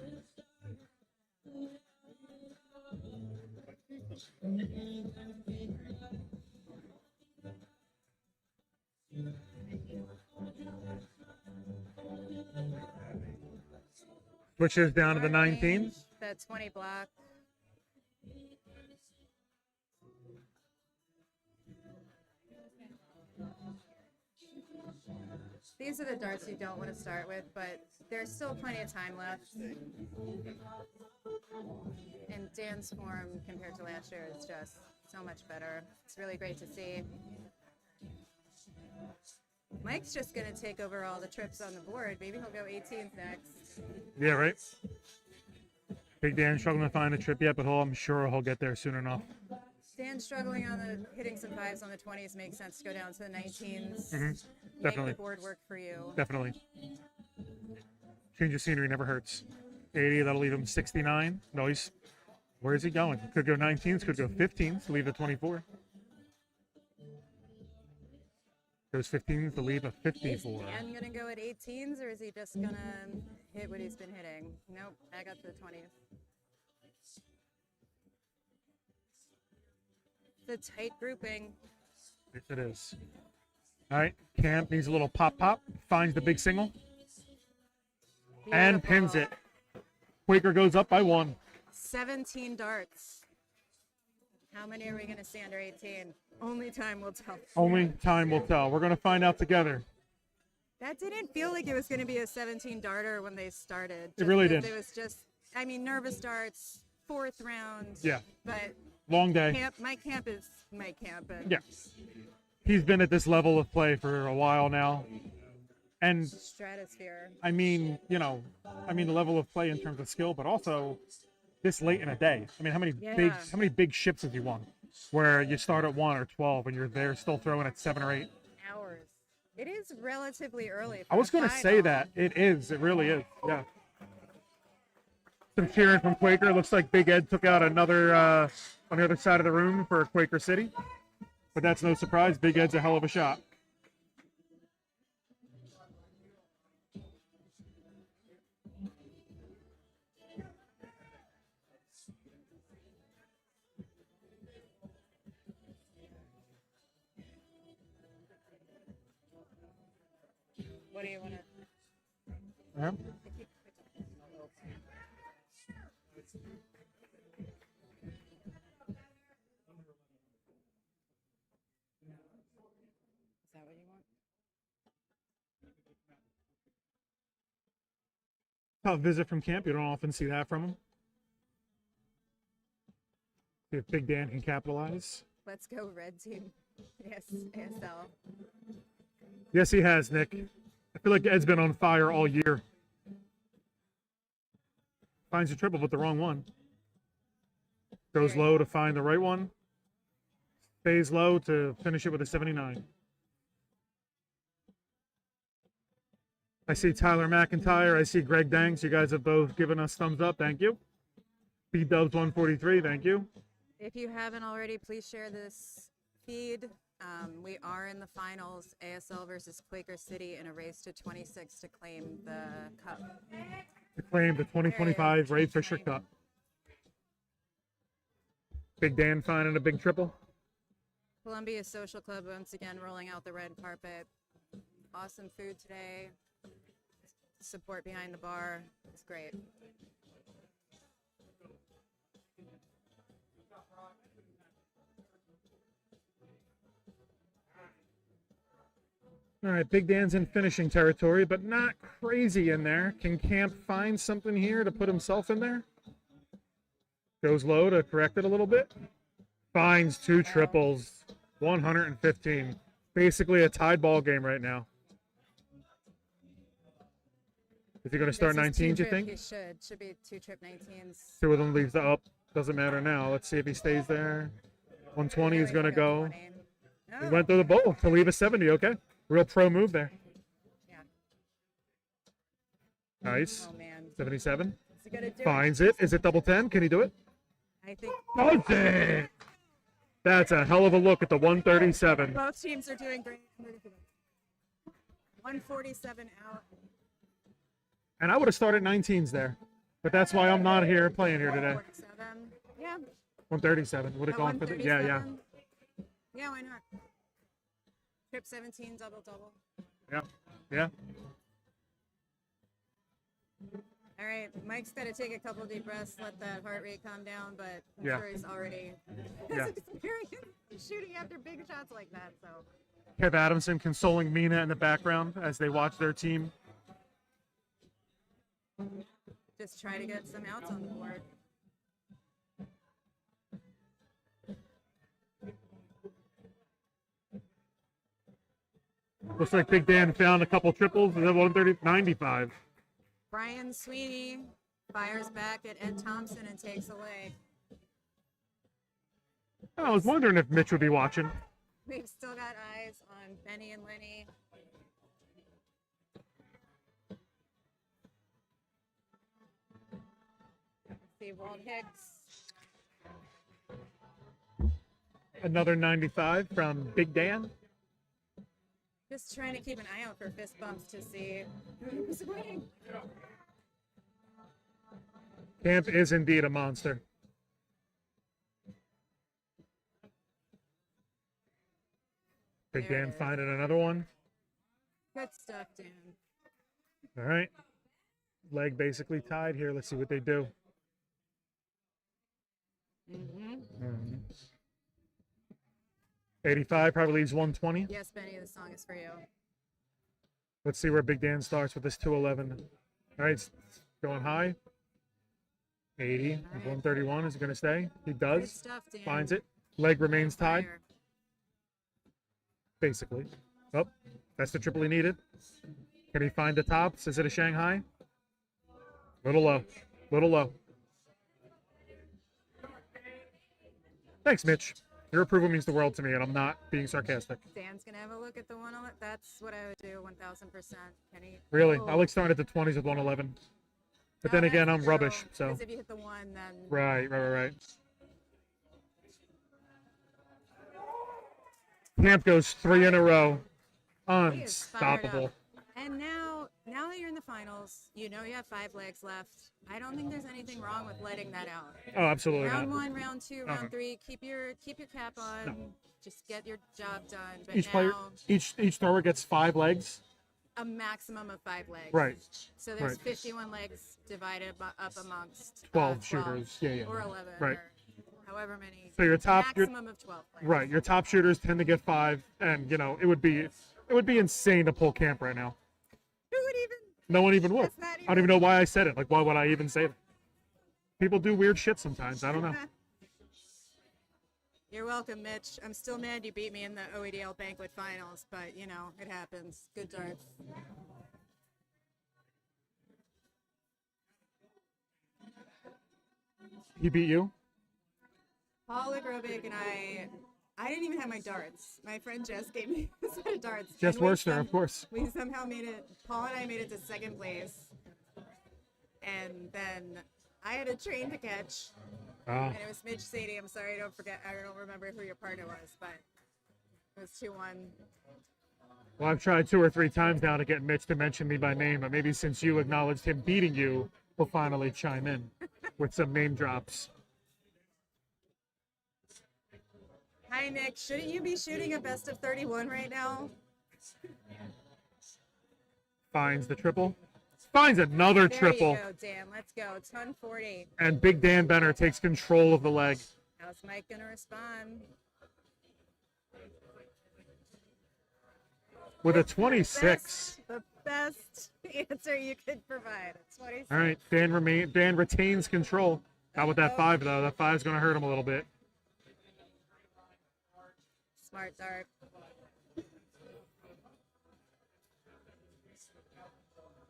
Switches down to the 19. The 20 block. These are the darts you don't want to start with, but there's still plenty of time left. And Dan's form compared to last year is just so much better. It's really great to see. Mike's just going to take over all the trips on the board. Maybe he'll go 18th next. Yeah, right. Big Dan struggling to find a trip yet, but I'm sure he'll get there soon enough. Dan's struggling on the hitting some 5s on the 20s. Makes sense to go down to the 19s. Definitely. Make the board work for you. Definitely. Change of scenery never hurts. 80, that'll leave him 69. Nice. Where is he going? Could go 19s, could go 15s to leave a 24. Goes 15s to leave a 54. Is Dan going to go at 18s, or is he just going to hit what he's been hitting? Nope, I got to the 20s. It's a tight grouping. Yes, it is. All right, Camp needs a little pop. Finds the big single. And pins it. Quaker goes up by 1. 17 darts. How many are we going to see under 18? Only time will tell. Only time will tell. We're going to find out together. That didn't feel like it was going to be a 17 darter when they started. It really did. It was just I mean, nervous starts, 4th round. Yeah. But Long day. my camp is my camp. And Yeah. He's been at this level of play for a while now. And stratosphere. I mean, the level of play in terms of skill, but also this late in a day. I mean, how many big ships have you won? Where you start at 1 or 12 and you're there still throwing at 7 or 8. Hours. It is relatively early. I was going to say that. It is. It really is. Yeah. Some cheering from Quaker. Looks like Big Ed took out another on the other side of the room for Quaker City. But that's no surprise. Big Ed's a hell of a shot. What do you want to? Yeah. Is that what you want? A visit from camp. You don't often see that from him. See if Big Dan can capitalize. Let's go, red team. Yes, ASL. Yes, he has, Nick. I feel like Ed's been on fire all year. Finds a triple, but the wrong one. Goes low to find the right one. Stays low to finish it with a 79. I see Tyler McIntyre. I see Greg Danks. You guys have both given us thumbs up. Thank you. B-Dubs 143. Thank you. If you haven't already, please share this feed. We are in the finals, ASL versus Quaker City, in a race to 26 to claim the cup. To claim the 2025 Ray Fischer Cup. Big Dan finding a big triple. Columbia Social Club once again rolling out the red carpet. Awesome food today. Support behind the bar. It's great. All right, Big Dan's in finishing territory, but not crazy in there. Can Camp find something here to put himself in there? Goes low to correct it a little bit. Finds 2 triples, 115. Basically a tied ball game right now. Is he going to start 19s, you think? He should be 2 trip 19s. 2 of them leaves the up. Doesn't matter now. Let's see if he stays there. 120 is going to go. He went through the bowl to leave a 70. Okay. Real pro move there. Yeah. Nice. Oh, man. 77. Is he gonna do Finds it. Is it double 10? Can he do it? I think Does it? That's a hell of a look at the 137. both teams are doing great. 147 out. And I would have started 19s there. But that's why I'm not here playing here today. 147. Yeah. 137. Would have gone for the. Yeah, yeah. 137. Yeah, why not? Trip 17, double. Yeah. Yeah. All right, Mike's got to take a couple deep breaths, let that heart rate calm down, but I'm Yeah. sure he's already Yeah. experienced shooting after big shots like that. So Kev Adamson consoling Mina in the background as they watch their team. just try to get some outs on the board. Looks like Big Dan found a couple triples. And then 130, 95. Brian Sweeney fires back at Ed Thompson and takes a leg. I was wondering if Mitch would be watching. We've still got eyes on Benny and Lenny. See Walt Hicks. Another 95 from Big Dan. Just trying to keep an eye out for fist bumps to see who's winning. Camp is indeed a monster. Big There it Dan is. finding another one. Good stuff, Dan. All right. Leg basically tied here. Let's see what they do. Mm-hmm. 85 probably leaves 120. Yes, Benny, the song is for you. Let's see where Big Dan starts with this 211. All right, it's going high. 80. All right. 131. Is it going to stay? He Good does. stuff, Dan. Finds it. Leg remains tied, Fire. basically. Oh, that's the triple he needed. Can he find the tops? Is it a Shanghai? Little low. Little low. Thanks, Mitch. Your approval means the world to me, and I'm not being sarcastic. Dan's gonna have a look at the 111. That's what I would do, 1,000%. Kenny. Really, Oh. I like starting at the 20s with 111. But No, then again, that's I'm true, rubbish. So because if you hit the 1, then right. Camp goes 3 in a row. He is fired up. Unstoppable. And now that you're in the finals, you know you have 5 legs left. I don't think there's anything wrong with letting that out. Oh, absolutely Round not. 1, round 2, round Uh-huh. 3. Keep your cap on. No. Just get your job done. But Each now, player, each thrower gets 5 legs. a maximum of 5 legs. Right. So there's right. 51 legs divided up amongst 12 shooters. Yeah. or 11 Right. or however many. So your maximum of 12 legs. Right. Your top shooters tend to get 5, and it would be insane to pull Camp right now. Who would even? No one even would. That's not I don't even know why I said it. Like, why would I even say that? People do weird shit sometimes. I don't know. You're welcome, Mitch. I'm still mad you beat me in the OEDL banquet finals, but it happens. Good darts. He beat you? Paul Agrobic and I didn't even have my darts. My friend Jess gave me a set of darts. Jess and we Worcester, of course. We somehow made it. Paul and I made it to second place, and then I had a train to catch, Ah. and it was Mitch Sadie. I'm sorry, I don't remember who your partner was, but it was 2-1. Well, I've tried 2 or 3 times now to get Mitch to mention me by name, but maybe since you acknowledged him beating you, he'll finally chime in with some name drops. Hi, Nick. Shouldn't you be shooting a best of 31 right now? Finds the triple. Finds another There triple. you go, Dan. Let's go. It's 140. And Big Dan Benner takes control of the leg. How's Mike gonna respond? With a 26. The best answer you could provide. It's 26. All right, Dan retains control. Not with that 5 though. That 5's going to hurt him a little bit. Smart dart.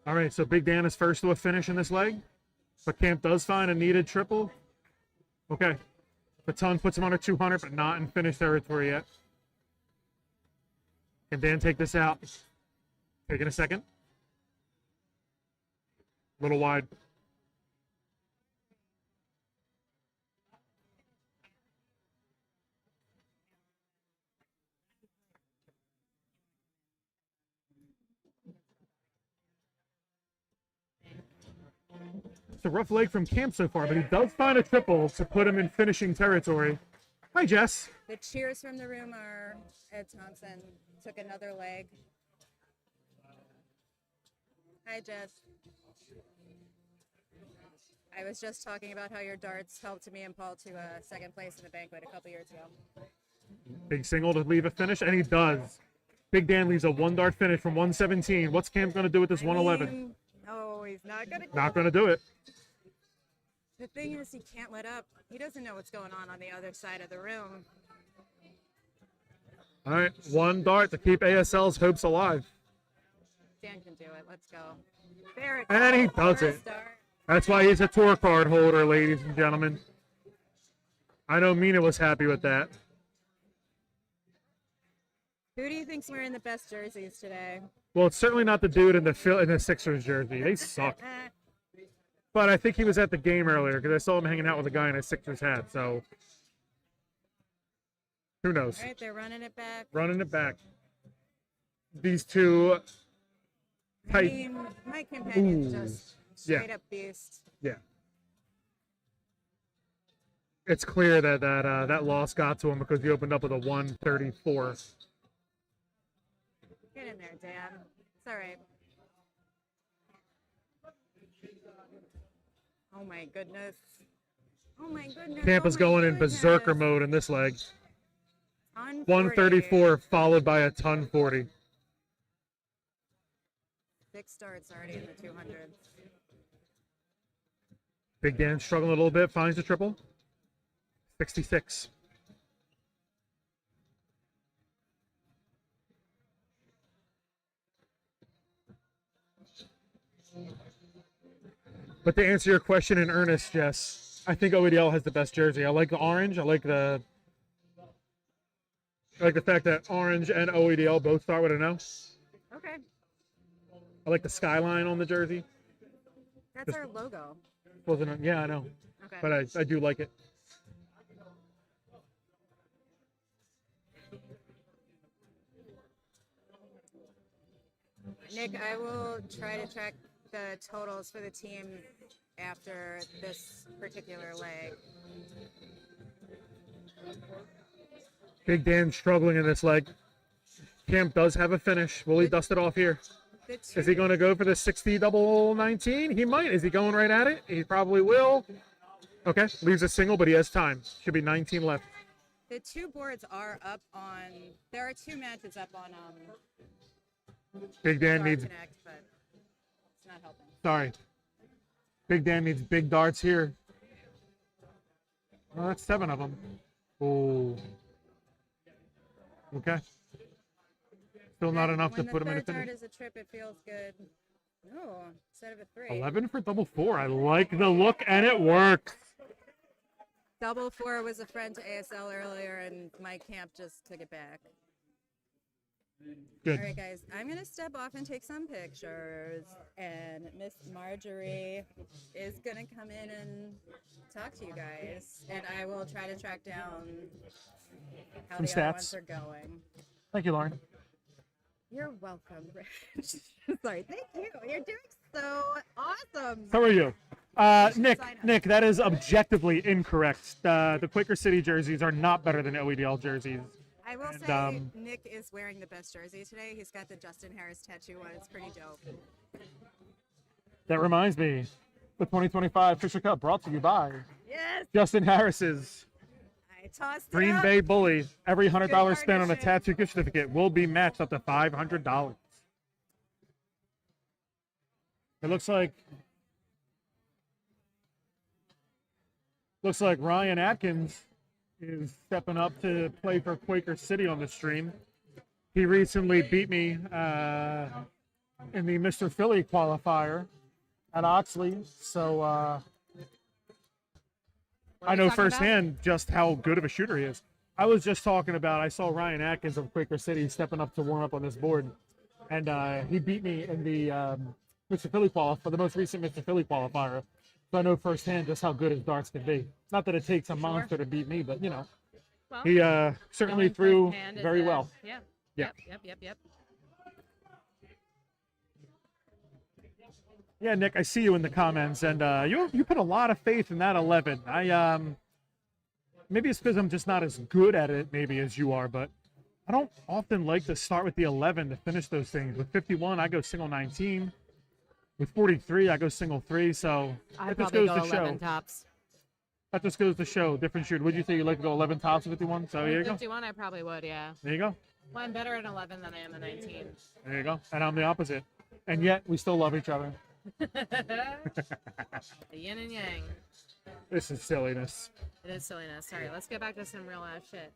All right, so Big Dan is first to a finish in this leg, but Camp does find a needed triple. Okay, Baton puts him under 200, but not in finish territory yet. Can Dan take this out? Taking a second. Little wide. It's a rough leg from Camp so far, but he does find a triple to put him in finishing territory. Hi, Jess. The cheers from the room are Ed Thompson took another leg. Hi, Jess. I was just talking about how your darts helped me and Paul to second place in the banquet a couple years ago. Big single to leave a finish, and he does. Big Dan leaves a 1-dart finish from 117. What's Camp going to do with this 111? Oh, he's not gonna. Not going to do it. The thing is, he can't let up. He doesn't know what's going on the other side of the room. All right, 1 dart to keep ASL's hopes alive. Dan can do it. Let's go. There it And he goes. does it. First dart. That's why he's a tour card holder, ladies and gentlemen. I know Mina was happy with that. Who do you think's wearing the best jerseys today? Well, it's certainly not the dude in the Sixers jersey. They suck. But I think he was at the game earlier because I saw him hanging out with a guy in a Sixers hat. So who knows? All right, they're running it back. Running it back. These two I tight. mean, my companion's Ooh. just Yeah. straight up beast. Yeah. It's clear that that loss got to him because he opened up with a 134. Get in there, Dan. It's all right. Oh my goodness. Oh my goodness. Camp oh is my going in goodness. berserker mode in this leg. On 134 followed by a ton 40. 6 starts already in the 200s. Big Dan struggling a little bit, finds the triple. 66. But to answer your question in earnest, Jess, I think OEDL has the best jersey. I like the orange. I like the fact that orange and OEDL both start with an O. Okay. I like the skyline on the jersey. That's our logo. Yeah, I know. Okay. But I do like it. Nick, I will try to track the totals for the team after this particular leg. Big Dan struggling in this leg. Camp does have a finish. Will he dust it off here? Is he going to go for the 60 double 19? He might. Is he going right at it? He probably will. Okay, leaves a single, but he has time. Should be 19 left. The two boards are up on. There are two matches up on. Big Dan Star needs. Connect, but it's not helping. Sorry. Big Dan needs big darts here. Oh, that's 7 of them. Oh. Okay. Still not enough to put him in a When the third finish. dart is a trip, it feels good. No, instead of a 3. 11 for double 4. I like the look, and it works. Double 4 was a friend to ASL earlier, and my camp just took it back. Good. All right, guys, I'm going to step off and take some pictures, and Miss Marjorie is going to come in and talk to you guys, and I will try to track down how Some the other stats. ones are going. Thank you, Lauren. You're welcome, Rich. Sorry, thank you. You're doing so awesome. How are you? Nick, that is objectively incorrect. The Quaker City jerseys are not better than OEDL jerseys. I will And, say Nick is wearing the best jersey today. He's got the Justin Harris tattoo on. It's pretty dope. That reminds me, the 2025 Fisher Cup brought to you by Yes, Justin Harris's I tossed it Green up. Bay Bully. Every $100 spent on a partnership. tattoo gift certificate will be matched up to $500. It looks like Ryan Atkins is stepping up to play for Quaker City on the stream. He recently beat me in the Mr. Philly qualifier at Oxley, so I know firsthand just how good of a shooter he is. I was just talking about, I saw Ryan Atkins of Quaker City stepping up to warm up on this board, and he beat me in the Mr. Philly qualifier, the most recent Mr. Philly qualifier. So I know firsthand just how good his darts can be. Not that it takes a monster to beat me, but you know, Well, he certainly knowing threw firsthand is very that- well. Yeah. Yeah. Yep. Yeah, Nick, I see you in the comments, and you put a lot of faith in that 11. Maybe it's because I'm just not as good at it maybe as you are, but I don't often like to start with the 11 to finish those things. With 51, I go single 19. With 43, I go single 3. So I'd that just probably goes go to show. 11 tops. That just goes to show different shoot. Would you say you like to go 11 tops with 51? So here you go. 51, I probably would, yeah. There you go. Well, I'm better at 11 than I am at 19. There you go. And I'm the opposite. And yet we still love each other. The yin and yang. This is silliness. It is silliness. Sorry, let's get back to some real ass shit.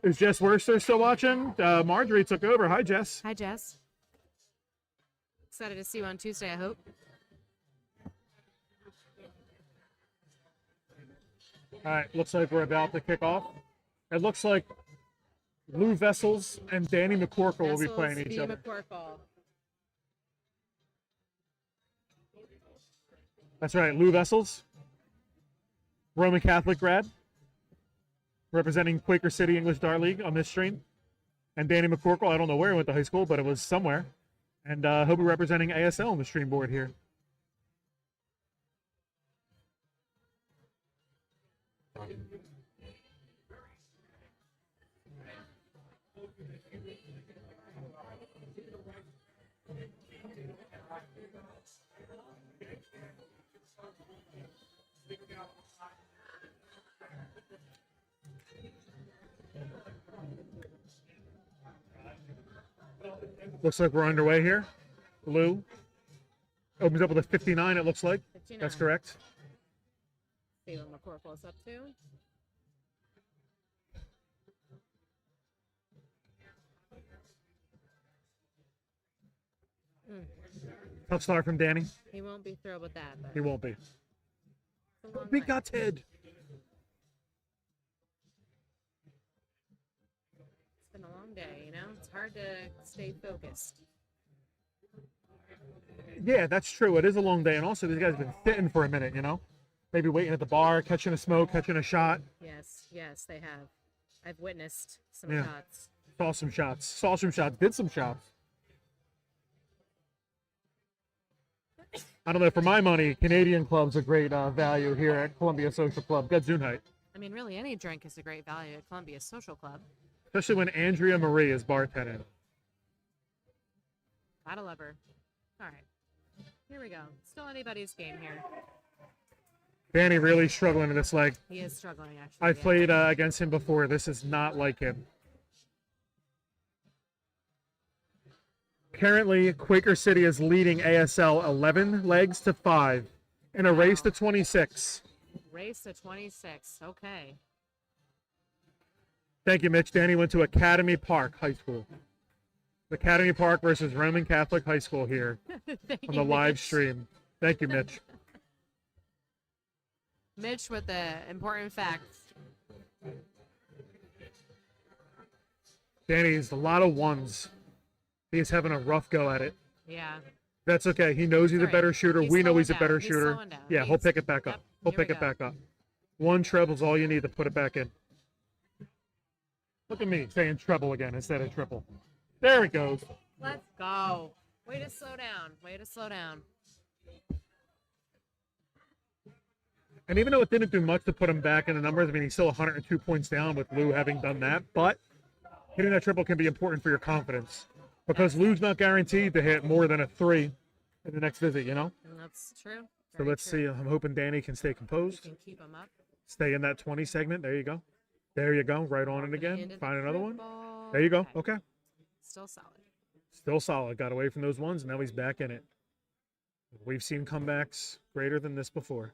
Is Jess Worcester still watching? Marjorie took over. Hi, Jess. Hi, Jess. Excited to see you on Tuesday, I hope. All right, looks like we're about to kick off. It looks like Lou Vessels and Danny McCorkle will be playing each other. McCorkle. That's right, Lou Vessels, Roman Catholic grad, representing Quaker City English Dart League on this stream. And Danny McCorkle, I don't know where he went to high school, but it was somewhere. And he'll be representing ASL on the stream board here. Looks like we're underway here. Lou opens up with a 59, it looks like. 59. That's correct. See what McCorkle's up to. Tough start from Danny. He won't be thrilled with that, but He won't be. it's a long We night. got Ted. It's been a long day, you know? It's hard to stay focused. Yeah, that's true. It is a long day, and also these guys have been sitting for a minute. You know, maybe waiting at the bar, catching a smoke, catching a shot. Yes, yes, they have. I've witnessed some Yeah. shots. Saw some shots. Saw some shots. Did some shots. I don't know. For my money, Canadian club's a great value here at Columbia Social Club. Gesundheit. I mean, really, any drink is a great value at Columbia Social Club. Especially when Andrea Marie is bartending. Gotta love her. All right. Here we go. Still anybody's game here. Danny really struggling in this leg. He is struggling, actually. I've yeah. played against him before. This is not like him. Currently, Quaker City is leading ASL 11 legs to 5 in a race to 26. Race to 26. Okay. Thank you, Mitch. Danny went to Academy Park High School. Academy Park versus Roman Catholic High School here Thank on you, the live Mitch. stream. Thank you, Mitch. Mitch with the important facts. Danny's a lot of ones. He's having a rough go at it. Yeah. That's okay. He knows he's a All right. better shooter. He's We know slowing he's a down. better He's shooter. slowing down. Yeah, he'll He's- pick it back up. Yep, He'll here we pick it go. back up. One treble's all you need to put it back in. Look at me saying treble again instead of triple. There it goes. Let's go. Way to slow down. Way to slow down. And even though it didn't do much to put him back in the numbers, I mean, he's still 102 points down with Lou having done that. But hitting that triple can be important for your confidence because Lou's not guaranteed to hit more than a 3 in the next visit, you know? And that's true. So Very let's true. see. I'm hoping Danny can stay You composed, can keep him up. stay in that 20 segment. There you go. There you go. Right on it again. Into the Find another one. triple. There you go. Okay. Still solid. Still solid. Got away from those ones. Now he's back in it. We've seen comebacks greater than this before.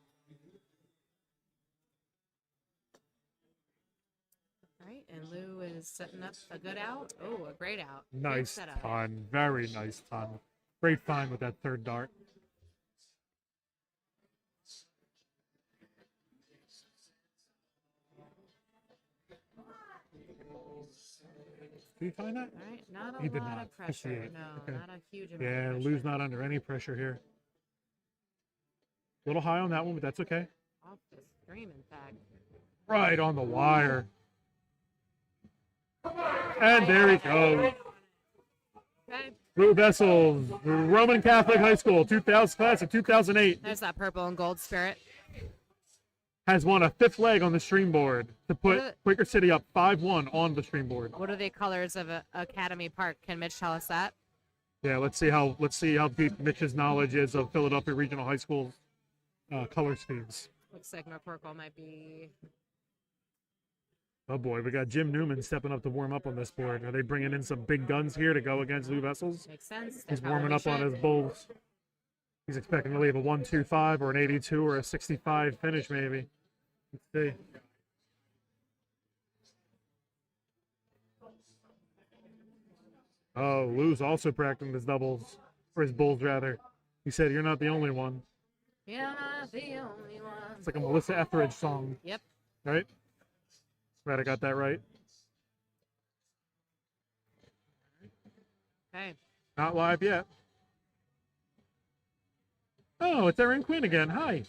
All right, and Lou is setting up a good out. Oh, a great out. Good Nice setup. ton. Very nice ton. Great find with that third dart. Did you find that? All right, not a He did lot not. of pressure. 58. No, Okay. not a huge amount Yeah, of pressure. Lou's not under any pressure here. A little high on that one, but that's okay. Off the screen, in fact. Right on the wire. And there he goes. Okay, Lou Vessels, Roman Catholic High School, 2000 class of 2008, there's that purple and gold spirit. has won a 5th leg on the stream board to put What? Quaker City up 5-1 on the stream board. What are the colors of Academy Park? Can Mitch tell us that? Yeah, let's see how deep Mitch's knowledge is of Philadelphia Regional High School's color schemes. Looks like McCorkle might be. Oh boy, we got Jim Newman stepping up to warm up on this board. Are they bringing in some big guns here to go against Lou Vessels? Makes sense. They He's warming up probably on should. his bulls. He's expecting to leave a 1-2-5 or an 82 or a 65 finish, maybe. Let's see. Oh, Lou's also practicing his doubles, or his bulls, rather. He said, "You're not the only one." You're not the only one. It's like a Melissa Etheridge song, Yep. right? Right, I got that right. Okay. Not live yet. Oh, it's Erin Quinn again. Hi.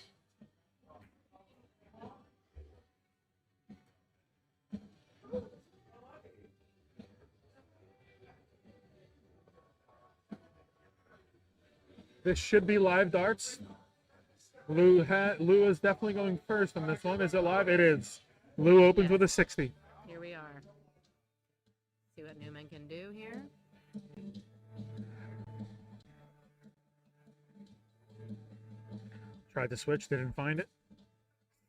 This should be live darts. Lou is definitely going first on this one. Is it live? It is. Lou opens Yes. with a 60. Here we are. See what Newman can do here. Tried to switch, didn't find it.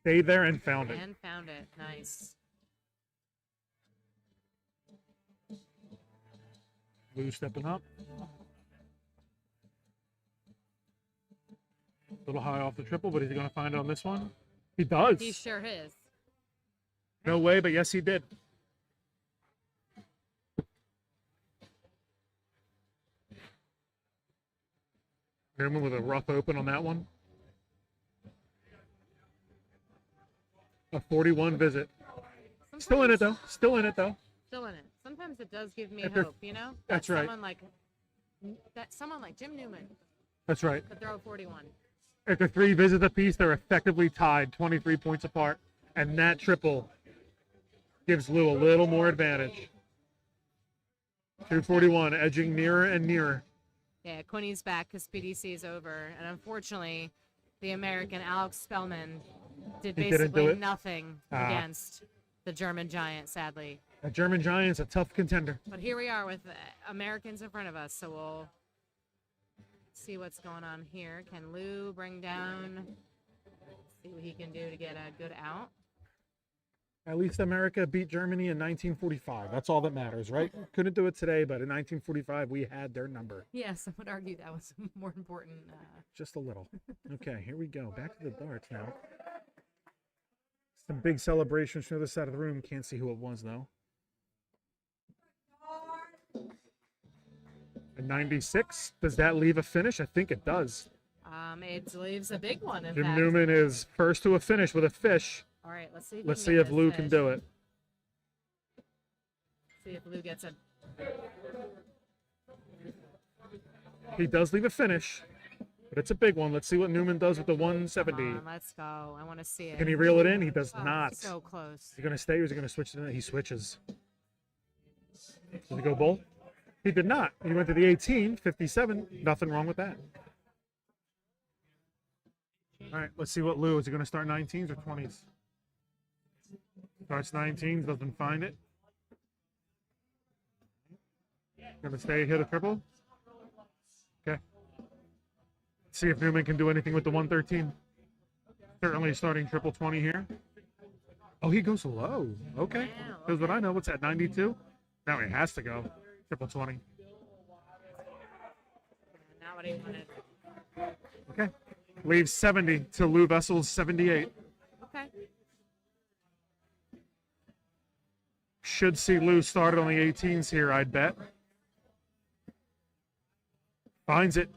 Stayed there and found it. And found it. Nice. Lou stepping up. Little high off the triple, but is he going to find it on this one? He does. He sure is. No way, but yes, he did. Newman with a rough open on that one. A 41 visit. Still in it though. Still in it though. Still in it. Sometimes it does give me If they're- hope, you know? That's right. Someone like Jim Newman That's right. could throw 41. After 3 visits apiece, they're effectively tied, 23 points apart, and that triple gives Lou a little more advantage. 241, edging nearer and nearer. Yeah, Quinny's back because PDC is over. And unfortunately, the American Alex Spellman did He didn't do basically it? nothing against the German Giant, sadly. A German Giant's a tough contender. But here we are with Americans in front of us, so we'll see what's going on here. Can Lou bring down, see what he can do to get a good out? At least America beat Germany in 1945. That's all that matters, right? Couldn't do it today, but in 1945, we had their number. Yes, I would argue that was more important. Just a little. Okay, here we go. Back to the darts now. Some big celebrations from the other side of the room. Can't see who it was, though. A 96. Does that leave a finish? I think it does. It leaves a big one, in Jim fact. Newman is first to a finish with a fish. All right, let's see. Let's see if Lou can do it. See if Lou gets a. He does leave a finish, but it's a big one. Let's see what Newman does with the 170. Come on, let's go. I want to see it. Can he reel it in? He does Oh, not. So close. Is he going to stay or is he going to switch it in? He switches. Does he go bull? He did not. He went to the 18, 57. Nothing wrong with that. All right, let's see what Lou, is he going to start 19s or 20s? Starts 19s, doesn't find it. Going to stay, hit a triple. Okay. See if Newman can do anything with the 113. Certainly starting triple 20 here. Oh, he goes low. Okay. Wow, Here's what I know. What's that, 92? Now he has to go. Triple 20. Not what he wanted. Okay. Leaves 70 to Lou Vessel's 78. Okay. Should see Lou started on the 18s here, I'd bet. Finds it.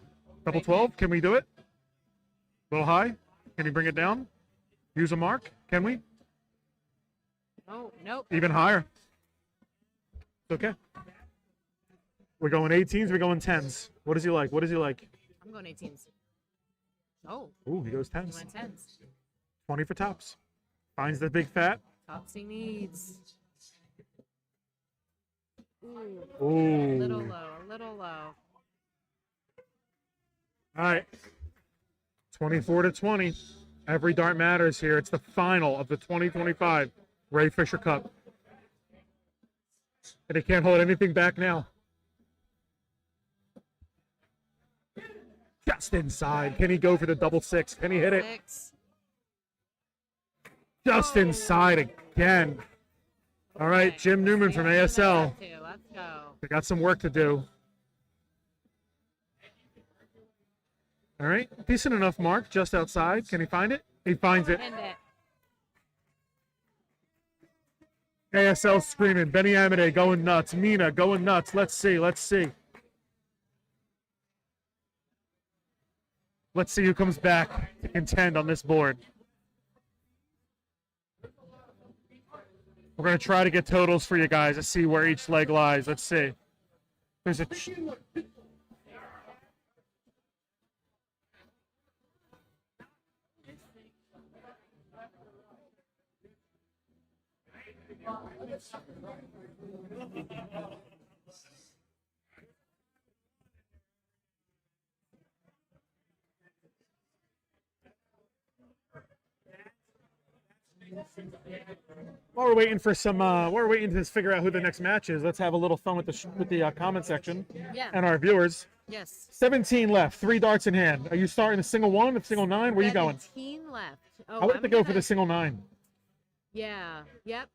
Double 12. Can we do it? A little high. Can he bring it down? Use a mark. Can we? Oh, nope. Even higher. It's okay. We're going 18s. We're going 10s. What does he like? What does he like? I'm going 18s. Oh, Ooh, he goes he 10s. went 10s. 20 for tops. Finds the big fat. Tops he needs. Ooh, a Ooh. little low, a little low. All right. 24 to 20. Every dart matters here. It's the final of the 2025 Ray Fischer Cup. And he can't hold anything back now. Just inside. Can he go for the double 6? Can he hit it? 6. Just inside again. All right, Okay. Jim Newman from ASL. Let's go. They got some work to do. All right, decent enough mark just outside. Can he find it? He finds it. End it. ASL screaming. Benny Amade going nuts. Mina going nuts. Let's see. Let's see. Let's see who comes back to contend on this board. We're going to try to get totals for you guys to see where each leg lies. Let's see. There's a... While we're waiting for some, while we're waiting to figure out who the next match is, let's have a little fun with the comment section Yeah. and our viewers. Yes. 17 left, 3 darts in hand. Are you starting the single 1, the single 9? Where are you going? 17 left. Oh, I like I'm to go for gonna- the single 9 Yeah. Yep.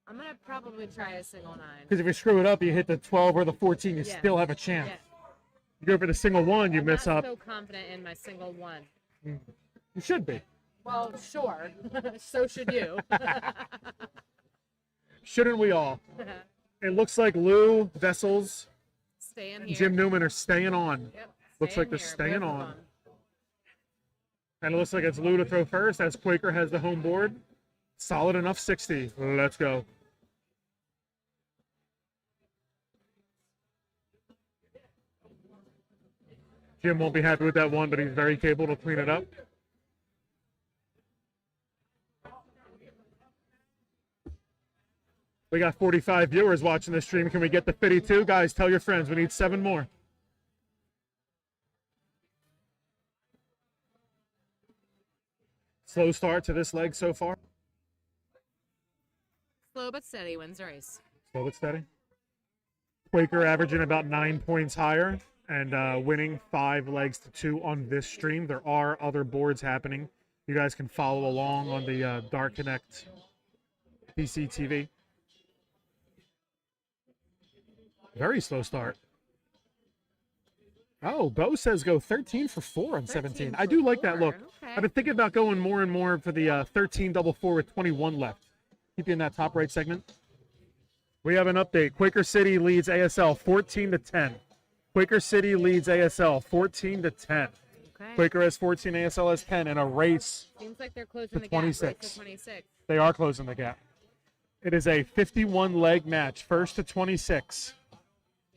I'm gonna probably try a single 9. because if you screw it up, you hit the 12 or the 14, you Yeah. still have a chance. Yeah. You go for the single 1, you I'm miss not up. so confident in my single 1. You should be. Well, sure. So should you. Shouldn't we all? It looks like Lou, Vessels, Staying and here. Jim Newman are staying on. Yep. Looks like they're here, staying both of on. them. And it looks like it's Lou to throw first as Quaker has the home board. Solid enough 60. Let's go. Jim won't be happy with that one, but he's very capable to clean it up. We got 45 viewers watching this stream. Can we get the 52? Guys, tell your friends. We need 7 more. Slow start to this leg so far. Slow but steady wins the race. Slow but steady. Quaker averaging about 9 points higher and winning 5 legs to 2 on this stream. There are other boards happening. You guys can follow along on the Dark Connect PC TV. Very slow start. Oh, Bo says go 13 for 4 on 17. I do like that look. Okay. I've been thinking about going more and more for the 13 double 4 with 21 left. Keep you in that top right segment. We have an update. Quaker City leads ASL 14 to 10. Quaker City leads ASL 14 to 10. Okay. Quaker has 14, ASL has 10 in a race. Seems like they're closing to the gap. Race 26. to 26. They are closing the gap. It is a 51 leg match, first to 26.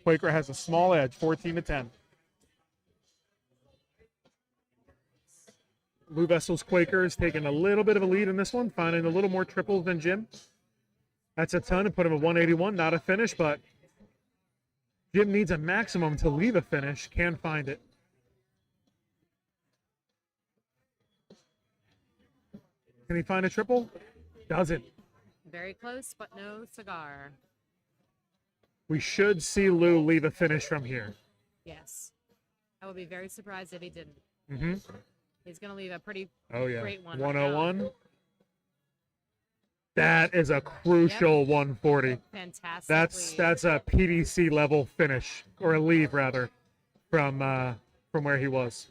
Quaker has a small edge, 14 to 10. Lou Vessel's Quaker is taking a little bit of a lead in this one, finding a little more triples than Jim. That's a ton to put him at 181, not a finish, but Jim needs a maximum to leave a finish, can find it. Can he find a triple? Doesn't. Very close, but no cigar. We should see Lou leave a finish from here. Yes. I would be very surprised if he didn't. Mm-hmm. He's going to leave a pretty Oh, yeah. great one. 101. That is a crucial 140. Fantastic. That's a PDC level finish, or a leave rather, from where he was.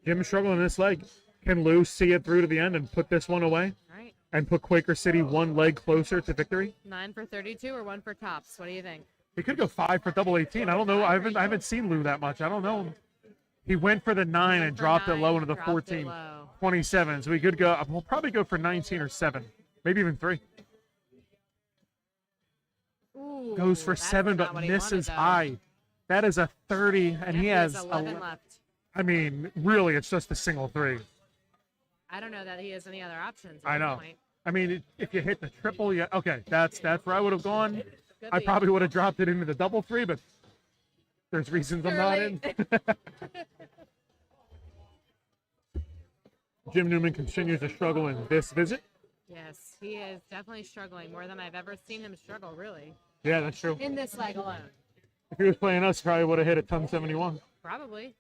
Jim struggling in this leg. Can Lou see it through to the end and put this one away? All right. And put Quaker City 1 leg closer to victory? 9 for 32 or 1 for tops? What do you think? He could go 5 for double 18. I don't know. I haven't seen Lou that much. I don't know. He went for the 9 and for dropped it 9, low into the dropped it 14. low. 27. So we could go. We'll probably go for 19 or 7, maybe even 3. Ooh, Goes for that's 7, not but what he misses wanted, though. high. That is a 30, and Yep, he has 11 left. I mean, really, it's just a single 3. I don't know that he has any other options. At I this know. Point. I mean, if you hit the triple, yeah, okay, that's where I would have gone. Good I lead. probably would have dropped it into the double 3, but there's reasons I'm not in. Jim Newman continues to struggle in this visit. Yes, he is definitely struggling more than I've ever seen him struggle, really. Yeah, that's true. In this leg alone. If he was playing us, probably would have hit a ton 71. Probably.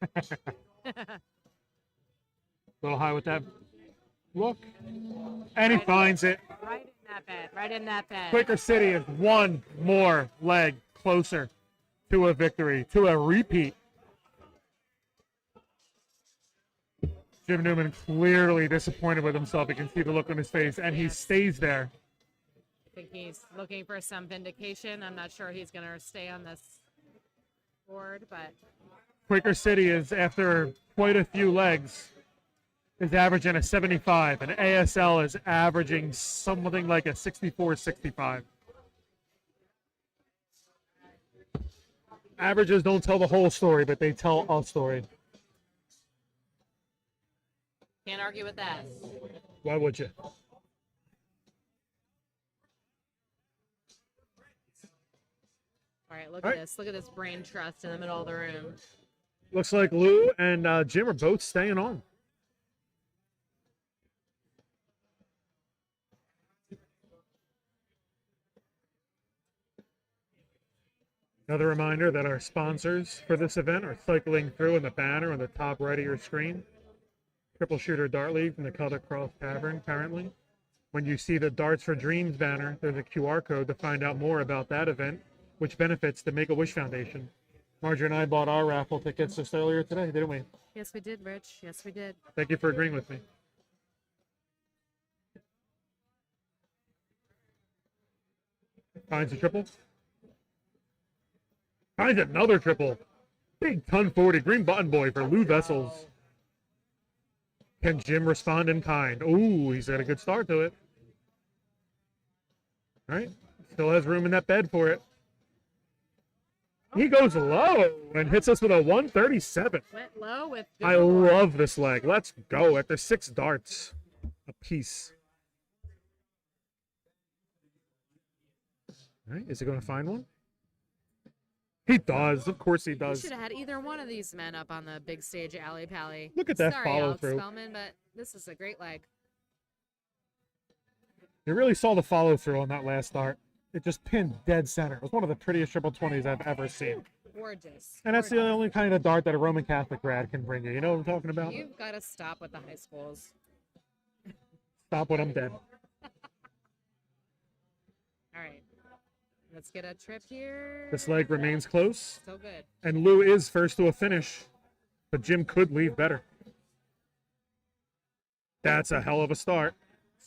A little high with that look. And he finds it. Right in that bed. Right in that bed. Quaker City is 1 more leg closer to a victory, to a repeat. Jim Newman clearly disappointed with himself. You can see the look on his face, and he Yes. stays there. I think he's looking for some vindication. I'm not sure he's going to stay on this board, but Quaker City is, after quite a few legs, is averaging a 75, and ASL is averaging something like a 64-65. Averages don't tell the whole story, but they tell a story. can't argue with that. Why would you? All right, look All at right. this. Look at this brain trust in the middle of the room. Looks like Lou and Jim are both staying on. Another reminder that our sponsors for this event are cycling through in the banner on the top right of your screen. Triple Shooter Dart League from the Cutler Cross Tavern, currently. When you see the Darts for Dreams banner, there's a QR code to find out more about that event, which benefits the Make-A-Wish Foundation. Marjorie and I bought our raffle tickets just earlier today, didn't we? Yes, we did, Rich. Yes, we did. Thank you for agreeing with me. Finds a triple. Finds another triple. Big ton 40. Green button boy for Lou Vessels. Can Jim respond in kind? Ooh, he's got a good start to it. All right. Still has room in that bed for it. He goes low and hits us with a 137. Went low with. I love this leg. Let's go after 6 darts apiece. All right, is he going to find one? He does. Of course he We does. should have had either one of these men up on the big stage at Alley Pally. Look at that Sorry, follow Alex through. Spellman, but this is a great leg. You really saw the follow through on that last dart. It just pinned dead center. It was one of the prettiest triple 20s I've ever seen. Gorgeous. And that's the only kind of dart that a Roman Catholic grad can bring you. You know what I'm talking about? You've got to stop with the high schools. Stop when I'm dead. All right. Let's get a trip here. This leg remains close. So good. And Lou is first to a finish. But Jim could leave better. That's a hell of a start.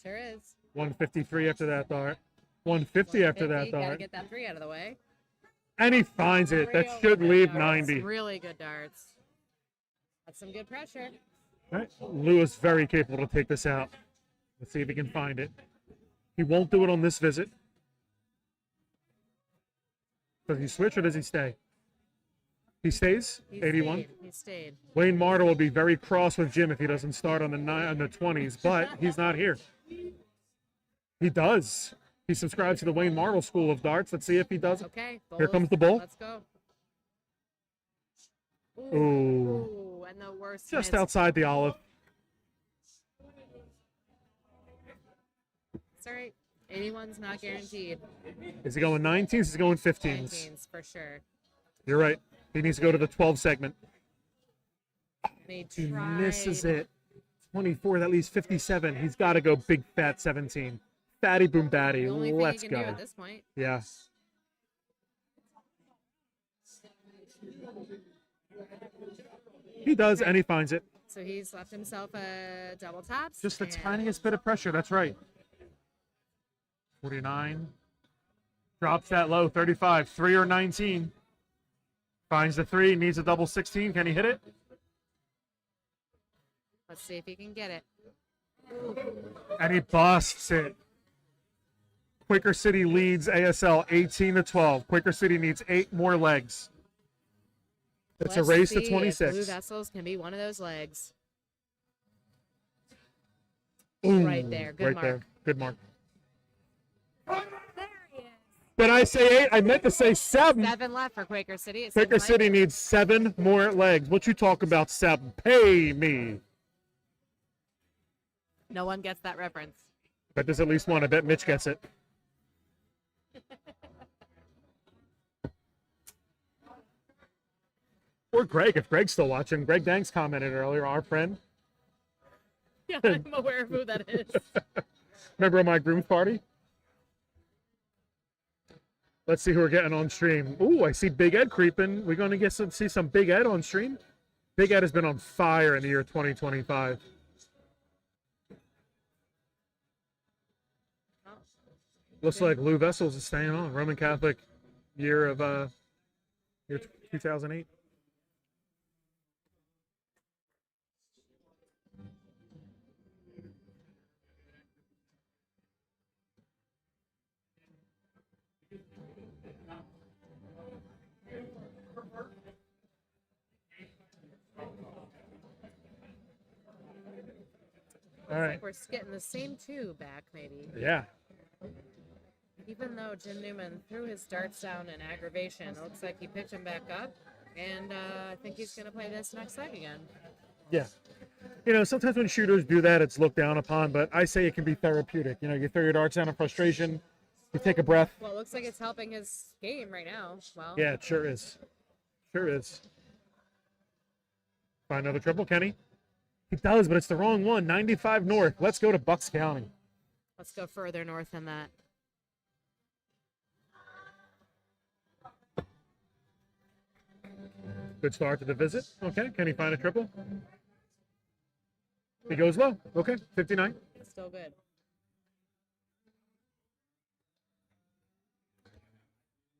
Sure is. 153 after that dart. 150 after that Gotta dart. get that 3 out of the way. And he finds it. That should leave 90. Really good darts. That's some good pressure. All right. Lou is very capable to take this out. Let's see if he can find it. He won't do it on this visit. Does he switch or does he stay? He stays. He 81. Stayed. He stayed. Wayne Martel will be very cross with Jim if he doesn't start on the 20s, but he's not here. He does. He subscribes to the Wayne Martel School of Darts. Let's see if he does. Okay. Here comes the bull. Let's go. Ooh. Ooh, and the worst. Just miss. outside the olive. It's all right. 81's not guaranteed. Is he going 19s? Is he going 15s? 19's for sure. You're right. He needs to go to the 12 segment. They He tried. misses it. 24, that leaves 57. He's got to go big fat 17. Fatty boom batty. The only thing Let's you can do go. at this point. Yeah. He does, and he finds it. So he's left himself a double tops. Just the and tiniest bit of pressure. That's right. 49. Drops that low. 35. 3 or 19. Finds the 3. Needs a double 16. Can he hit it? Let's see if he can get it. And he busts it. Quaker City leads ASL 18-12. Quaker City needs 8 more legs. It's Let's a race see to if 26. Blue Vessels can be one of those legs. Ooh, Right there. Good right mark. there. Good mark. There he is. Did I say 8? I meant to say 7. 7 left for Quaker City. It Quaker seems like. City needs 7 more legs. What you talk about 7? Pay me. No one gets that reference. Bet there's at least one. I bet Mitch gets it. Or Greg, if Greg's still watching. Greg Danks commented earlier, our friend. Yeah, I'm aware of who that is. Remember at my groom's party? Let's see who we're getting on stream. Ooh, I see Big Ed creeping. We're going to see some Big Ed on stream. Big Ed has been on fire in the year 2025. Looks like Lou Vessels is staying on. Roman Catholic year of year 2008. All right. We're getting the same 2 back, maybe. Yeah. Even though Jim Newman threw his darts down in aggravation, it looks like he picked him back up. And I think he's going to play this next leg again. Yeah. You know, sometimes when shooters do that, it's looked down upon, but I say it can be therapeutic. You know, you throw your darts down in frustration, you take a breath. Well, it looks like it's helping his game right now. Well, Yeah, it sure is. Sure is. Find another triple, Kenny. He does, but it's the wrong one. 95 north. Let's go to Bucks County. let's go further north than that. Good start to the visit. Okay, can he find a triple? He goes low. Okay, 59. Still good.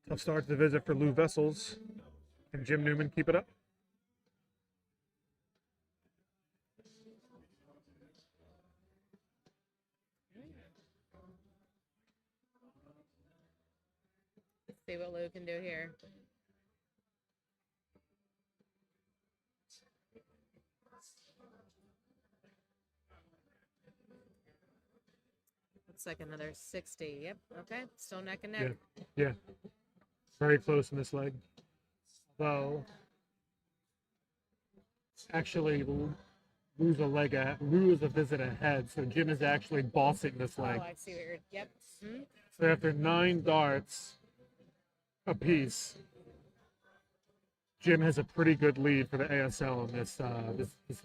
Tough start to the visit for Lou Vessels. Can Jim Newman keep it up? Let's see what Lou can do here. Looks like another 60. Yep. Okay. Still neck and neck. Yeah. Very close in this leg. Though, actually, lose a visit ahead. So Jim is actually bossing this leg. Oh, I see what you're. Yep. So after 9 darts apiece, Jim has a pretty good lead for the ASL in this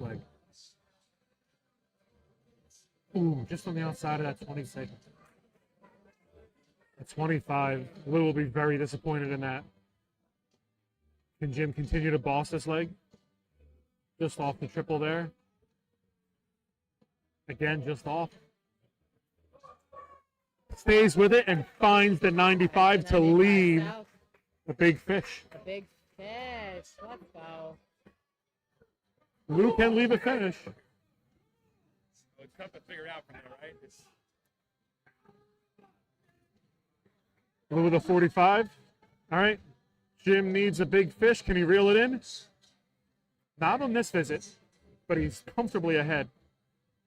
leg. Ooh, just on the outside of that 26. At 25, Lou will be very disappointed in that. Can Jim continue to boss this leg? Just off the triple there. Again, just off. Stays with it and finds the 95 to lead the big fish. A big fish. Let's go. Lou can leave a finish. It's tough to figure out from there, right? Lou with a 45. All right. Jim needs a big fish. Can he reel it in? Not on this visit, but he's comfortably ahead.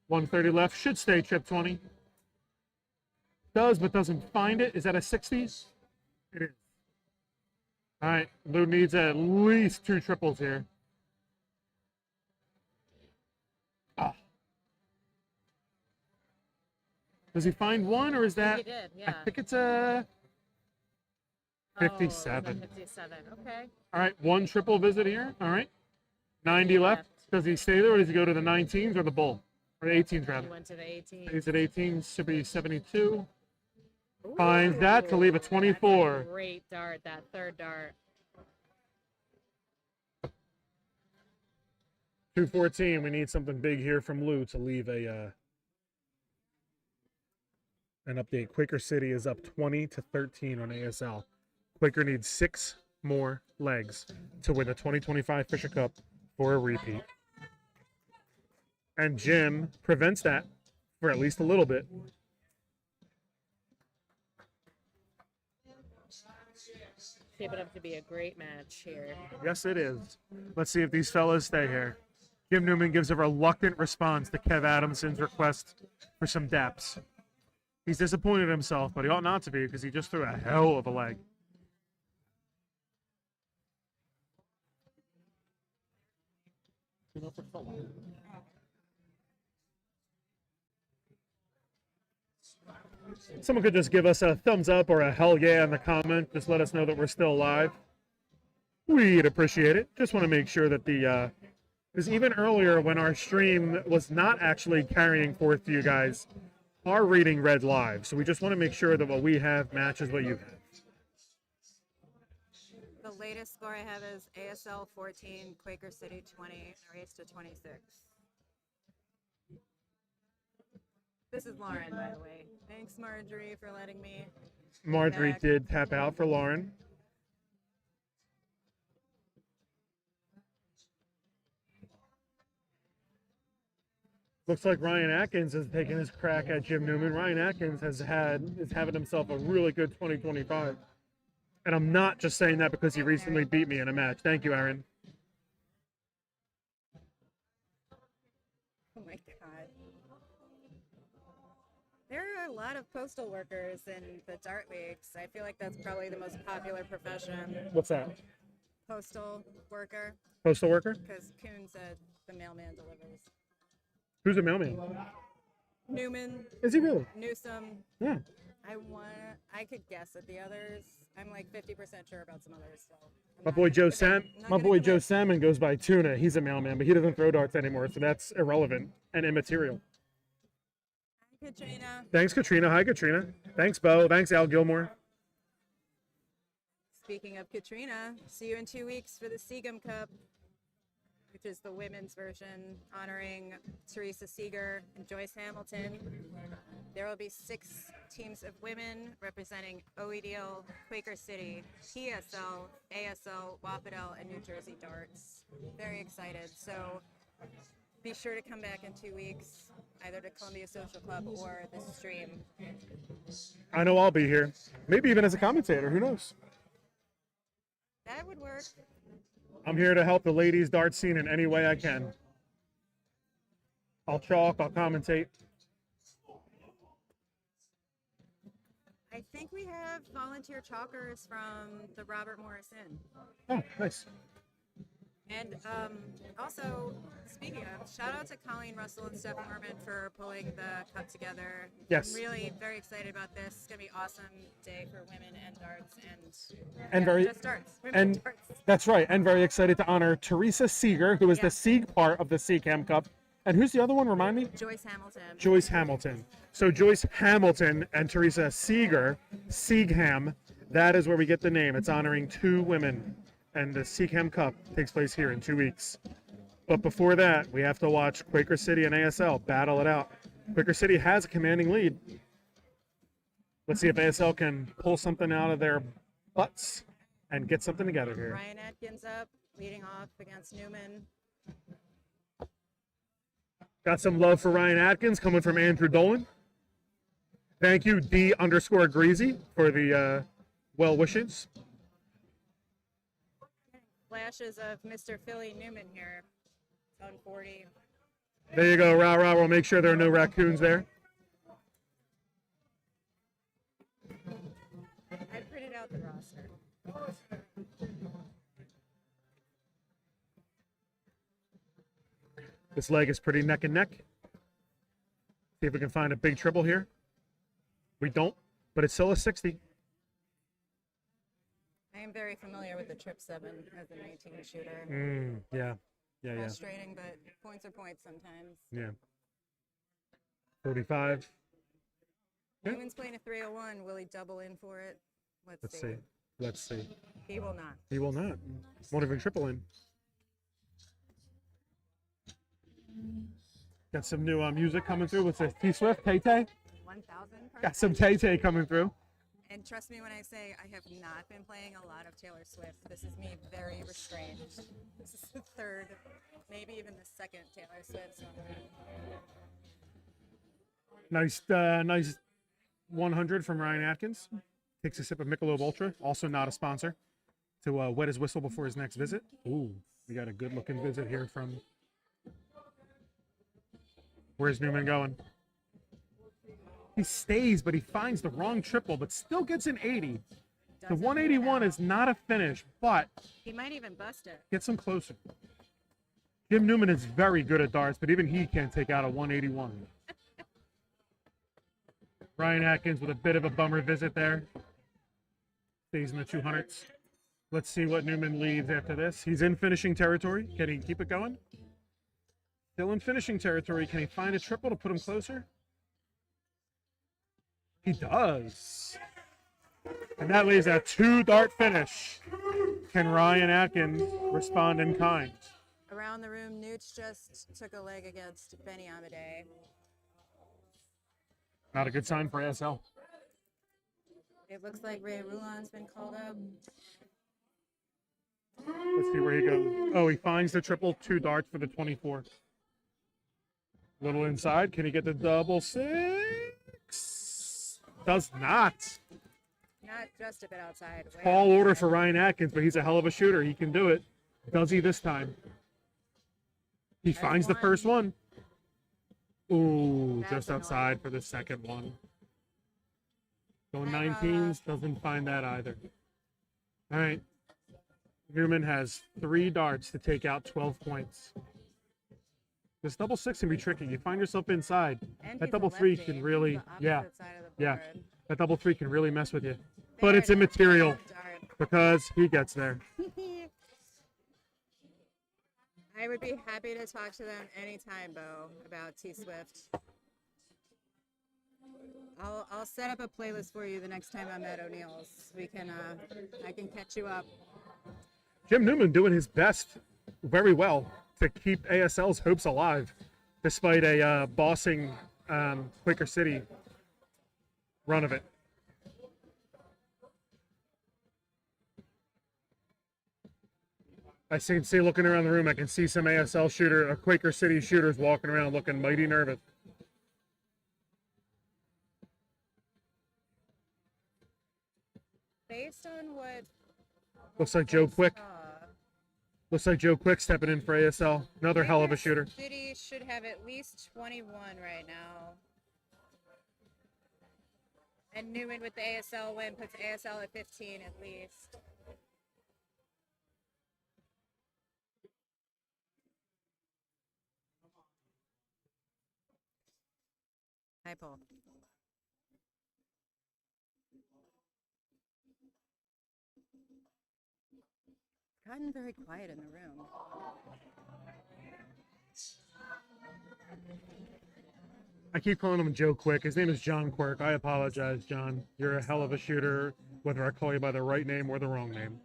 130 left. Should stay chip 20. Does, but doesn't find it. Is that a 60? It is. All right. Lou needs at least 2 triples here. Ah. Does he find one, or is that? He did, yeah. I think it's a 57. 57. Okay. All right, 1 triple visit here. All right. 90 left. Does he stay there, or does he go to the 19s or the bull? Or the 18s, rather. He went to the 18s. He's at 18s. Should be 72. Finds that to leave a 24. That's a great dart, that third dart. 214. We need something big here from Lou to leave an update. Quaker City is up 20-13 on ASL. Quaker needs 6 more legs to win the 2025 Fisher Cup for a repeat. And Jim prevents that for at least a little bit. Shaping up to be a great match here. Yes, it is. Let's see if these fellas stay here. Jim Newman gives a reluctant response to Kev Adamson's request for some daps. He's disappointed in himself, but he ought not to be because he just threw a hell of a leg. Someone could just give us a thumbs up or a hell yeah in the comment. Just let us know that we're still live. We'd appreciate it. Just want to make sure that because even earlier when our stream was not actually carrying forth to you guys, our reading read live. So we just want to make sure that what we have matches what you have. The latest score I have is ASL 14, Quaker City 20, race to 26. This is Lauren, by the way. Thanks, Marjorie, for letting me. Marjorie back. did tap out for Lauren. Looks like Ryan Atkins is taking his crack at Jim Newman. Ryan Atkins is having himself a really good 2025. And I'm not just saying that because he recently beat me in a match. Thank you, Aaron. Oh my God. There are a lot of postal workers in the dart leagues. I feel like that's probably the most popular profession. What's that? Postal worker. Postal worker? Because Coon said the mailman delivers. Who's a mailman? Newman. Is he really? Newsom. Yeah. I could guess at the others. I'm like 50% sure about some others. So My boy Joe Salmon goes by Tuna. He's a mailman, but he doesn't throw darts anymore, so that's irrelevant and immaterial. Katrina. Thanks, Katrina. Hi, Katrina. Thanks, Bo. Thanks, Al Gilmore. speaking of Katrina, see you in 2 weeks for the Seagam Cup, which is the women's version honoring Teresa Seeger and Joyce Hamilton. There will be 6 teams of women representing OEDL, Quaker City, PSL, ASL, Wapadel, and New Jersey Darts. Very excited. So be sure to come back in 2 weeks, either to Columbia Social Club or the stream. I know I'll be here. Maybe even as a commentator. Who knows? That would work. I'm here to help the ladies dart scene in any way I can. I'll chalk, I'll commentate. I think we have volunteer chalkers from the Robert Morris Inn. Oh, nice. And also, speaking of, shout out to Colleen Russell and Steph Norman for pulling the cup together. Yes. I'm really very excited about this. It's going to be an awesome day for women and darts And yeah, very just darts. Women and darts. that's right. And very excited to honor Teresa Seeger, who is Yeah. the Sieg part of the CCAM Cup. And who's the other one? Remind me. Joyce Hamilton. Joyce Hamilton. So Joyce Hamilton and Teresa Seeger, Siegham, that is where we get the name. It's honoring 2 women. And the Siegham Cup takes place here in 2 weeks. But before that, we have to watch Quaker City and ASL battle it out. Quaker City has a commanding lead. Let's see if ASL can pull something out of their butts and get something together here. Ryan Atkins up, leading off against Newman. Got some love for Ryan Atkins coming from Andrew Dolan. Thank you, D_Greasy, for the well wishes. Flashes of Mr. Philly Newman here. On 40. There you go, rah rah. We'll make sure there are no raccoons there. I printed out the roster. This leg is pretty neck and neck. See if we can find a big triple here. We don't, but it's still a 60. I am very familiar with the Trip 7 as a 19 shooter. Yeah. Frustrating, but points are points sometimes. Yeah. 45. Yeah. Newman's playing a 301. Will he double in for it? Let's see. Let's see. He will not. He will not. Won't even triple in. Got some new music coming through. What's this? T-Swift? Tay-Tay? 1,000. Got some Tay-Tay coming through. And trust me when I say I have not been playing a lot of Taylor Swift. This is me very restrained. This is the 3rd, maybe even the 2nd Taylor Swift song. Nice 100 from Ryan Atkins. Takes a sip of Michelob Ultra, also not a sponsor, to wet his whistle before his next visit. Ooh, we got a good-looking visit here from... Where's Newman going? He stays, but he finds the wrong triple, but still gets an 80. The 181 is not a finish, but He might even bust it. gets him closer. Jim Newman is very good at darts, but even he can't take out a 181. Ryan Atkins with a bit of a bummer visit there. Stays in the 200s. Let's see what Newman leads after this. He's in finishing territory. Can he keep it going? Still in finishing territory. Can he find a triple to put him closer? He does. And that leaves a 2-dart finish. Can Ryan Atkins respond in kind? Around the room, Nooch just took a leg against Benny Amadei. Not a good sign for ASL. It looks like Ray Rulon's been called up. Let's see where he goes. Oh, he finds the triple, 2 darts for the 24. Little inside. Can he get the double 6? Does not. Not just a bit outside. Way Tall order outside. for Ryan Atkins, but he's a hell of a shooter. He can do it. Does he this time? He finds the one. first one. Ooh, That's just annoying. outside for the second one. Going Hi, 19s, doesn't find that either. All right. Newman has 3 darts to take out 12 points. This double 6 can be tricky. You find yourself inside. And That he's a double 3 lefty, can really, the opposite yeah, side of the yeah. board. That double 3 can really mess with you. But Fair it's enough. immaterial Dart. because he gets there. I would be happy to talk to them anytime, Bo, about T Swift. I'll set up a playlist for you the next time I'm at O'Neill's. I can catch you up. Jim Newman doing his best very well to keep ASL's hopes alive, despite a bossing Quaker City run of it. I can see looking around the room, I can see some Quaker City shooters walking around looking mighty nervous. Based on what Looks like Joe Quick. saw, Looks like Joe Quick stepping in for ASL. Another hell of a shooter. City should have at least 21 right now. And Newman with the ASL win puts ASL at 15 at least. Hi, Paul. Gotten very quiet in the room. I keep calling him Joe Quick. His name is John Quirk. I apologize, John. You're a hell of a shooter, whether I call you by the right name or the wrong name.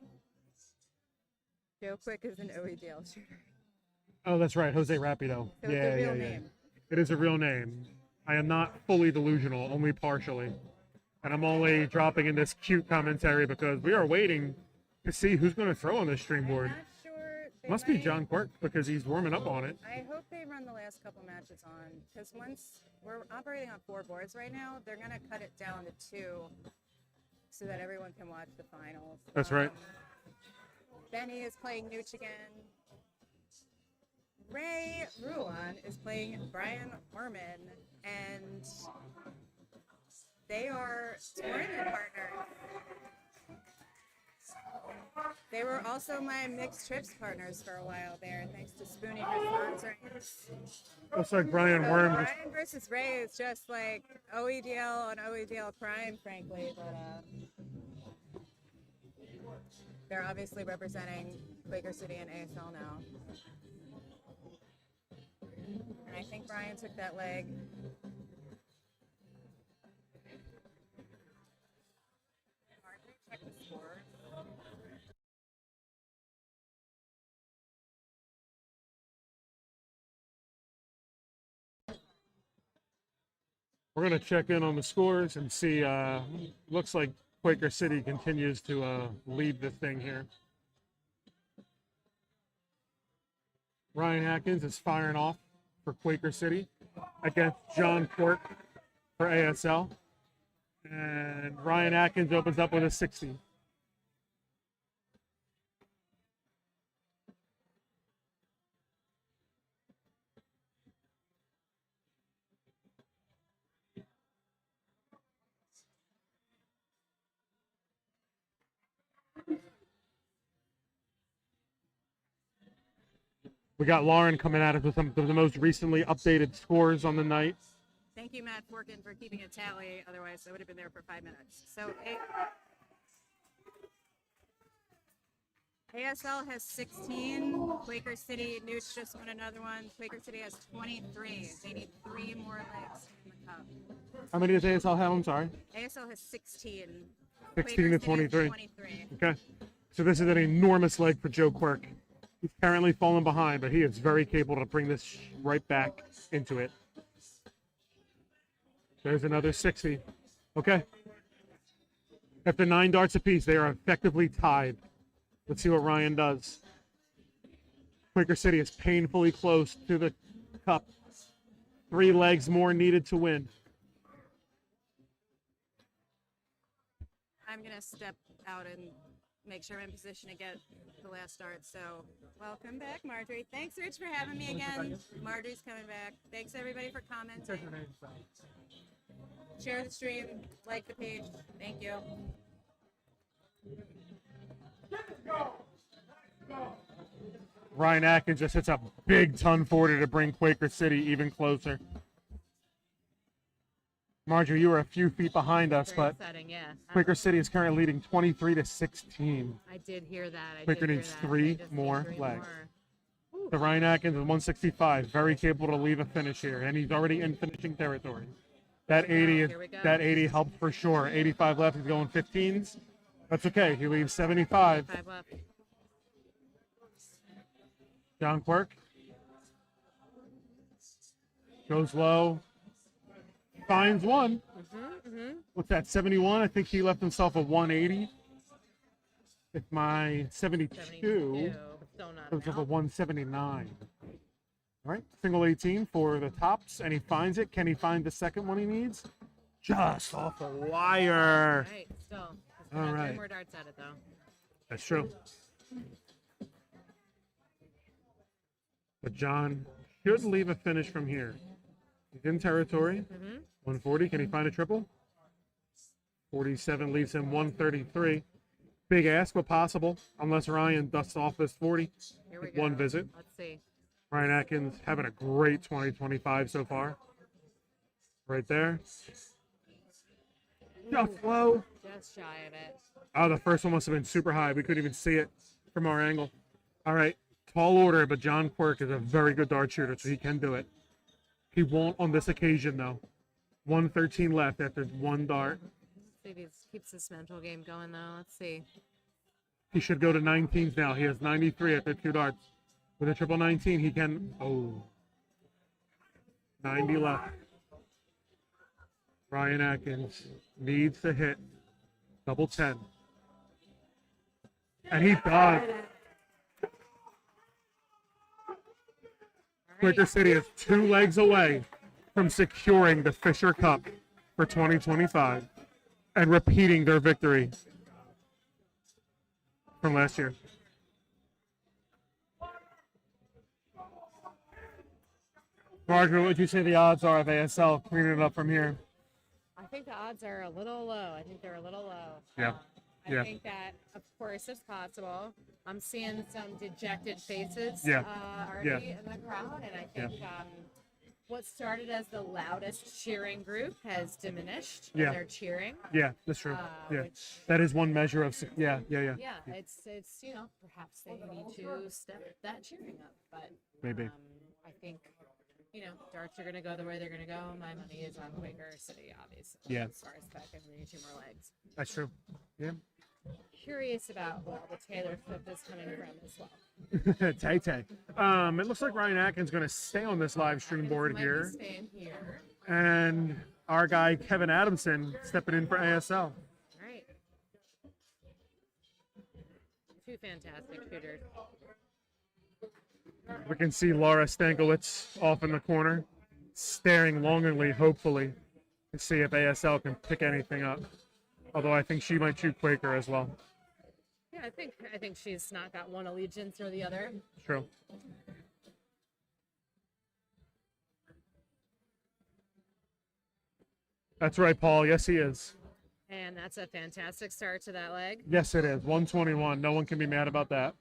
Joe Quick is an OEDL shooter. Oh, that's right, Jose Rapido. So it's a real name. It is a real name. I am not fully delusional, only partially. And I'm only dropping in this cute commentary because we are waiting to see who's going to throw on this stream board. I'm not sure. Must be John Quirk because he's warming up on it. I hope they run the last couple matches on, because once we're operating on 4 boards right now, they're gonna cut it down to 2, so that everyone can watch the finals. That's right. Benny is playing Nooch again. Ray Ruan is playing Brian Harmon, and they are tournament partners. They were also my mixed trips partners for a while there, thanks to Spoonie for sponsoring. Looks like Brian So Worm. Brian versus Ray is just like OEDL on OEDL crime, frankly, but they're obviously representing Quaker City and ASL now. And I think Brian took that leg. Check the score. We're going to check in on the scores and see. Looks like Quaker City continues to lead the thing here. Ryan Atkins is firing off for Quaker City against John Quirk for ASL. And Ryan Atkins opens up with a 60. We got Lauren coming at us with some of the most recently updated scores on the night. Thank you, Matt Forkin, for keeping a tally. Otherwise, I would have been there for 5 minutes. So ASL has 16. Quaker City, Nooch just won another one. Quaker City has 23. They need 3 more legs in the cup. How many does ASL have? I'm sorry. ASL has 16. 16 Quaker to City has 23. 23. Okay. So this is an enormous leg for Joe Quirk. He's currently fallen behind, but he is very capable to bring this right back into it. There's another 60. Okay. After 9 darts apiece, they are effectively tied. Let's see what Ryan does. Quaker City is painfully close to the cup. 3 legs more needed to win. I'm going to step out and make sure I'm in position to get the last start. So welcome back, Marjorie. Thanks, Rich, for having me again. Marjorie's coming back. Thanks, everybody, for commenting. Share the stream, like the page. Thank you. Ryan Atkins just hits a big ton 40 to bring Quaker City even closer. Marjorie, you were a few feet behind us, Very but exciting, yeah. Quaker City is currently leading 23 to 16. I did hear that. Quaker needs 3 more legs. So Ryan Atkins is 165, very capable to leave a finish here, and he's already in finishing territory. That 80, Here we go. that 80 helped for sure. 85 left. He's going 15s. That's okay. He leaves 75. 5 left. John Quirk goes low. Finds one. What's that? 71. I think he left himself a 180. If my 72 Still not goes up a out. 179. All right, single 18 for the tops, and he finds it. Can he find the second one he needs? Just off the wire. Right, still. All All right. 3 more darts at it, though. That's true. But John should leave a finish from here. He's in territory. 140. Can he find a triple? 47 leaves him 133. Big ask, but possible, unless Ryan dusts off this 40. Here we with go. one visit. Let's see. Ryan Atkins having a great 2025 so far. Right there. Just low. Just shy of it. Oh, the first one must have been super high. We couldn't even see it from our angle. All right. Tall order, but John Quirk is a very good dart shooter, so he can do it. He won't on this occasion, though. 113 left after one dart. Let's see if he keeps this mental game going, though. Let's see. He should go to 19s now. He has 93 after 2 darts. With a triple 19, he can. Oh. 90 left. Ryan Atkins needs to hit double 10. And he does. Quaker City is 2 legs away from securing the Fisher Cup for 2025 and repeating their victory from last year. Margaret, what would you say the odds are of ASL cleaning it up from here? I think the odds are a little low. I think they're a little low. Yeah. I think that, of course, it's possible. I'm seeing some dejected faces Yeah. already in the crowd, and I think what started as the loudest cheering group has diminished. Yeah. They're cheering. Yeah, that's true. Yeah, Which, that is one measure of. Yeah. it's perhaps they need to step that cheering up, but Maybe. I think. Darts are going to go the way they're going to go. My money is on Quaker City, obviously. Yeah. As far as that, and we need 2 more legs. That's true. Yeah. Curious about where the Taylor flip is coming from as well. Tay Tay. It looks like Ryan Atkins is going to stay on this live stream board Might be here. staying here. And our guy, Kevin Adamson, stepping in for ASL. All right. 2 fantastic shooters. We can see Laura Stankiewicz off in the corner, staring longingly, hopefully, to see if ASL can pick anything up. Although I think she might shoot Quaker as well. Yeah, I think she's not got one allegiance or the other. True. That's right, Paul. Yes, he is. And that's a fantastic start to that leg. Yes, it is. 121. No one can be mad about that.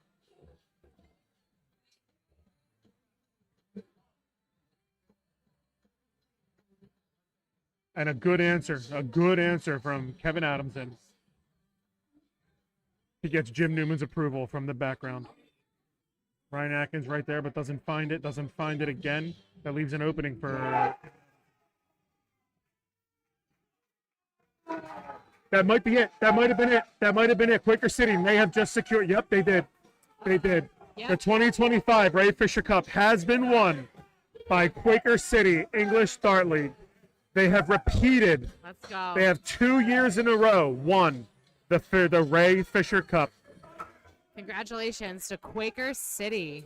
And a good answer from Kevin Adamson. He gets Jim Newman's approval from the background. Ryan Atkins right there, but doesn't find it again. That leaves an opening for... That might be it. That might have been it. Quaker City may have just secured... Yep, they did. Yep. The 2025 Ray Fischer Cup has been won by Quaker City English Dart League. They have repeated. Let's go. They have 2 years in a row won the Ray Fischer Cup. Congratulations to Quaker City.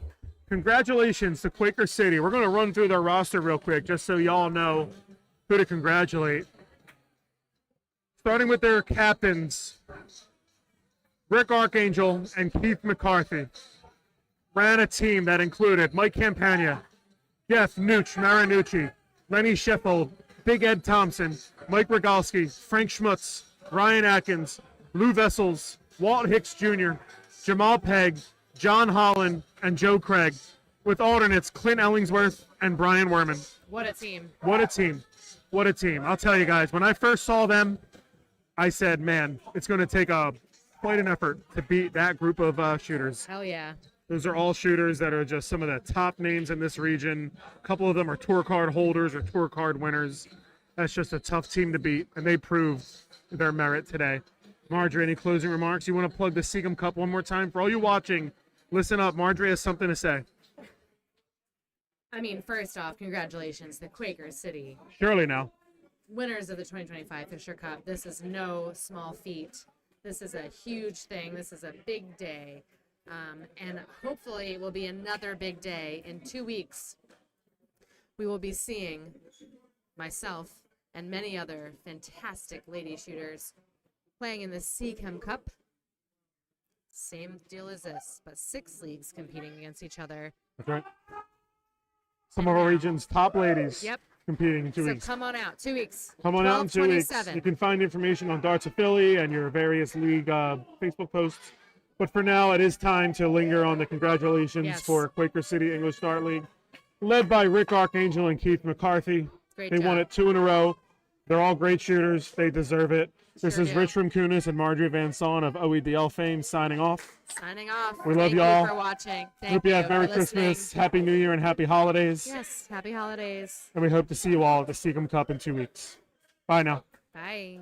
Congratulations to Quaker City. We're going to run through their roster real quick just so y'all know who to congratulate. Starting with their captains, Rick Archangel and Keith McCarthy. Ran a team that included Mike Campagna, Jeff Marinucci, Lenny Sheffield, Big Ed Thompson, Mike Rogalski, Frank Schmutz, Ryan Atkins, Lou Vessels, Walt Hicks Jr., Jamal Pegg, John Holland, and Joe Craig, with alternates Clint Ellingsworth and Brian Werman. What a team. What a team. What a team. I'll tell you guys, when I first saw them, I said, man, it's going to take quite an effort to beat that group of shooters. Hell yeah. Those are all shooters that are just some of the top names in this region. A couple of them are tour card holders or tour card winners. That's just a tough team to beat, and they proved their merit today. Marjorie, any closing remarks? You want to plug the Seagram Cup one more time? For all you watching, listen up. Marjorie has something to say. I mean, first off, congratulations to Quaker City, Surely now. winners of the 2025 Fisher Cup. This is no small feat. This is a huge thing. This is a big day. And hopefully it will be another big day. In 2 weeks, we will be seeing myself and many other fantastic lady shooters playing in the Seachem Cup. Same deal as this, but 6 leagues competing against each other. That's right. Some of our region's top ladies Yep. competing in 2 So weeks. come on out. 2 weeks. Come on out in 2 weeks. 12/27. You can find information on Darts of Philly and your various league Facebook posts. But for now, it is time to linger on the congratulations Yes. for Quaker City English Dart League, led by Rick Archangel and Keith McCarthy. Great They job. won it 2 in a row. They're all great shooters. They deserve it. This Sure is do. Rich from Kunis and Marjorie Van Son of OEDL fame signing off. Signing off. We love Thank y'all. you for watching. Thank Hope you have for Merry listening. Christmas, Happy New Year, and Happy Holidays. Yes. Happy holidays. And we hope to see you all at the Seagram Cup in 2 weeks. Bye now. Bye.